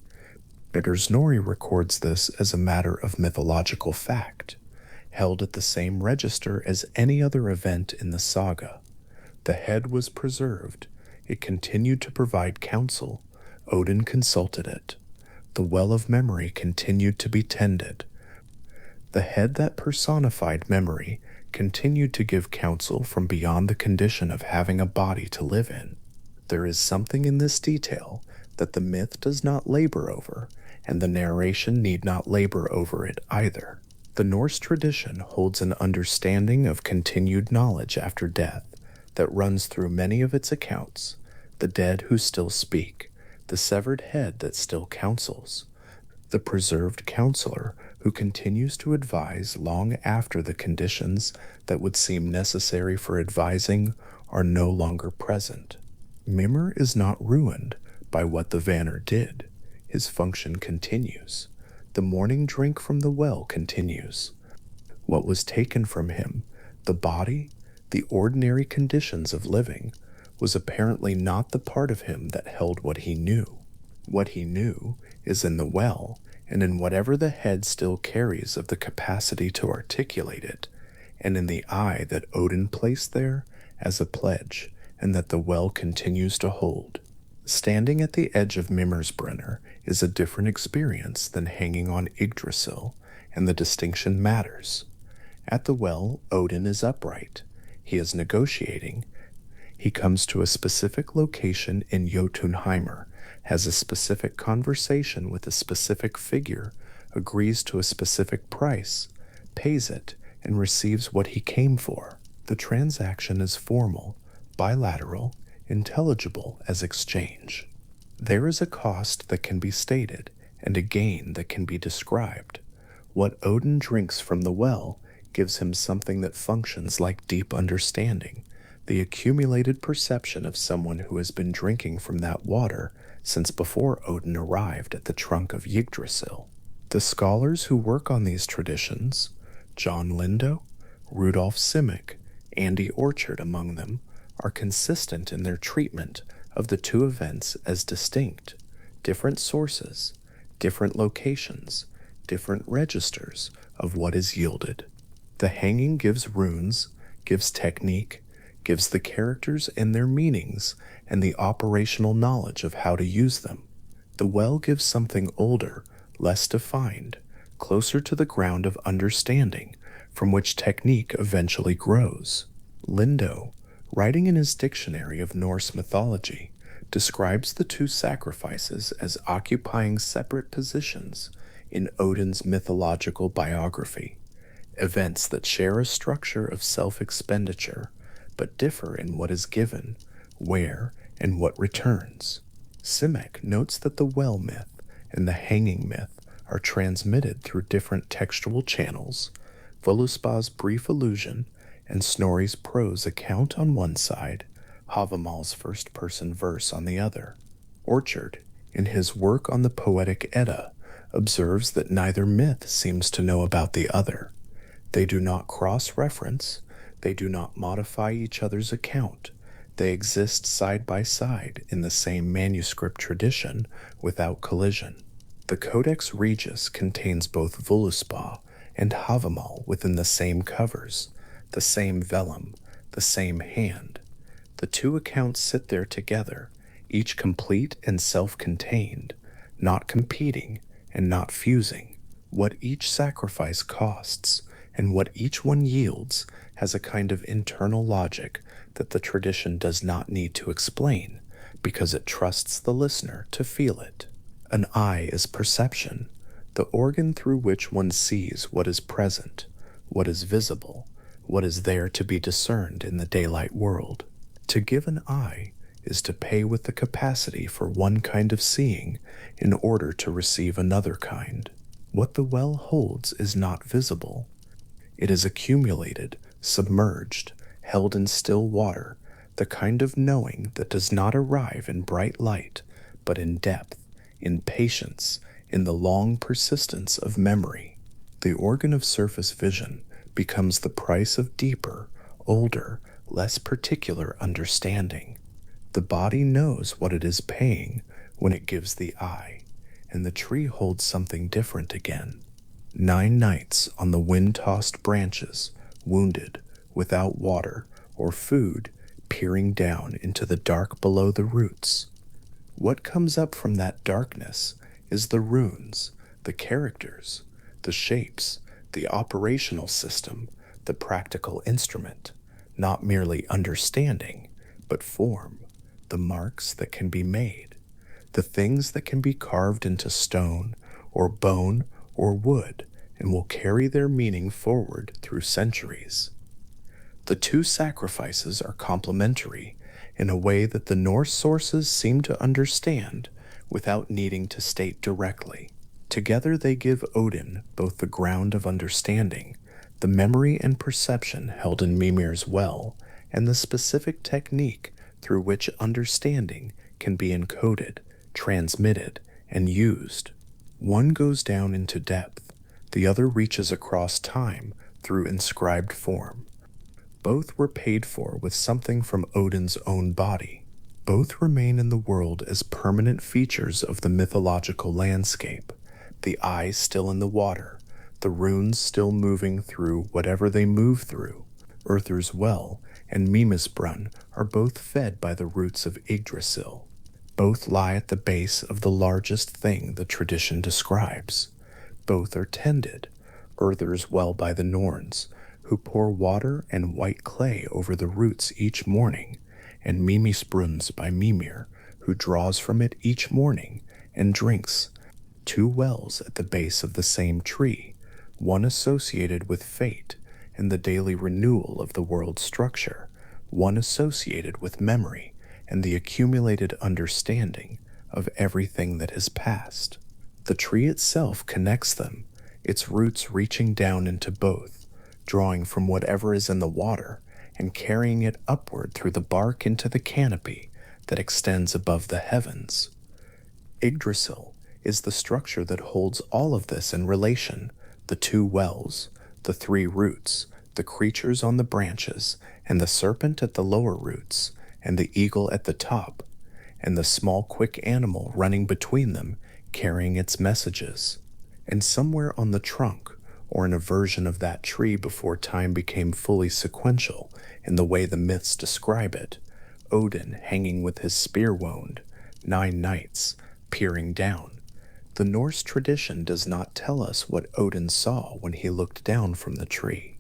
But Snorri records this as a matter of mythological fact, held at the same register as any other event in the saga. The head was preserved. It continued to provide counsel. Odin consulted it. The well of memory continued to be tended. The head that personified memory continued to give counsel from beyond the condition of having a body to live in. There is something in this detail that the myth does not labor over, and the narration need not labor over it either. The Norse tradition holds an understanding of continued knowledge after death that runs through many of its accounts: the dead who still speak, the severed head that still counsels, the preserved counselor who continues to advise long after the conditions that would seem necessary for advising are no longer present. Mimir is not ruined by what the Vanir did. His function continues. The morning drink from the well continues. What was taken from him, the body, the ordinary conditions of living, was apparently not the part of him that held what he knew. What he knew is in the well, and in whatever the head still carries of the capacity to articulate it, and in the eye that Odin placed there as a pledge, and that the well continues to hold. Standing at the edge of Mimmersbrenner is a different experience than hanging on Yggdrasil, and the distinction matters. At the well, Odin is upright. He is negotiating. He comes to a specific location in Jotunheimr, has a specific conversation with a specific figure, agrees to a specific price, pays it, and receives what he came for. The transaction is formal, bilateral, intelligible as exchange. There is a cost that can be stated and a gain that can be described. What Odin drinks from the well gives him something that functions like deep understanding, the accumulated perception of someone who has been drinking from that water since before Odin arrived at the trunk of Yggdrasil. The scholars who work on these traditions, John Lindo, Rudolf Simic, Andy Orchard among them, are consistent in their treatment of the two events as distinct, different sources, different locations, different registers of what is yielded. The hanging gives runes, gives technique, gives the characters and their meanings and the operational knowledge of how to use them. The well gives something older, less defined, closer to the ground of understanding, from which technique eventually grows. Lindo, writing in his dictionary of Norse mythology, describes the two sacrifices as occupying separate positions in Odin's mythological biography. events that share a structure of self-expenditure, but differ in what is given, where, and what returns. Simek notes that the well myth and the hanging myth are transmitted through different textual channels, Voluspa's brief allusion and Snorri's prose account on one side, Havamal's first-person verse on the other. Orchard, in his work on the Poetic Edda, observes that neither myth seems to know about the other. They do not cross-reference, they do not modify each other's account, they exist side by side in the same manuscript tradition without collision. The Codex Regius contains both Voluspa and Havamal within the same covers, the same vellum, the same hand. The two accounts sit there together, each complete and self-contained, not competing and not fusing. What each sacrifice costs and what each one yields has a kind of internal logic that the tradition does not need to explain because it trusts the listener to feel it. An eye is perception, the organ through which one sees what is present, what is visible, what is there to be discerned in the daylight world. To give an eye is to pay with the capacity for one kind of seeing in order to receive another kind. What the well holds is not visible. It is accumulated, submerged, held in still water, the kind of knowing that does not arrive in bright light, but in depth, in patience, in the long persistence of memory. The organ of surface vision becomes the price of deeper, older, less particular understanding. The body knows what it is paying when it gives the eye, and the tree holds something different again. 9 nights on the wind-tossed branches, wounded, without water or food, peering down into the dark below the roots. What comes up from that darkness is the runes, the characters, the shapes, the operational system, the practical instrument, not merely understanding, but form, the marks that can be made, the things that can be carved into stone or bone or wood and will carry their meaning forward through centuries. The two sacrifices are complementary in a way that the Norse sources seem to understand without needing to state directly. Together they give Odin both the ground of understanding, the memory and perception held in Mimir's well, and the specific technique through which understanding can be encoded, transmitted, and used. One goes down into depth, the other reaches across time through inscribed form. Both were paid for with something from Odin's own body. Both remain in the world as permanent features of the mythological landscape, the eye still in the water, the runes still moving through whatever they move through. Urthur's well and Mimisbrunn are both fed by the roots of Yggdrasil. Both lie at the base of the largest thing the tradition describes. Both are tended, Urthur's well by the Norns, who pour water and white clay over the roots each morning, and Mimisbrunn's by Mimir, who draws from it each morning and drinks. 2 wells at the base of the same tree, one associated with fate and the daily renewal of the world's structure, one associated with memory and the accumulated understanding of everything that has passed. The tree itself connects them, its roots reaching down into both, drawing from whatever is in the water and carrying it upward through the bark into the canopy that extends above the heavens. Yggdrasil is the structure that holds all of this in relation, the 2 wells, the 3 roots, the creatures on the branches, and the serpent at the lower roots, and the eagle at the top, and the small quick animal running between them, carrying its messages. And somewhere on the trunk, or in a version of that tree before time became fully sequential in the way the myths describe it, Odin hanging with his spear wound, 9 nights, peering down. The Norse tradition does not tell us what Odin saw when he looked down from the tree.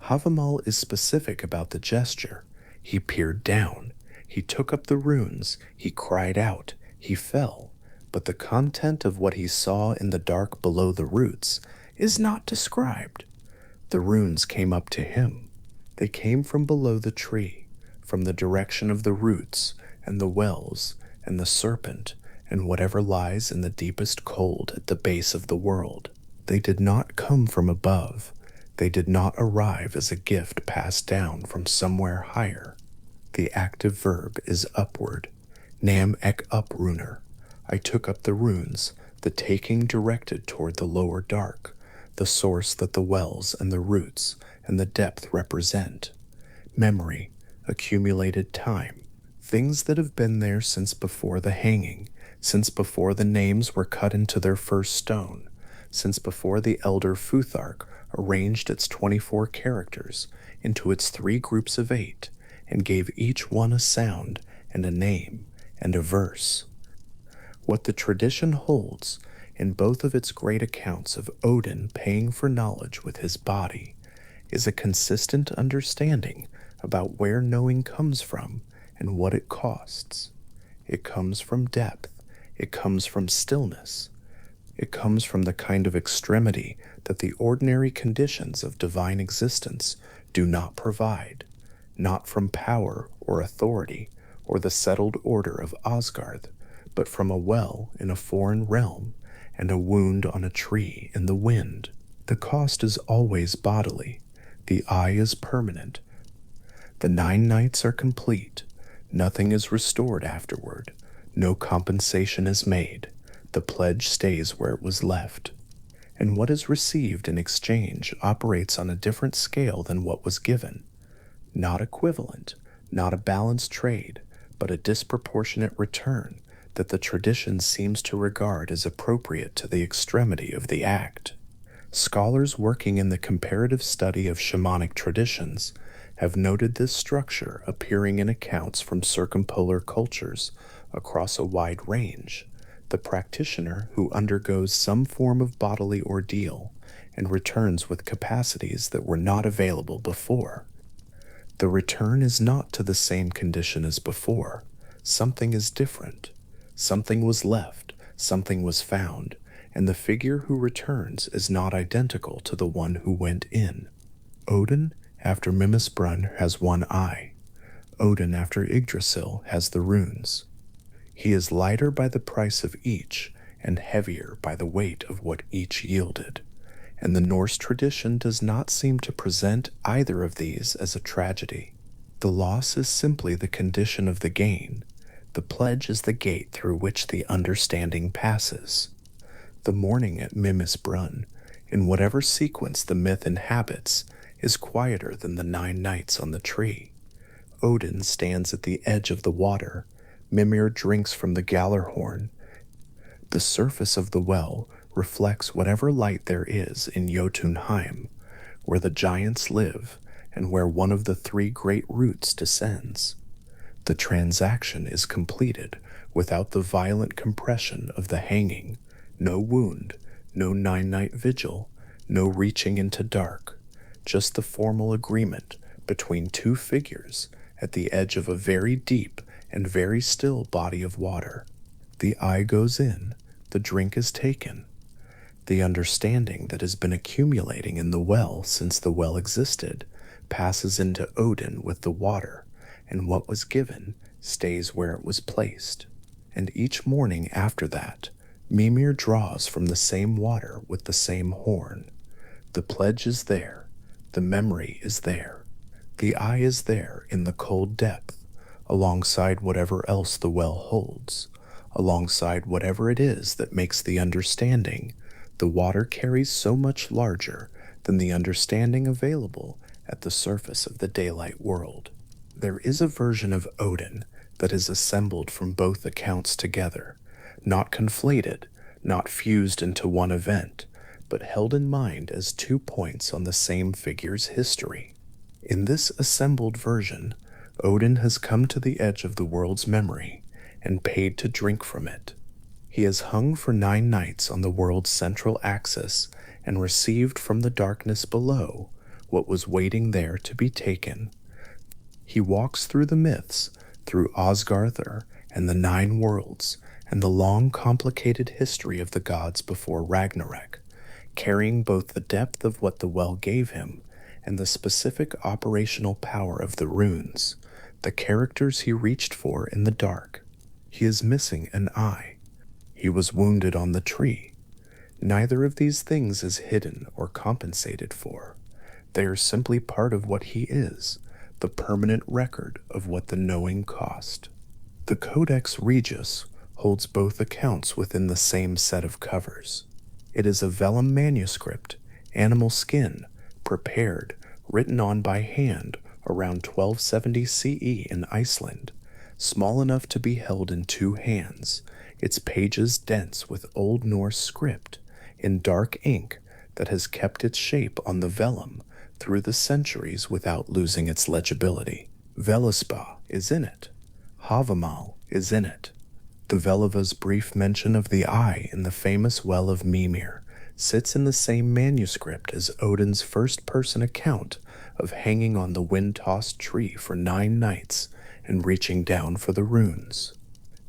Havamal is specific about the gesture. He peered down, he took up the runes, he cried out, he fell, but the content of what he saw in the dark below the roots is not described. The runes came up to him. They came from below the tree, from the direction of the roots and the wells and the serpent and whatever lies in the deepest cold at the base of the world. They did not come from above. They did not arrive as a gift passed down from somewhere higher. The active verb is upward. Nam ek up runer. I took up the runes, the taking directed toward the lower dark, the source that the wells and the roots and the depth represent. Memory, accumulated time, things that have been there since before the hanging, since before the names were cut into their first stone, since before the elder Futhark arranged its 24 characters into its 3 groups of 8 and gave each one a sound and a name and a verse. What the tradition holds in both of its great accounts of Odin paying for knowledge with his body is a consistent understanding about where knowing comes from and what it costs. It comes from depth. It comes from stillness. It comes from the kind of extremity that the ordinary conditions of divine existence do not provide, not from power or authority or the settled order of Asgard, but from a well in a foreign realm and a wound on a tree in the wind. The cost is always bodily. The eye is permanent. The 9 nights are complete. Nothing is restored afterward. No compensation is made. The pledge stays where it was left. And what is received in exchange operates on a different scale than what was given. Not equivalent, not a balanced trade, but a disproportionate return that the tradition seems to regard as appropriate to the extremity of the act. Scholars working in the comparative study of shamanic traditions have noted this structure appearing in accounts from circumpolar cultures across a wide range. The practitioner who undergoes some form of bodily ordeal and returns with capacities that were not available before. The return is not to the same condition as before. Something is different. Something was left, something was found, and the figure who returns is not identical to the one who went in. Odin, after Mimisbrunn, has one eye. Odin, after Yggdrasil, has the runes. He is lighter by the price of each, and heavier by the weight of what each yielded. And the Norse tradition does not seem to present either of these as a tragedy. The loss is simply the condition of the gain. The pledge is the gate through which the understanding passes. The morning at Mimisbrunn, in whatever sequence the myth inhabits, is quieter than the 9 nights on the tree. Odin stands at the edge of the water. Mimir drinks from the Gallarhorn. The surface of the well reflects whatever light there is in Jotunheim, where the giants live and where one of the 3 great roots descends. The transaction is completed without the violent compression of the hanging, no wound, no 9-night vigil, no reaching into dark, just the formal agreement between 2 figures at the edge of a very deep and very still body of water. The eye goes in, the drink is taken. The understanding that has been accumulating in the well since the well existed passes into Odin with the water, and what was given stays where it was placed. And each morning after that, Mimir draws from the same water with the same horn. The pledge is there, the memory is there, the eye is there in the cold depth, alongside whatever else the well holds, alongside whatever it is that makes the understanding the water carries so much larger than the understanding available at the surface of the daylight world. There is a version of Odin that is assembled from both accounts together, not conflated, not fused into one event, but held in mind as 2 points on the same figure's history. In this assembled version, Odin has come to the edge of the world's memory and paid to drink from it. He has hung for 9 nights on the world's central axis and received from the darkness below what was waiting there to be taken. He walks through the myths, through Asgarthur and the 9 worlds, and the long complicated history of the gods before Ragnarok, carrying both the depth of what the well gave him and the specific operational power of the runes, the characters he reached for in the dark. He is missing an eye. He was wounded on the tree. Neither of these things is hidden or compensated for. They are simply part of what he is, the permanent record of what the knowing cost. The Codex Regius holds both accounts within the same set of covers. It is a vellum manuscript, animal skin, prepared, written on by hand around 1270 CE in Iceland, small enough to be held in two hands, its pages dense with Old Norse script, in dark ink that has kept its shape on the vellum through the centuries without losing its legibility. Veluspa is in it. Havamal is in it. The Veliva's brief mention of the eye in the famous Well of Mimir sits in the same manuscript as Odin's first-person account of hanging on the wind-tossed tree for 9 nights and reaching down for the runes.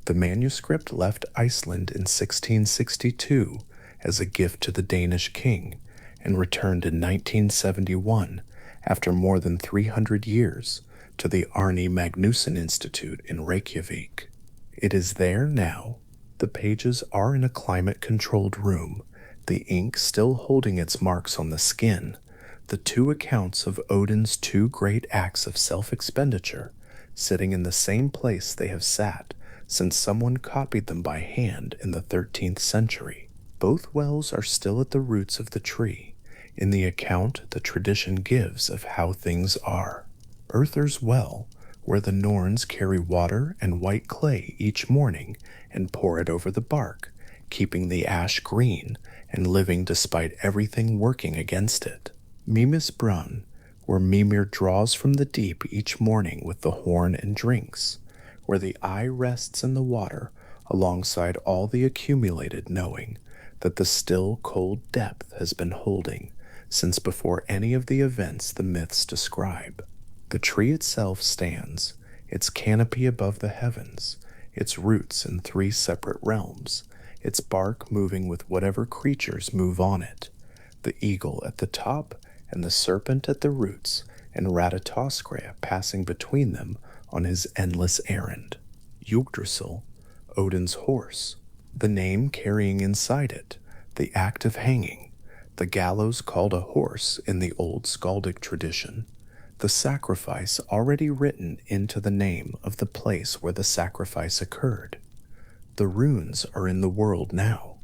The manuscript left Iceland in 1662 as a gift to the Danish king and returned in 1971 after more than 300 years to the Arni Magnusson Institute in Reykjavik. It is there now. The pages are in a climate-controlled room, the ink still holding its marks on the skin, the two accounts of Odin's 2 great acts of self-expenditure sitting in the same place they have sat since someone copied them by hand in the 13th century. Both wells are still at the roots of the tree, in the account the tradition gives of how things are. Urther's Well, where the Norns carry water and white clay each morning and pour it over the bark, keeping the ash green and living despite everything working against it. Mimis Brunn, where Mimir draws from the deep each morning with the horn and drinks, where the eye rests in the water alongside all the accumulated knowing that the still cold depth has been holding since before any of the events the myths describe. The tree itself stands, its canopy above the heavens, its roots in 3 separate realms, its bark moving with whatever creatures move on it, the eagle at the top and the serpent at the roots, and Ratatoskrea passing between them on his endless errand. Yggdrasil, Odin's horse, the name carrying inside it, the act of hanging, the gallows called a horse in the old skaldic tradition, the sacrifice already written into the name of the place where the sacrifice occurred. The runes are in the world now.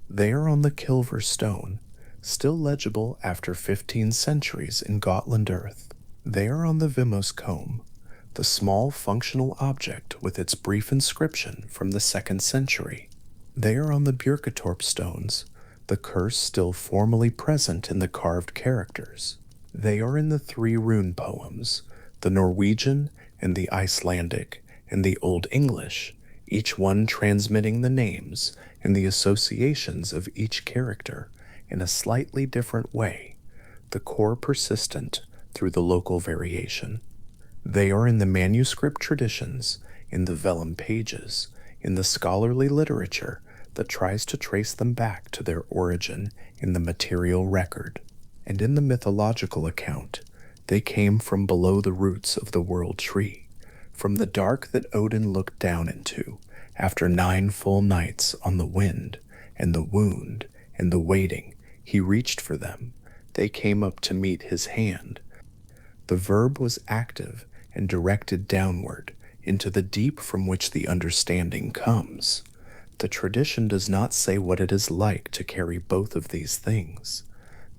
They are on the Kilver stone, still legible after 15 centuries in Gotland earth. They are on the Vimos comb, the small functional object with its brief inscription from the 2nd century. They are on the Björketorp stones, the curse still formally present in the carved characters. They are in the 3 rune poems, the Norwegian and the Icelandic and the Old English, each one transmitting the names and the associations of each character in a slightly different way, the core persistent through the local variation. They are in the manuscript traditions, in the vellum pages, in the scholarly literature that tries to trace them back to their origin in the material record. And in the mythological account, they came from below the roots of the world tree, from the dark that Odin looked down into after 9 full nights on the wind and the wound and the waiting. He reached for them. They came up to meet his hand. The verb was active and directed downward into the deep from which the understanding comes. The tradition does not say what it is like to carry both of these things,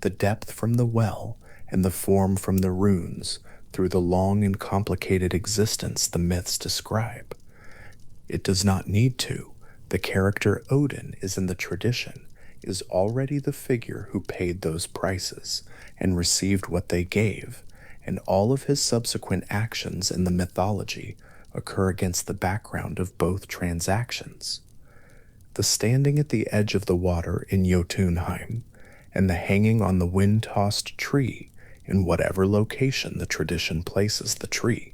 the depth from the well and the form from the runes through the long and complicated existence the myths describe. It does not need to. The character Odin is in the tradition, is already the figure who paid those prices and received what they gave, and all of his subsequent actions in the mythology occur against the background of both transactions. The standing at the edge of the water in Jotunheim, and the hanging on the wind-tossed tree in whatever location the tradition places the tree.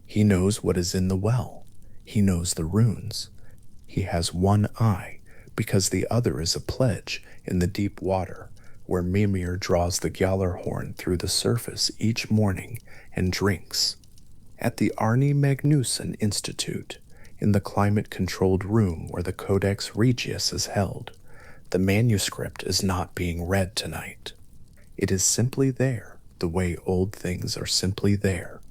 He knows what is in the well. He knows the runes. He has one eye, because the other is a pledge in the deep water where Mimir draws the Gjallarhorn through the surface each morning and drinks. At the Arni Magnusson Institute, in the climate-controlled room where the Codex Regius is held, the manuscript is not being read tonight. It is simply there, the way old things are simply there,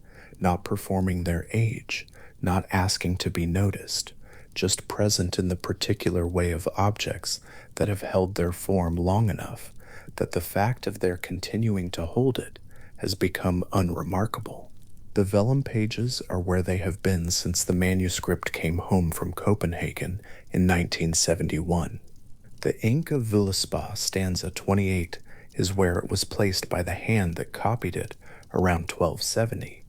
not performing their age, not asking to be noticed, just present in the particular way of objects that have held their form long enough that the fact of their continuing to hold it has become unremarkable. The vellum pages are where they have been since the manuscript came home from Copenhagen in 1971. The ink of Völuspá stanza 28 is where it was placed by the hand that copied it around 1270.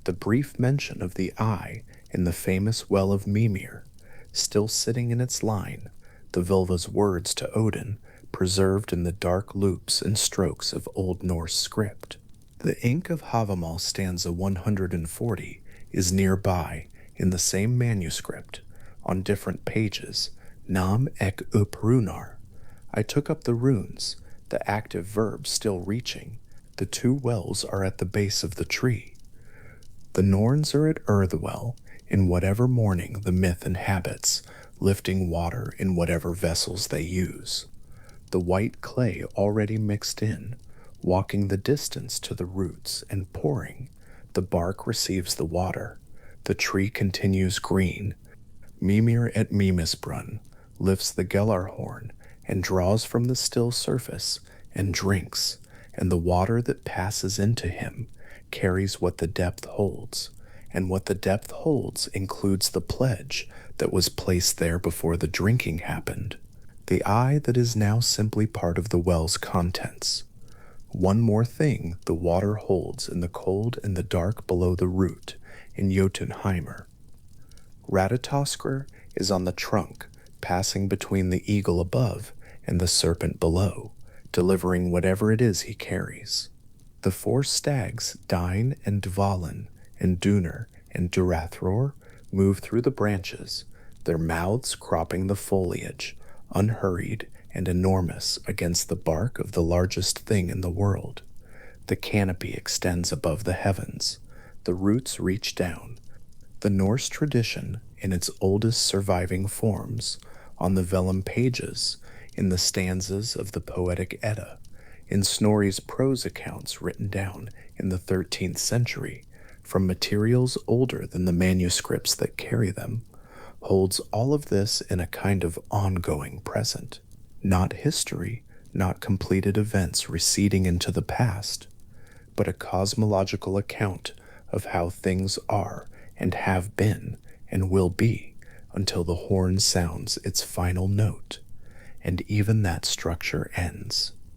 The brief mention of the eye in the famous Well of Mimir, still sitting in its line, the Völva's words to Odin, preserved in the dark loops and strokes of Old Norse script. The ink of Havamal stanza 140 is nearby in the same manuscript, on different pages, Nam ek up runar. I took up the runes, the active verb still reaching. The two wells are at the base of the tree. The Norns are at Urthwell, in whatever morning the myth inhabits, lifting water in whatever vessels they use. The white clay already mixed in, walking the distance to the roots and pouring. The bark receives the water. The tree continues green. Mimir at Mimisbrunn lifts the Gjallarhorn and draws from the still surface and drinks, and the water that passes into him carries what the depth holds, and what the depth holds includes the pledge that was placed there before the drinking happened, the eye that is now simply part of the well's contents. One more thing the water holds in the cold and the dark below the root in Jotunheimr. Ratatoskr is on the trunk, passing between the eagle above and the serpent below, delivering whatever it is he carries. The four stags, Dine and Dvalin and Dunr and Durathror, move through the branches, their mouths cropping the foliage, unhurried and enormous against the bark of the largest thing in the world. The canopy extends above the heavens. The roots reach down. The Norse tradition, in its oldest surviving forms, on the vellum pages, in the stanzas of the Poetic Edda, in Snorri's prose accounts written down in the 13th century, from materials older than the manuscripts that carry them, holds all of this in a kind of ongoing present. Not history, not completed events receding into the past, but a cosmological account of how things are and have been and will be until the horn sounds its final note, and even that structure ends.